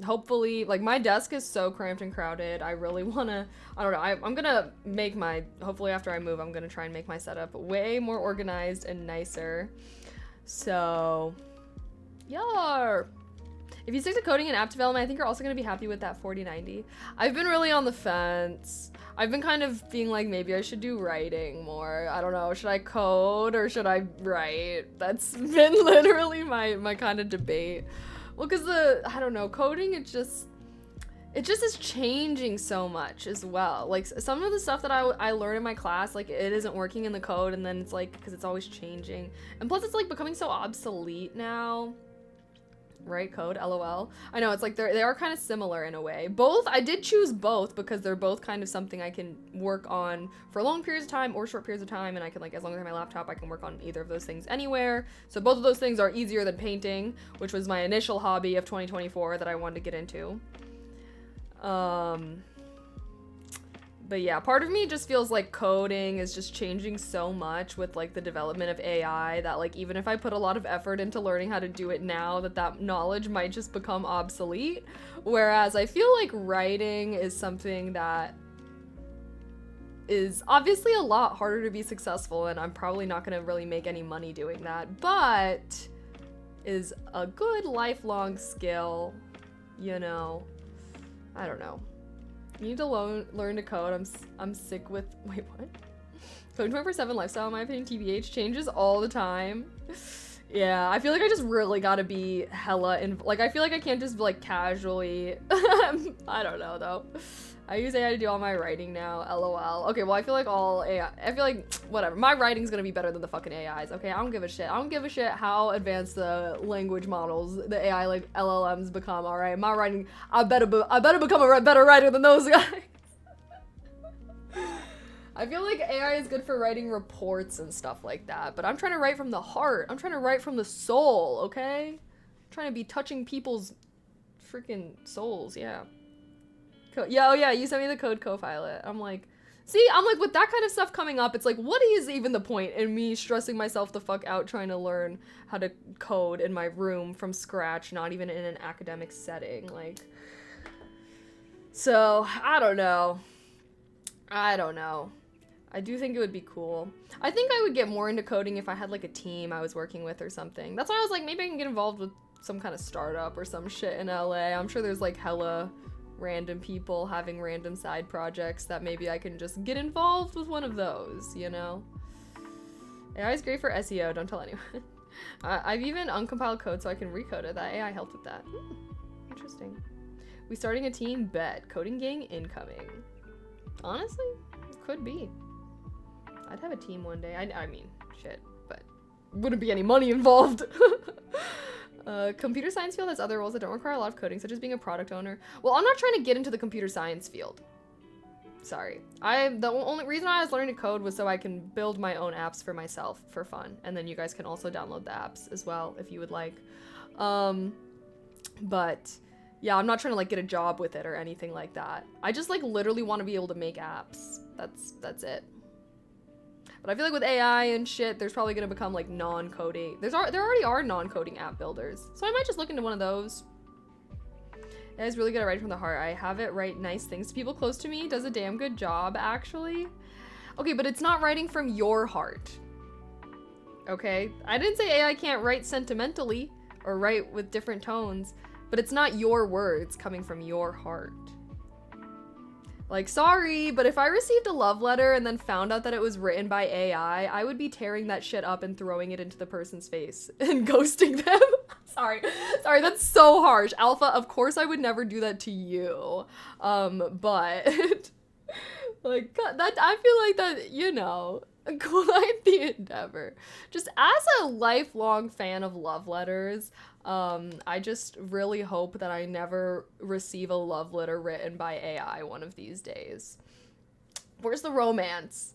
hopefully, like, my desk is so cramped and crowded. I really want to, I don't know, I'm gonna make my, hopefully after I move, I'm gonna try and make my setup way more organized and nicer. So yeah, if you stick to coding and app development, I think you're also going to be happy with that 40/90. I've been really on the fence. I've been kind of being like, maybe I should do writing more. I don't know. Should I code or should I write? That's been literally my kind of debate. Well, because I don't know, coding, it just is changing so much as well. Like, some of the stuff that I learn in my class, like, it isn't working in the code, and then it's like, because it's always changing. And plus, it's like becoming so obsolete now. Right, code, LOL. I know, it's like they are kind of similar in a way. Both, I did choose both because they're both kind of something I can work on for long periods of time or short periods of time, and I can, like, as long as I have my laptop, I can work on either of those things anywhere. So both of those things are easier than painting, which was my initial hobby of 2024 that I wanted to get into. But yeah, part of me just feels like coding is just changing so much with, like, the development of AI that, like, even if I put a lot of effort into learning how to do it now, that knowledge might just become obsolete. Whereas I feel like writing is something that is obviously a lot harder to be successful, and I'm probably not going to really make any money doing that, but is a good lifelong skill, you know. I don't know. You need to learn to code. I'm sick with, wait, what? Coding 24/7 lifestyle, in my opinion, TBH, changes all the time. Yeah, I feel like I just really gotta be hella like, I feel like I can't just, like, casually, I don't know, though. I use AI to do all my writing now, LOL. Okay, well, I feel like all AI, I feel like, whatever, my writing's gonna be better than the fucking AIs, okay? I don't give a shit. I don't give a shit how advanced the language models, the AI, like, LLMs become, alright? My writing, I better become a better writer than those guys. I feel like AI is good for writing reports and stuff like that, but I'm trying to write from the heart. I'm trying to write from the soul, okay? I'm trying to be touching people's freaking souls, yeah. Yeah, oh yeah, you sent me the code Copilot. I'm like, see, I'm like, with that kind of stuff coming up, it's like, what is even the point in me stressing myself the fuck out trying to learn how to code in my room from scratch, not even in an academic setting, like. So, I don't know. I do think it would be cool. I think I would get more into coding if I had, like, a team I was working with or something. That's why I was like, maybe I can get involved with some kind of startup or some shit in LA. I'm sure there's, like, hella random people having random side projects that maybe I can just get involved with one of those, you know? AI is great for SEO, don't tell anyone. I've even uncompiled code so I can recode it. That AI helped with that. Interesting. We starting a team? Bet. Coding gang incoming. Honestly, it could be. I'd have a team one day. I mean, shit, but wouldn't be any money involved. Computer science field has other roles that don't require a lot of coding, such as being a product owner. Well, I'm not trying to get into the computer science field. Sorry. The only reason I was learning to code was so I can build my own apps for myself for fun. And then you guys can also download the apps as well if you would like. But yeah, I'm not trying to, like, get a job with it or anything like that. I just, like, literally want to be able to make apps. That's it. But I feel like with AI and shit, there's probably gonna become, like, non-coding. There already are non-coding app builders. So I might just look into one of those. AI is really good at writing from the heart. I have it write nice things to people close to me. Does a damn good job, actually. Okay, but it's not writing from your heart. Okay? I didn't say AI can't write sentimentally or write with different tones, but it's not your words coming from your heart. Like, sorry, but if I received a love letter and then found out that it was written by AI, I would be tearing that shit up and throwing it into the person's face and ghosting them. Sorry, that's so harsh. Alpha, of course I would never do that to you. But like, that, I feel like that, you know, quite the endeavor. Just as a lifelong fan of love letters, I just really hope that I never receive a love letter written by AI one of these days. Where's the romance?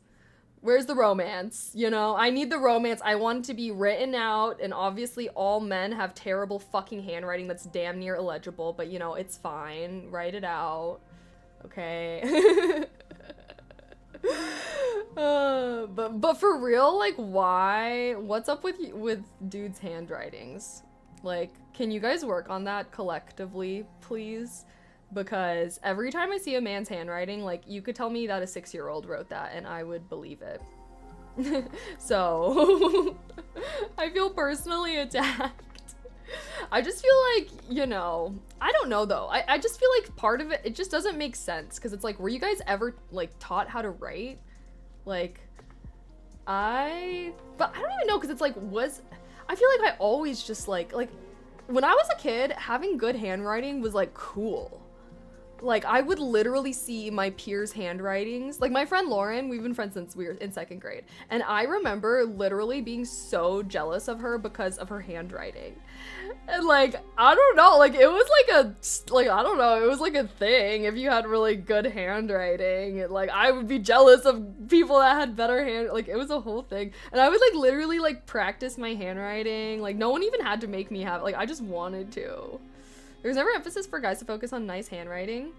Where's the romance? You know, I need the romance. I want it to be written out, and obviously all men have terrible fucking handwriting that's damn near illegible, but, you know, it's fine. Write it out. Okay? But But for real, like, why? What's up with dudes' handwritings? Like, can you guys work on that collectively, please? Because every time I see a man's handwriting, like, you could tell me that a 6-year-old wrote that, and I would believe it. So, I feel personally attacked. I just feel like, you know, I don't know though. I just feel like part of it just doesn't make sense. Because it's like, were you guys ever, like, taught how to write? Like, but I don't even know, because it's like, I feel like I always just like, when I was a kid, having good handwriting was like cool. Like, I would literally see my peers' handwritings. Like, my friend Lauren, we've been friends since we were in 2nd grade. And I remember literally being so jealous of her because of her handwriting. And, like, I don't know. Like, it was I don't know. It was like a thing if you had really good handwriting. And, like, I would be jealous of people that had better like, it was a whole thing. And I would, like, literally, like, practice my handwriting. Like, no one even had to make me have it. Like, I just wanted to. There was never emphasis for guys to focus on nice handwriting.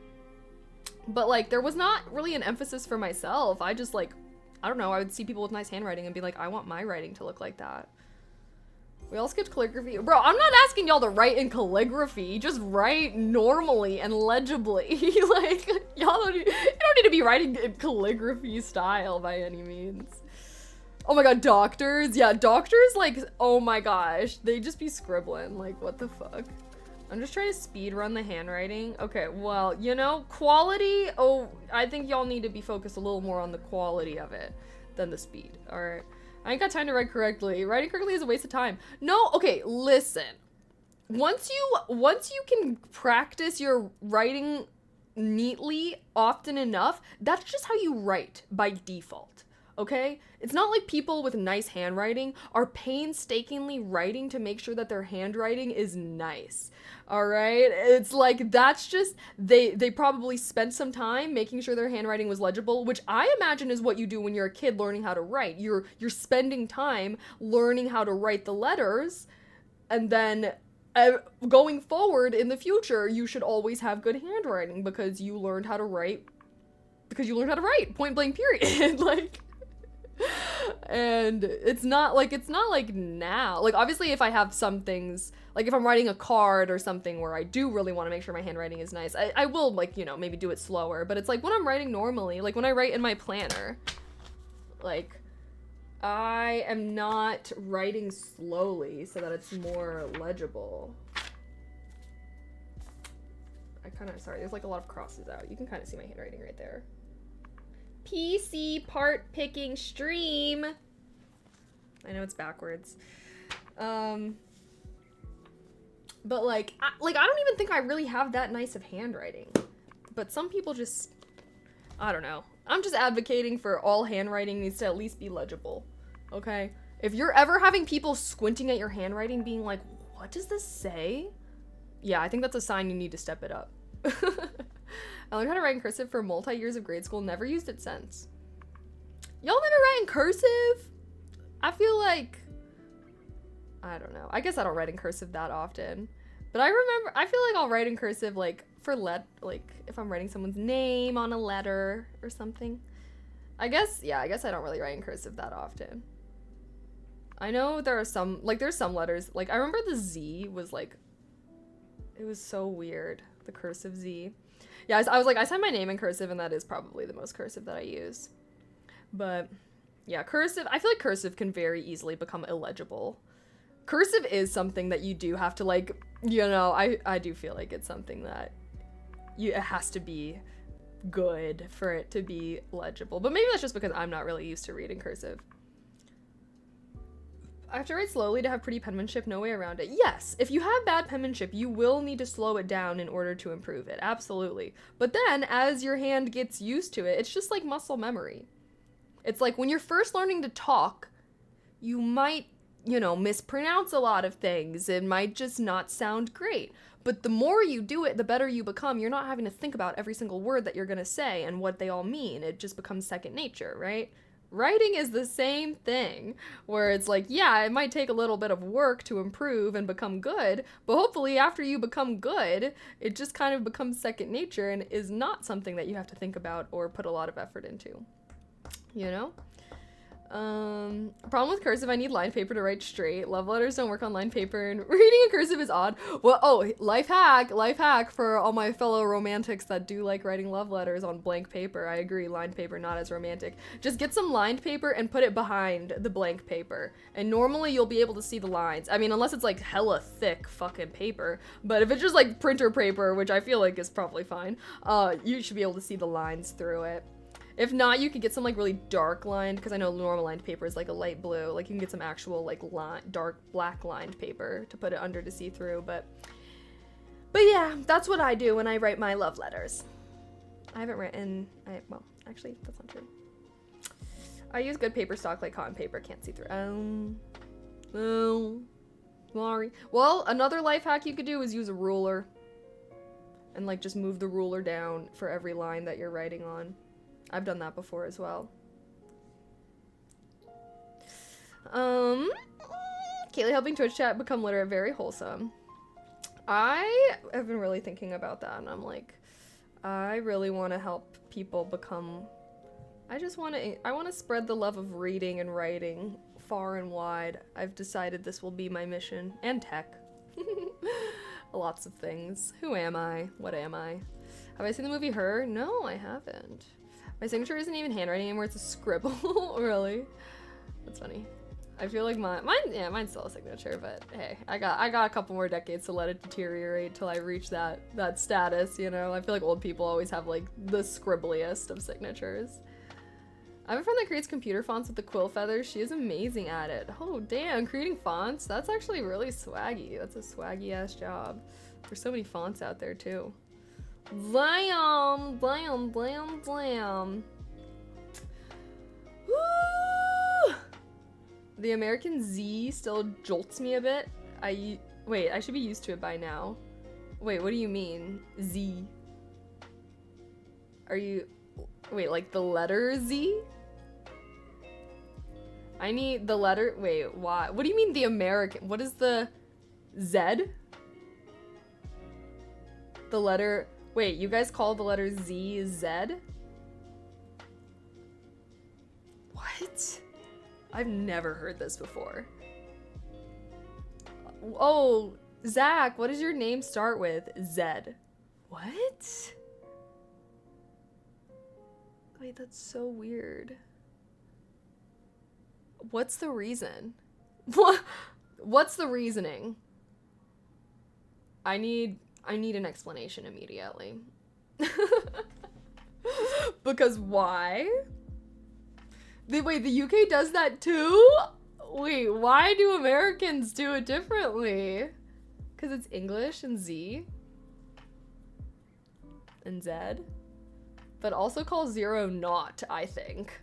But, like, there was not really an emphasis for myself. I just, like, I don't know, I would see people with nice handwriting and be like, I want my writing to look like that. We all skipped calligraphy. Bro, I'm not asking y'all to write in calligraphy. Just write normally and legibly. Like, you don't need to be writing in calligraphy style by any means. Oh my god, doctors. Yeah, doctors, like, oh my gosh. They just be scribbling. Like, what the fuck? I'm just trying to speed run the handwriting. Okay, well, you know, quality. Oh, I think y'all need to be focused a little more on the quality of it than the speed. All right. I ain't got time to write correctly. Writing correctly is a waste of time. No, okay, listen. Once you can practice your writing neatly often enough, that's just how you write by default. Okay? It's not like people with nice handwriting are painstakingly writing to make sure that their handwriting is nice. All right? It's like, that's just, they probably spent some time making sure their handwriting was legible, which I imagine is what you do when you're a kid learning how to write. You're spending time learning how to write the letters, and then going forward in the future, you should always have good handwriting because you learned how to write. Point blank, period. Like, and it's not like now, like, obviously if I have some things, like if I'm writing a card or something where I do really want to make sure my handwriting is nice, I will, like, you know, maybe do it slower. But it's like when I'm writing normally, like when I write in my planner, like, I am not writing slowly so that it's more legible. Sorry, there's like a lot of crosses out. You can kind of see my handwriting right there. PC part picking stream. I know it's backwards. But like I don't even think I really have that nice of handwriting. But some people just, I don't know. I'm just advocating for all handwriting needs to at least be legible. Okay? If you're ever having people squinting at your handwriting being like, what does this say? Yeah, I think that's a sign you need to step it up. I learned how to write in cursive for multi-years of grade school, never used it since. Y'all never write in cursive? I feel like, I don't know. I guess I don't write in cursive that often. But I feel like I'll write in cursive, like, like, if I'm writing someone's name on a letter or something. I guess I don't really write in cursive that often. I know there are some, like, there's some letters, like, I remember the Z was, like, it was so weird, the cursive Z. Yeah, I was like, I signed my name in cursive, and that is probably the most cursive that I use. But, yeah, cursive, I feel like cursive can very easily become illegible. Cursive is something that you do have to, like, you know, I do feel like it's something that it has to be good for it to be legible. But maybe that's just because I'm not really used to reading cursive. I have to write slowly to have pretty penmanship, no way around it. Yes, if you have bad penmanship, you will need to slow it down in order to improve it, absolutely. But then, as your hand gets used to it, it's just like muscle memory. It's like when you're first learning to talk, you might, you know, mispronounce a lot of things. It might just not sound great. But the more you do it, the better you become. You're not having to think about every single word that you're gonna say and what they all mean. It just becomes second nature, right? Writing is the same thing, where it's like, yeah, it might take a little bit of work to improve and become good, but hopefully after you become good, it just kind of becomes second nature and is not something that you have to think about or put a lot of effort into, you know? Problem with cursive, I need lined paper to write straight. Love letters don't work on lined paper, and reading in cursive is odd. Well, oh, life hack for all my fellow romantics that do like writing love letters on blank paper. I agree, lined paper not as romantic. Just get some lined paper and put it behind the blank paper, and normally you'll be able to see the lines. I mean, unless it's like hella thick fucking paper, but if it's just like printer paper, which I feel like is probably fine, you should be able to see the lines through it. If not, you could get some like really dark lined, because I know normal lined paper is like a light blue. Like you can get some actual like dark black lined paper to put it under to see through. But yeah, that's what I do when I write my love letters. I haven't written, well, actually, that's not true. I use good paper stock like cotton paper, can't see through. Oh, sorry. Well, another life hack you could do is use a ruler. And like just move the ruler down for every line that you're writing on. I've done that before as well. Kaylee helping Twitch chat become literate, very wholesome. I have been really thinking about that, and I'm like, I really want to help people become, I want to spread the love of reading and writing far and wide. I've decided this will be my mission, and tech. Lots of things. Who am I? What am I? Have I seen the movie Her? No, I haven't. My signature isn't even handwriting anymore, it's a scribble. Really? That's funny. I feel like mine's still a signature, but hey, I got a couple more decades to let it deteriorate till I reach that status, you know? I feel like old people always have like the scribbliest of signatures. I have a friend that creates computer fonts with the quill feathers. She is amazing at it. Oh damn, creating fonts? That's actually really swaggy. That's a swaggy ass job. There's so many fonts out there too. Blam, blam, blam, blam. Woo! The American Z still jolts me a bit. Wait, I should be used to it by now. Wait, what do you mean? Z? Wait, like the letter Z? I need the letter, wait, why? What do you mean the American? What is the Z? The letter, wait, you guys call the letter Z Z? What? I've never heard this before. Oh, Zach, what does your name start with? Z. What? Wait, that's so weird. What's the reason? What's the reasoning? I need an explanation immediately. Because why? Wait, the UK does that too? Wait, why do Americans do it differently? Because it's English and Z. And Z. But also call 0 not, I think.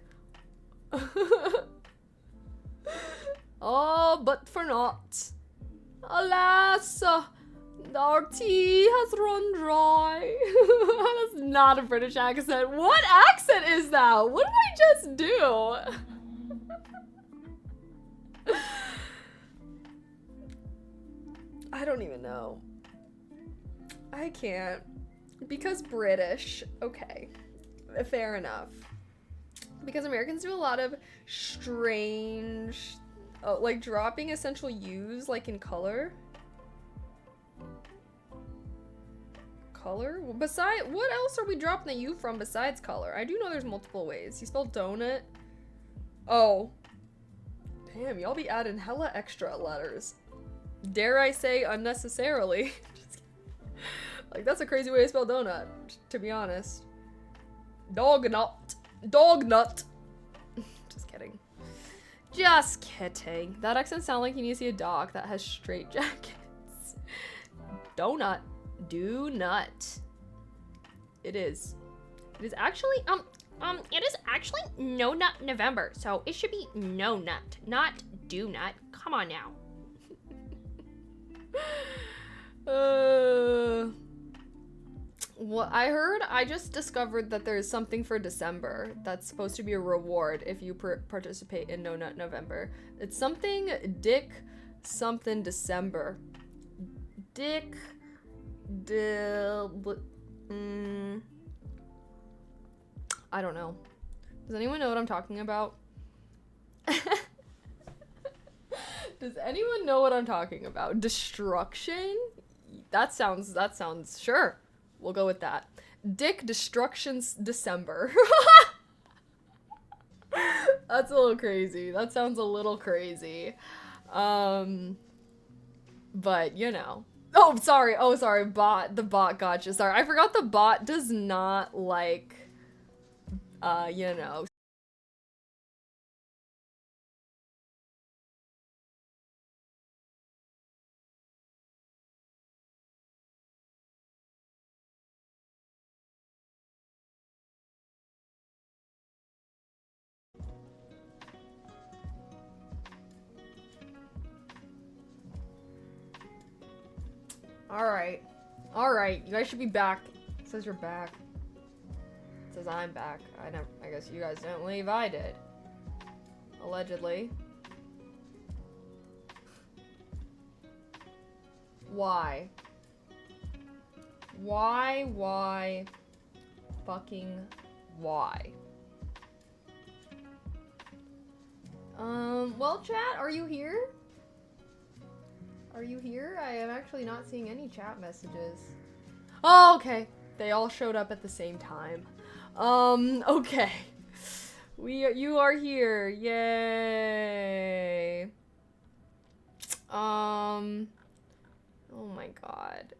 Oh, but for naught. Alas, our tea has run dry. That's not a British accent. What accent is that? What did I just do? I don't even know. I can't. Because British. Okay. Fair enough. Because Americans do a lot of strange, like dropping essential U's, like in color. Color? Besides, what else are we dropping the U from besides color? I do know there's multiple ways. You spell donut. Oh. Damn, y'all be adding hella extra letters. Dare I say unnecessarily. Like, that's a crazy way to spell donut, to be honest. Dog nut. Dog nut. Just kidding. Just kidding. That accent sounds like you need to see a dog that has straight jackets. Donut. Do nut. It is. It is actually, it is actually No Nut November, so it should be No Nut, not Do Nut. Come on now. Well, I just discovered that there's something for December that's supposed to be a reward if you participate in No Nut November. It's something something December. I don't know. Does anyone know what I'm talking about? Does anyone know what I'm talking about? Destruction? That sounds, sure. We'll go with that. Dick Destruction's December. That's a little crazy. That sounds a little crazy. But, you know. Oh, sorry. Bot. The bot gotcha. Sorry. I forgot the bot does not like, you know. Alright. You guys should be back. It says you're back. It says I'm back. I guess you guys didn't leave. I did. Allegedly. Why? Why? Fucking why? Well, chat, are you here? Are you here? I am actually not seeing any chat messages. Oh, okay. They all showed up at the same time. Okay. You are here. Yay. Oh my god.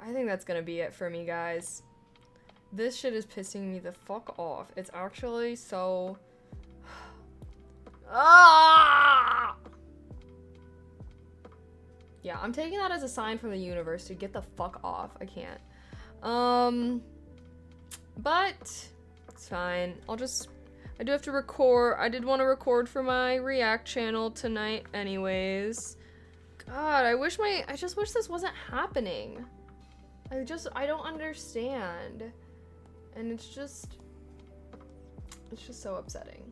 I think that's gonna be it for me, guys. This shit is pissing me the fuck off. It's actually so... Ah! Yeah, I'm taking that as a sign from the universe to get the fuck off. I can't. But it's fine. I do have to record. I did want to record for my React channel tonight anyways. God, I just wish this wasn't happening. I don't understand. And it's just so upsetting.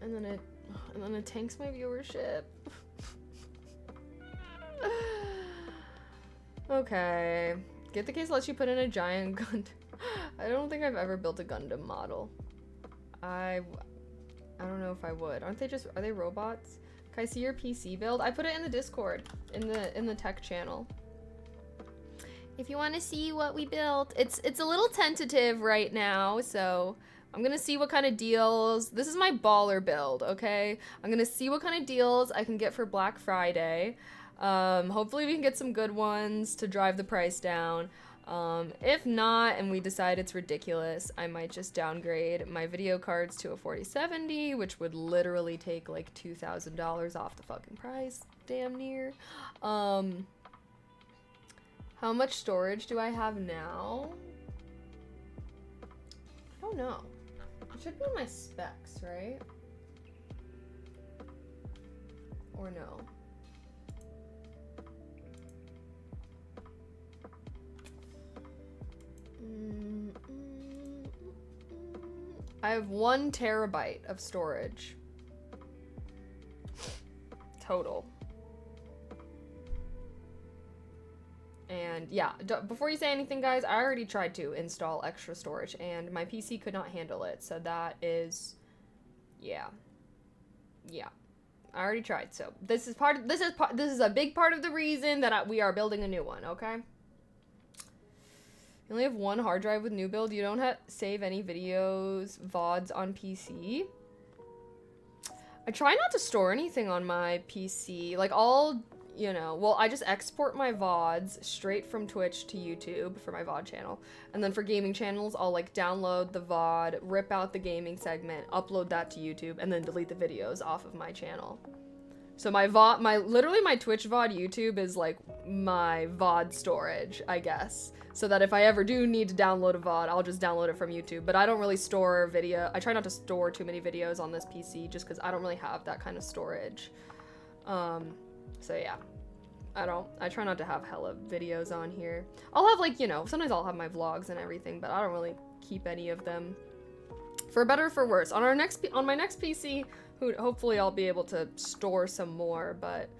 And then it tanks my viewership. Okay. Get the case lets you put in a giant Gundam. I don't think I've ever built a Gundam model. I don't know if I would. Are they robots? Can I see your PC build? I put it in the Discord, in the tech channel. If you want to see what we built, it's a little tentative right now, so I'm gonna see what kind of deals. This is my baller build, okay? I'm gonna see what kind of deals I can get for Black Friday. Hopefully we can get some good ones to drive the price down. If not, and we decide it's ridiculous, I might just downgrade my video cards to a 4070, which would literally take like $2,000 off the fucking price, damn near. How much storage do I have now? I don't know. It should be in my specs, right? Or no? I have 1 terabyte of storage. Total. And yeah, before you say anything, guys, I already tried to install extra storage and my PC could not handle it. So that is, yeah. I already tried. So this is a big part of the reason that we are building a new one. Okay. You only have 1 hard drive with new build. You don't save any videos, VODs on PC. I try not to store anything on my PC. Like I just export my VODs straight from Twitch to YouTube for my VOD channel. And then for gaming channels, I'll like download the VOD, rip out the gaming segment, upload that to YouTube, and then delete the videos off of my channel. So my Twitch VOD YouTube is like my VOD storage, I guess. So that if I ever do need to download a VOD, I'll just download it from YouTube. But I don't really store video. I try not to store too many videos on this PC just because I don't really have that kind of storage. So yeah. I try not to have hella videos on here. I'll have like, sometimes I'll have my vlogs and everything, but I don't really keep any of them. For better or for worse. On my next PC, hopefully I'll be able to store some more, but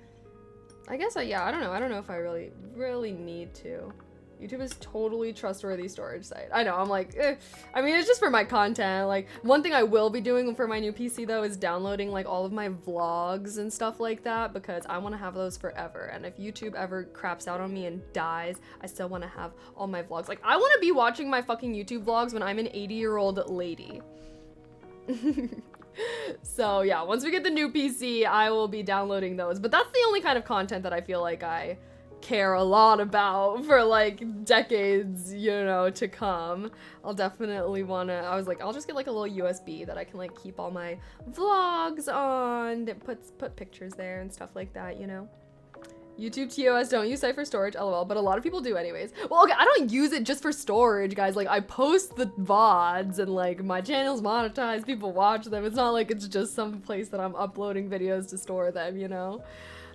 I guess I don't know. I don't know if I really need to. YouTube is totally trustworthy storage site. I know, I'm like, eh. I mean, it's just for my content. Like, one thing I will be doing for my new PC though is downloading like all of my vlogs and stuff like that, because I want to have those forever. And if YouTube ever craps out on me and dies, I still want to have all my vlogs. Like, I want to be watching my fucking YouTube vlogs when I'm an 80-year-old lady. So yeah, once we get the new PC, I will be downloading those. But that's the only kind of content that I feel like I care a lot about for like decades, you know, to come. I'll definitely wanna, I was like, I'll just get like a little USB that I can like keep all my vlogs on, that put pictures there and stuff like that, you know. YouTube TOS don't use site for storage, lol, but a lot of people do anyways. Well, okay, I don't use it just for storage, guys. Like, I post the VODs and like my channel's monetized, people watch them. It's not like it's just some place that I'm uploading videos to store them, you know?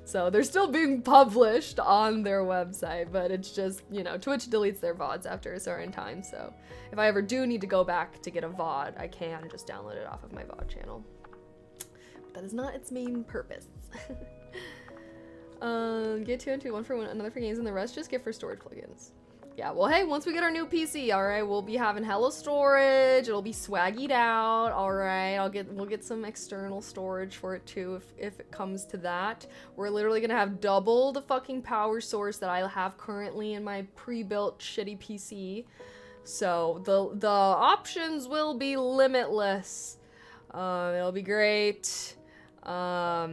So they're still being published on their website, but it's just, you know, Twitch deletes their VODs after a certain time. So if I ever do need to go back to get a VOD, I can just download it off of my VOD channel. But that is not its main purpose. Get 2 and 2, 1 for 1, another for games, and the rest just get for storage plugins. Yeah, well, hey, once we get our new PC, all right, we'll be having hella storage. It'll be swaggied out, all right. We'll get some external storage for it too, if it comes to that. We're literally gonna have double the fucking power source that I have currently in my pre-built shitty PC. So the options will be limitless. It'll be great. Yeah.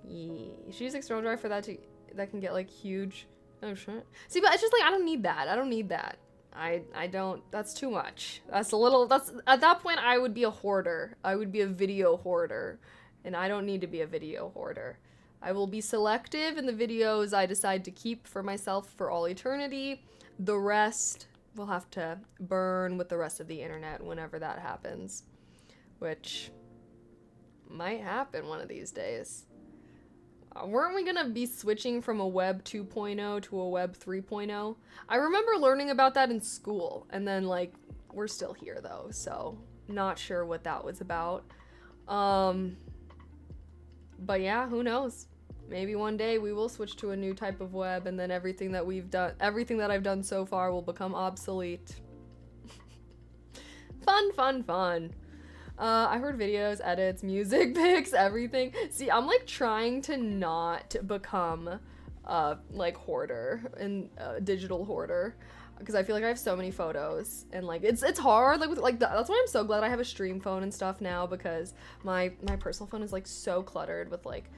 You should use external drive for that that can get like huge. Oh shit. See, but it's just like, I don't need that. I don't need that. I don't, that's too much. That's a little, that's, at that point I would be a hoarder. I would be a video hoarder, and I don't need to be a video hoarder. I will be selective in the videos I decide to keep for myself for all eternity. The rest will have to burn with the rest of the internet whenever that happens, which might happen one of these days. Weren't we gonna be switching from a web 2.0 to a web 3.0? I remember learning about that in school, and then like, we're still here though, so not sure what that was about. But yeah, who knows? Maybe one day we will switch to a new type of web, and then everything that I've done so far will become obsolete. Fun. I heard videos, edits, music, pics, everything. See, I'm like trying to not become like hoarder and digital hoarder, because I feel like I have so many photos, and like it's hard, like with like that's why I'm so glad I have a stream phone and stuff now, because my personal phone is like so cluttered with like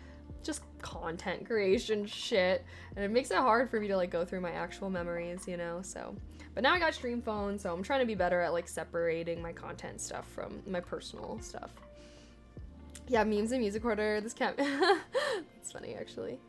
just content creation shit, and it makes it hard for me to like go through my actual memories, you know. So but now I got stream phone, so I'm trying to be better at like separating my content stuff from my personal stuff. Yeah, memes and music hoarder. This can't. It's funny actually.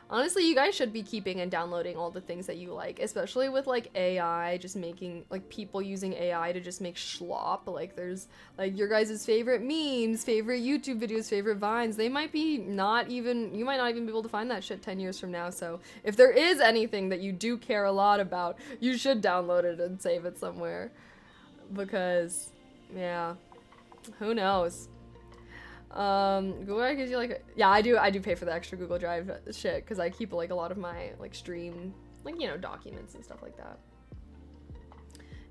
Honestly, you guys should be keeping and downloading all the things that you like, especially with like AI, just making like people using AI to just make schlop. Like there's like your guys' favorite memes, favorite YouTube videos, favorite vines. They might be not even, you might not even be able to find that shit 10 years from now. So if there is anything that you do care a lot about, you should download it and save it somewhere, because yeah, who knows? Google Drive gives you like yeah, I do pay for the extra Google Drive shit, because I keep like a lot of my like stream, like, you know, documents and stuff like that.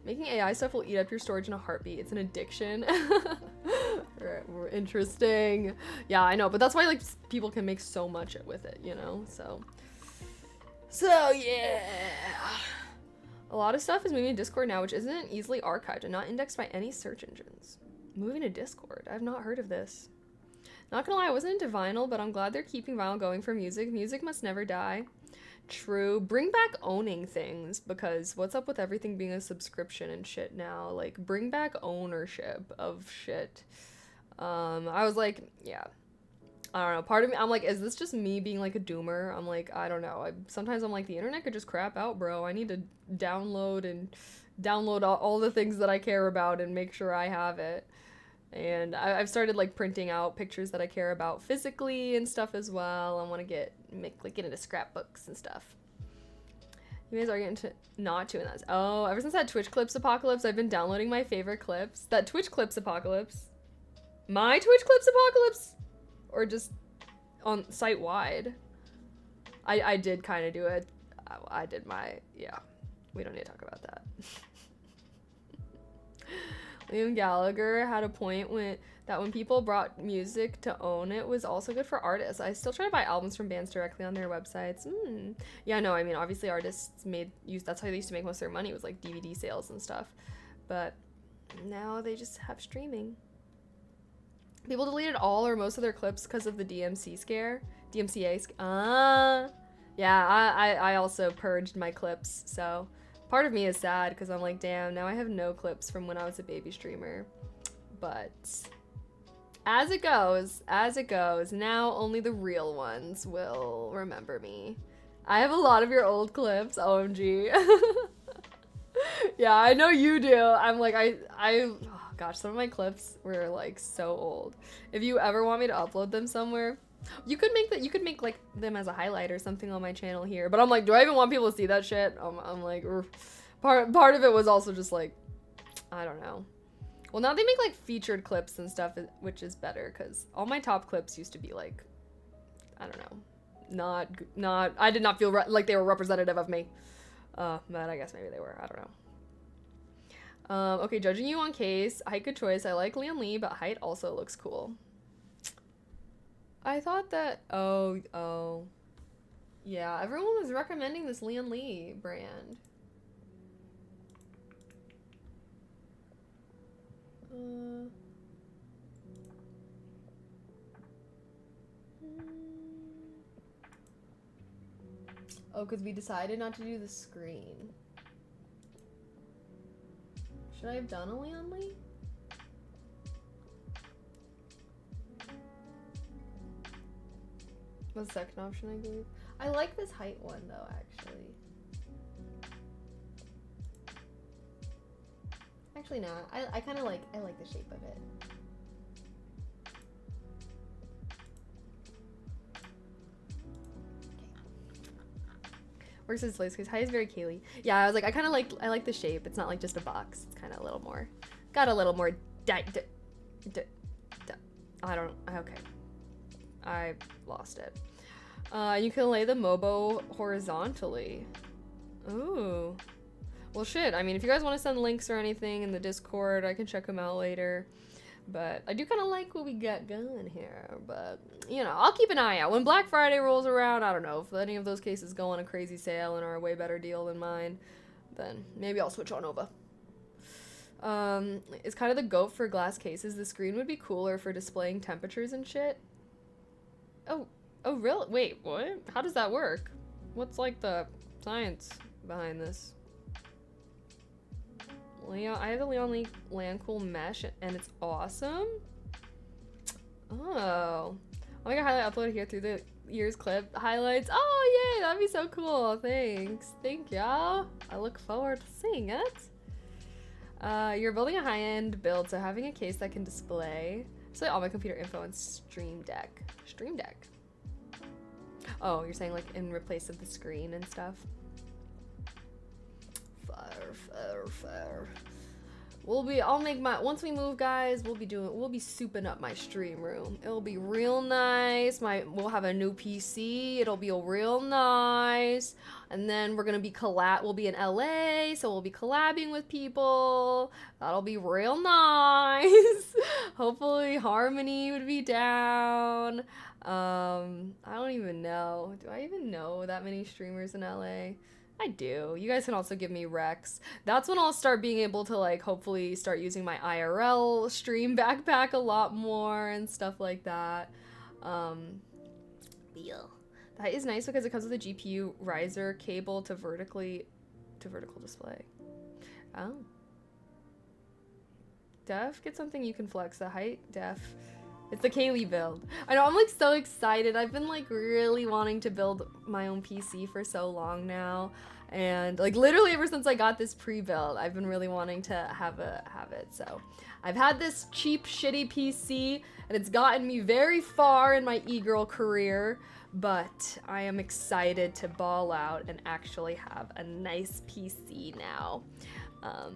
Making AI stuff will eat up your storage in a heartbeat. It's an addiction. Interesting. Yeah, I know, but that's why like people can make so much with it, you know. So yeah, a lot of stuff is moving to Discord now, which isn't easily archived and not indexed by any search engines. Moving to Discord, I've not heard of this. Not gonna lie, I wasn't into vinyl, but I'm glad they're keeping vinyl going for music. Music must never die. True. Bring back owning things, because what's up with everything being a subscription and shit now? Like, bring back ownership of shit. I was like, yeah. I don't know. Part of me, I'm like, is this just me being like a doomer? I'm like, I don't know. Sometimes I'm like, the internet could just crap out, bro. I need to download all the things that I care about and make sure I have it. And I've started like printing out pictures that I care about physically and stuff as well. I want to get into scrapbooks and stuff. You guys are getting to not doing that. Oh, ever since that Twitch Clips apocalypse, I've been downloading my favorite clips. That Twitch Clips apocalypse. My Twitch Clips apocalypse? Or just on site-wide? I did kind of do it. I did my, yeah. We don't need to talk about that. Liam Gallagher had a point when people brought music to own it was also good for artists. I still try to buy albums from bands directly on their websites. Yeah, no, I mean, obviously artists that's how they used to make most of their money, was like DVD sales and stuff. But now they just have streaming. People deleted all or most of their clips because of the DMCA scare. Yeah, I also purged my clips, so part of me is sad because I'm like, damn, now I have no clips from when I was a baby streamer. But as it goes, now only the real ones will remember me. I have a lot of your old clips, OMG. Yeah, I know you do. I'm like, oh gosh, some of my clips were like so old. If you ever want me to upload them somewhere, you could make like them as a highlight or something on my channel here. But I'm like, do I even want people to see that shit? I'm like, part of it was also just like, I don't know. Well, now they make like featured clips and stuff, which is better because all my top clips used to be like, I don't know, I did not feel like they were representative of me. But I guess maybe they were. I don't know. Okay, judging you on case. Height, good choice. I like Lian Li, but height also looks cool. I thought that. Oh. Yeah, everyone was recommending this Lian Li brand. Oh, because we decided not to do the screen. Should I have done a Lian Li? What's the second option I gave? I like this height one though, actually. Actually, no. I kind of like the shape of it. Works as lace case. Height is very Kaylee. Yeah, I was like, I like the shape. It's not like just a box. It's kind of a little more, got a little more okay. I lost it. You can lay the Mobo horizontally. Ooh. Well, shit. I mean, if you guys want to send links or anything in the Discord, I can check them out later. But I do kind of like what we got going here. But, you know, I'll keep an eye out. When Black Friday rolls around, I don't know, if any of those cases go on a crazy sale and are a way better deal than mine, then maybe I'll switch on over. It's kind of the goat for glass cases. The screen would be cooler for displaying temperatures and shit. Oh, really? Wait, what? How does that work? What's, like, the science behind this? Leon, I have the Leon Lee Landcool mesh and it's awesome. Oh my god, highlight uploaded here through the year's clip highlights. Oh yay, that'd be so cool. Thanks. Thank y'all. I look forward to seeing it. You're building a high-end build, so having a case that can display all my computer info on Stream Deck. Oh, you're saying like in replace of the screen and stuff? Fair. Once we move, guys, we'll be souping up my stream room. It'll be real nice. We'll have a new PC. It'll be real nice. And then we'll be in LA, so we'll be collabing with people. That'll be real nice. Hopefully Harmony would be down. I don't even know. Do I even know that many streamers in LA? I do. You guys can also give me recs. That's when I'll start being able to, like, hopefully start using my IRL stream backpack a lot more and stuff like that. Yeah. That is nice because it comes with a GPU riser cable to vertical display. Oh. Def, get something you can flex. The height, def. It's the Kaylee build. I know, I'm like so excited. I've been like really wanting to build my own PC for so long now. And like literally ever since I got this pre-built, I've been really wanting to have it. So I've had this cheap, shitty PC and it's gotten me very far in my e-girl career, but I am excited to ball out and actually have a nice PC now.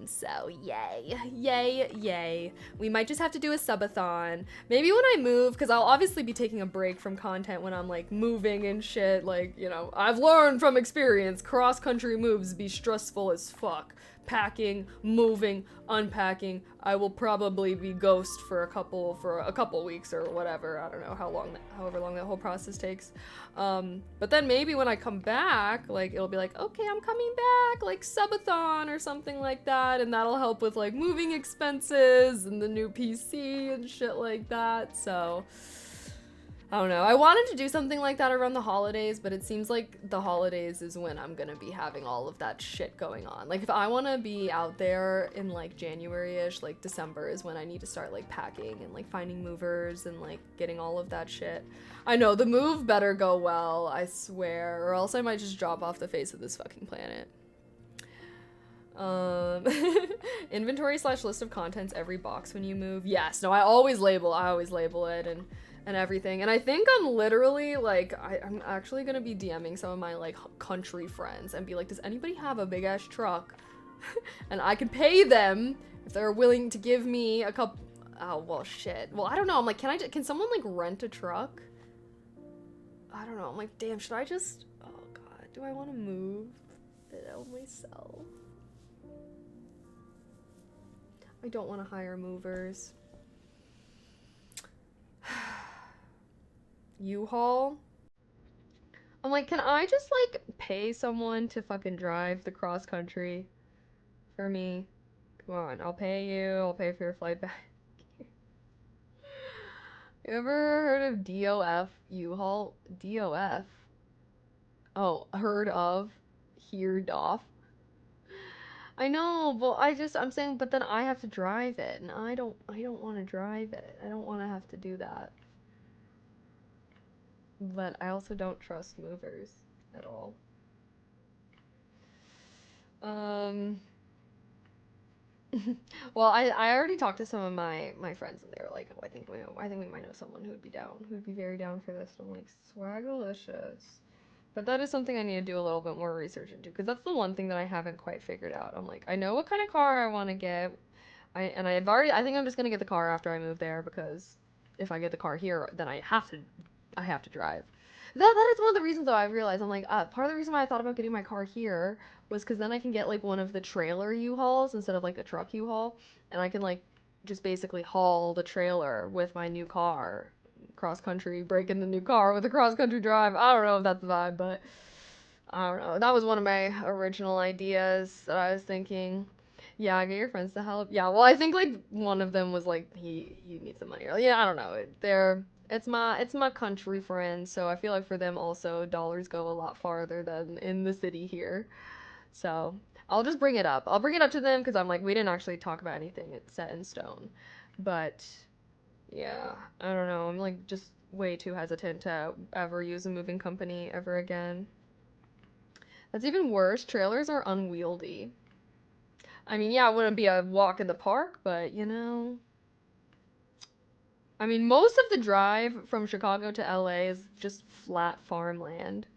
So yay, yay, yay. We might just have to do a subathon. Maybe when I move, because I'll obviously be taking a break from content when I'm like moving and shit. Like, you know, I've learned from experience, cross-country moves be stressful as fuck. Packing, moving, unpacking. I will probably be ghost for a couple weeks or whatever. I don't know however long that whole process takes. But then maybe when I come back, like it'll be like, okay, I'm coming back, like subathon or something like that, and that'll help with like moving expenses and the new PC and shit like that. So I don't know. I wanted to do something like that around the holidays, but it seems like the holidays is when I'm gonna be having all of that shit going on. Like if I want to be out there in like January-ish, like December is when I need to start like packing and like finding movers and like getting all of that shit. I know the move better go well, I swear, or else I might just drop off the face of this fucking planet. Inventory / list of contents every box when you move. Yes, no, I always label it and everything. And I think I'm literally like, I'm actually gonna be DMing some of my like country friends and be like, does anybody have a big ass truck? And I can pay them if they're willing to give me a couple. Oh, well, shit. Well, I don't know. I'm like, can someone like rent a truck? I don't know. I'm like, damn, should I just, oh God, do I want to move it out myself? I don't want to hire movers. U-Haul? I'm like, can I just like pay someone to fucking drive the cross country for me? Come on, I'll pay you. I'll pay for your flight back. You ever heard of DOF U-Haul? DOF? Oh, heard of? Heard off? I know, but I'm saying, but then I have to drive it, and I don't want to drive it. I don't want to have to do that. But I also don't trust movers at all. Well, I already talked to some of my friends, and they were like, oh, I think we might know someone who would be down, who would be very down for this. And I'm like, swagalicious. But that is something I need to do a little bit more research into, because that's the one thing that I haven't quite figured out. I'm like, I know what kind of car I want to get. I think I'm just gonna get the car after I move there, because if I get the car here, then I have to drive. That is one of the reasons though I realized, I'm like, part of the reason why I thought about getting my car here was because then I can get like one of the trailer U-Hauls instead of like the truck U-Haul, and I can like just basically haul the trailer with my new car cross country, break in the new car with a cross country drive. I don't know if that's the vibe, but I don't know. That was one of my original ideas that I was thinking. Yeah, get your friends to help. Yeah, well, I think like one of them was like he needs the money. Or, yeah, I don't know. It's my country friends, so I feel like for them also dollars go a lot farther than in the city here. So I'll just bring it up. I'll bring it up to them because I'm like, we didn't actually talk about anything. It's set in stone. But yeah, I don't know. I'm like just way too hesitant to ever use a moving company ever again. That's even worse. Trailers are unwieldy. I mean, yeah, it wouldn't be a walk in the park, but you know. I mean, most of the drive from Chicago to LA is just flat farmland.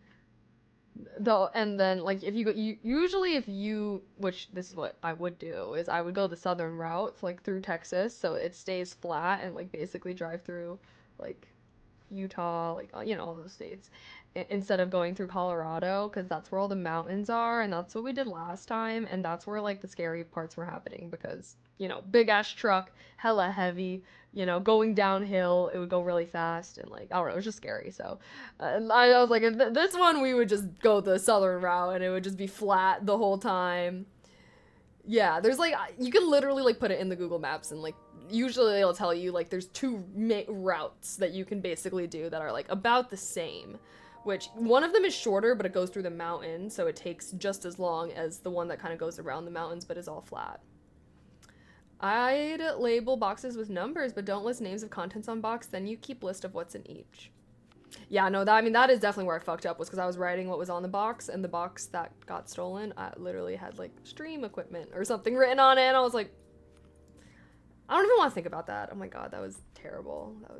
Though, and then like if you go, usually if you, which this is what I would do, is I would go the southern route, like through Texas, so it stays flat and like basically drive through like Utah, like you know all those states, instead of going through Colorado, because that's where all the mountains are, and that's what we did last time, and that's where like the scary parts were happening because you know big ass truck, hella heavy, you know going downhill, it would go really fast, and like I don't know, it was just scary. So, I was like, this one we would just go the southern route, and it would just be flat the whole time. Yeah, there's like you can literally like put it in the Google Maps and like usually it'll tell you like there's two routes that you can basically do that are like about the same, which one of them is shorter but it goes through the mountains, so it takes just as long as the one that kind of goes around the mountains but is all flat. I'd label boxes with numbers but don't list names of contents on box, then you keep list of what's in each. Yeah, no, that is definitely where I fucked up, was because I was writing what was on the box, and the box that got stolen, I literally had like stream equipment or something written on it, and I was like, I don't even want to think about that. Oh my god, that was terrible. That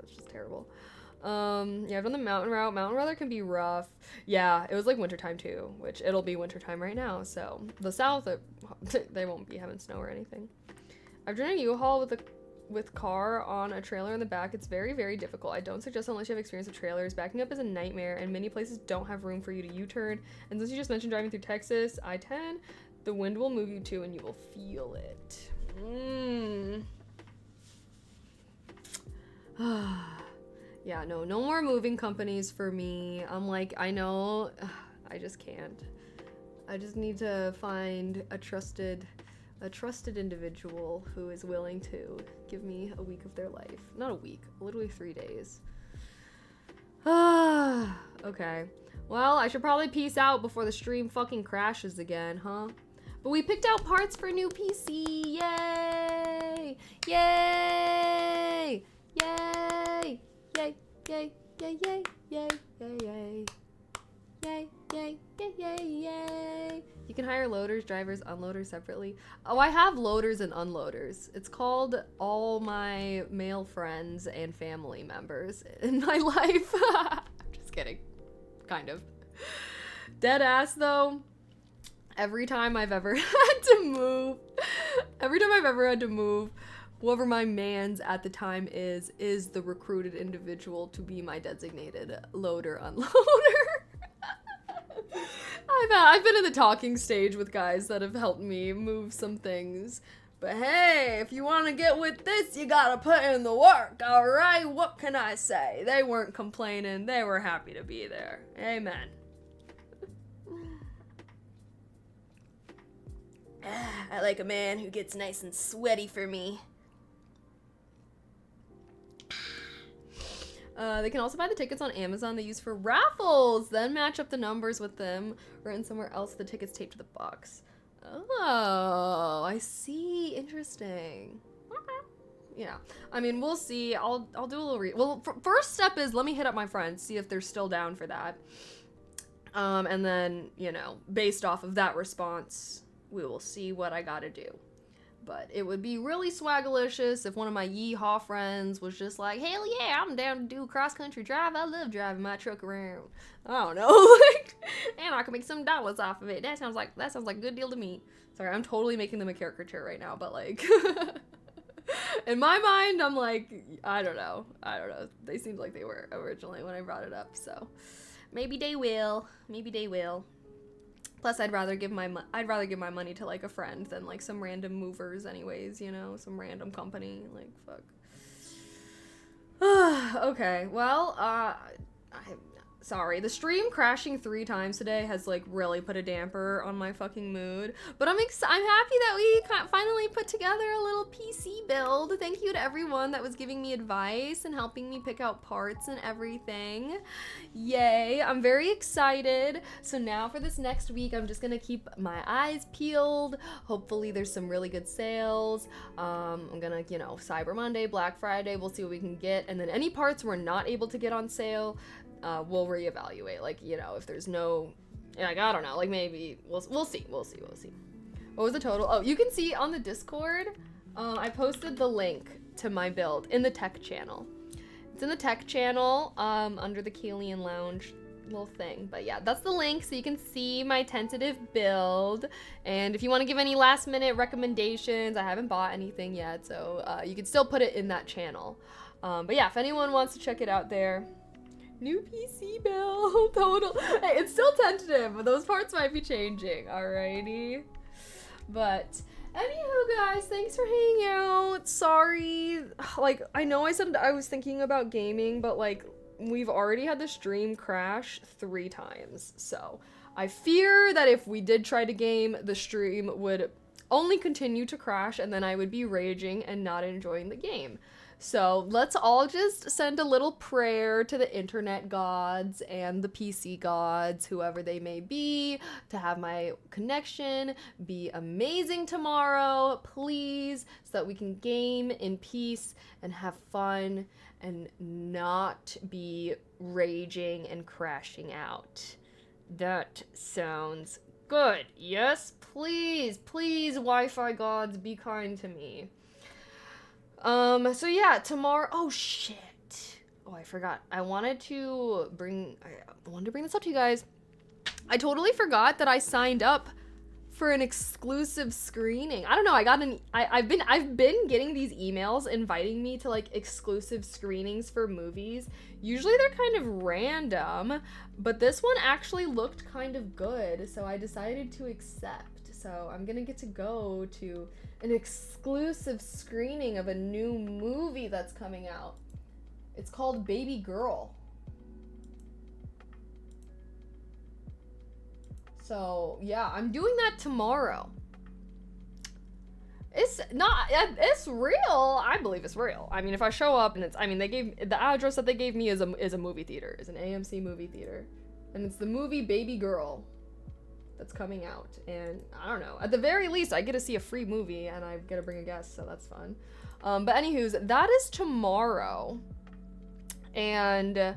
was just terrible. Yeah, I've done the mountain route. Mountain route can be rough. Yeah, it was like wintertime too, which it'll be wintertime right now. So the south, they won't be having snow or anything. I've driven a U-Haul with car on a trailer in the back. It's very, very difficult. I don't suggest unless you have experience with trailers. Backing up is a nightmare, and many places don't have room for you to U-turn. And since you just mentioned driving through Texas, I-10, the wind will move you too, and you will feel it. Yeah, no more moving companies for me. I'm like, I know, I just can't. I just need to find a trusted individual who is willing to give me a week of their life. Not a week, literally 3 days. Okay. Well, I should probably peace out before the stream fucking crashes again, huh? But we picked out parts for a new PC. Yay! Yay! Yay! Yay! Yay! Yay! Yay! Yay! Yay! Yay! Yay, yay, yay, yay, yay. You can hire loaders, drivers, unloaders separately. Oh, I have loaders and unloaders. It's called all my male friends and family members in my life. Just kidding. Kind of. Dead ass though. Every time I've ever had to move, whoever my man's at the time is the recruited individual to be my designated loader, unloader. I've been in the talking stage with guys that have helped me move some things. But hey, if you want to get with this, you gotta put in the work, alright? What can I say? They weren't complaining. They were happy to be there. Amen. I like a man who gets nice and sweaty for me. They can also buy the tickets on Amazon they use for raffles, then match up the numbers with them, or in somewhere else the tickets taped to the box. Oh, I see. Interesting. Yeah. I mean, we'll see. I'll do a little well, first step is let me hit up my friends, see if they're still down for that. And then, you know, based off of that response, we will see what I gotta do. But it would be really swagalicious if one of my yeehaw friends was just like, hell yeah, I'm down to do cross-country drive. I love driving my truck around. I don't know. Like, and I can make some dollars off of it. That sounds like a good deal to me. Sorry, I'm totally making them a caricature right now, but like in my mind, I'm like, I don't know. They seemed like they were originally when I brought it up, so maybe they will. Plus, I'd rather give my money to like a friend than like some random movers, anyways. You know, some random company. Like, fuck. Okay, well, sorry. The stream crashing 3 times today has like really put a damper on my fucking mood. But I'm happy that we finally put together a little PC build. Thank you to everyone that was giving me advice and helping me pick out parts and everything. Yay, I'm very excited. So now for this next week, I'm just gonna keep my eyes peeled. Hopefully there's some really good sales. I'm gonna, you know, Cyber Monday, Black Friday, we'll see what we can get. And then any parts we're not able to get on sale, we'll reevaluate. Like, you know, if there's no, like, I don't know, like maybe we'll see. What was the total? Oh, you can see on the Discord, I posted the link to my build in the tech channel. It's in the tech channel, under the Kalian Lounge little thing. But yeah, that's the link, so you can see my tentative build. And if you want to give any last minute recommendations, I haven't bought anything yet, so you can still put it in that channel. But yeah, if anyone wants to check it out there. New PC build, total. Hey, it's still tentative, but those parts might be changing, alrighty? But anywho, guys, thanks for hanging out. Sorry, like, I know I said I was thinking about gaming, but like, we've already had the stream crash 3 times. So I fear that if we did try to game, the stream would only continue to crash, and then I would be raging and not enjoying the game. So let's all just send a little prayer to the internet gods and the PC gods, whoever they may be, to have my connection be amazing tomorrow, please, so that we can game in peace and have fun and not be raging and crashing out. That sounds good. Yes, please, Wi-Fi gods, be kind to me. So yeah, tomorrow, oh shit. Oh, I forgot. I wanted to bring this up to you guys. I totally forgot that I signed up for an exclusive screening. I don't know. I've been getting these emails inviting me to like exclusive screenings for movies. Usually they're kind of random, but this one actually looked kind of good, so I decided to accept. So I'm gonna get to go to an exclusive screening of a new movie that's coming out. It's called Baby Girl. So, yeah, I'm doing that tomorrow. It's real. I believe it's real. I mean, if I show up and the address that they gave me is a movie theater, is an AMC movie theater. And it's the movie Baby Girl that's coming out. And I don't know, at the very least, I get to see a free movie and I get to bring a guest, so that's fun. But anywho's, that is tomorrow. And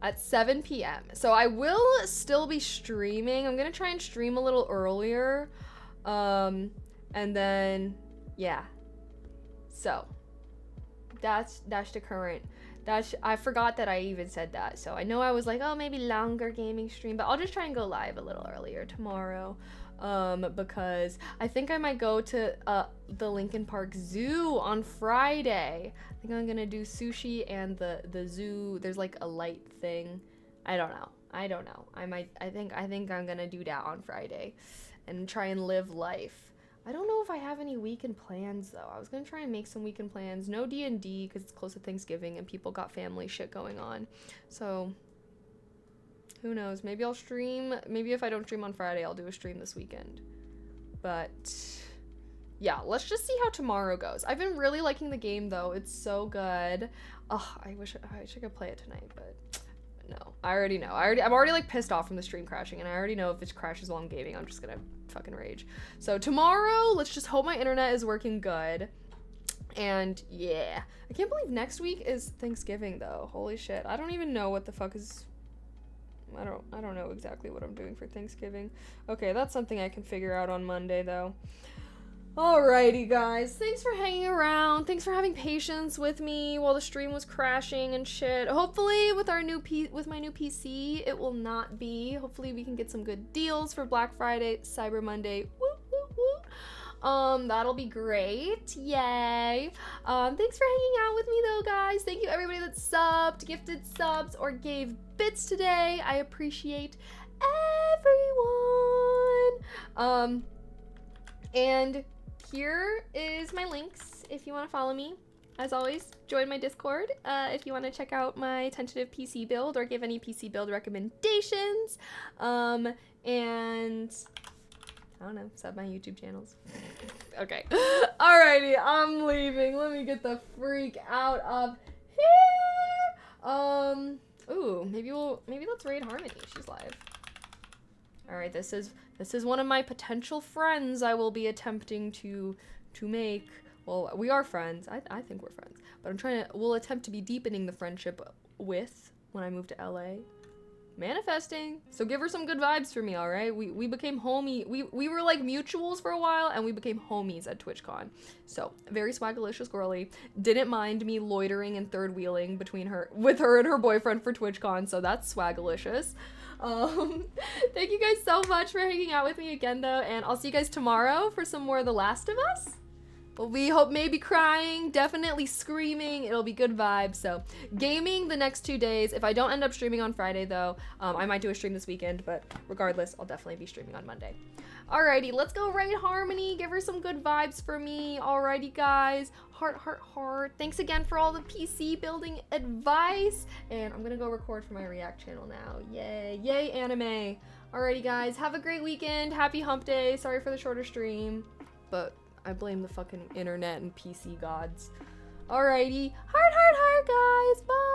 at 7 p.m. So I will still be streaming. I'm gonna try and stream a little earlier. And then, yeah. So, that's the current. I forgot that I even said that. So I know I was like, oh, maybe longer gaming stream, but I'll just try and go live a little earlier tomorrow. Because I think I might go to the Lincoln Park Zoo on Friday. I think I'm gonna do sushi and the zoo. There's like a light thing. I don't know. I think I'm gonna do that on Friday and try and live life. I don't know if I have any weekend plans though. I was gonna try and make some weekend plans. No D&D because it's close to Thanksgiving and people got family shit going on. So who knows? Maybe I'll stream. Maybe if I don't stream on Friday, I'll do a stream this weekend. But yeah, let's just see how tomorrow goes. I've been really liking the game though. It's so good. Oh, I wish I could play it tonight, but no. I already know. I'm already like pissed off from the stream crashing, and I already know if it crashes while I'm gaming, I'm just gonna fucking rage. So tomorrow, let's just hope my internet is working good. And yeah, I can't believe next week is Thanksgiving though. Holy shit. I don't even know what the fuck is. I don't know exactly what I'm doing for Thanksgiving. Okay, that's something I can figure out on Monday though. Alrighty guys, thanks for hanging around. Thanks for having patience with me while the stream was crashing and shit. Hopefully with my new PC, it will not be. Hopefully we can get some good deals for Black Friday, Cyber Monday. Woo woo woo. That'll be great. Yay. Thanks for hanging out with me though, guys. Thank you everybody that subbed, gifted subs, or gave bits today. I appreciate everyone. And here is my links if you want to follow me. As always, join my Discord if you want to check out my tentative PC build or give any PC build recommendations. And I don't know, sub my YouTube channels. Okay. Alrighty, I'm leaving. Let me get the freak out of here. Ooh, maybe let's raid Harmony. She's live. Alright, this is one of my potential friends I will be attempting to make. Well, we are friends. I think we're friends. But we'll attempt to be deepening the friendship with when I move to LA. Manifesting. So give her some good vibes for me, alright? We became homie. We were like mutuals for a while and we became homies at TwitchCon. So, very swagalicious girly. Didn't mind me loitering and third wheeling with her and her boyfriend for TwitchCon, so that's swagalicious. Thank you guys so much for hanging out with me again though, and I'll see you guys tomorrow for some more of The Last of Us. We hope maybe crying, definitely screaming. It'll be good vibes. So gaming the next 2 days. If I don't end up streaming on Friday though, I might do a stream this weekend, but regardless, I'll definitely be streaming on Monday. Alrighty, let's go raid Harmony. Give her some good vibes for me. Alrighty guys, heart, heart, heart. Thanks again for all the PC building advice. And I'm gonna go record for my React channel now. Yay, yay anime. Alrighty guys, have a great weekend. Happy hump day. Sorry for the shorter stream, but I blame the fucking internet and PC gods. Alrighty. Heart, heart, heart, guys. Bye.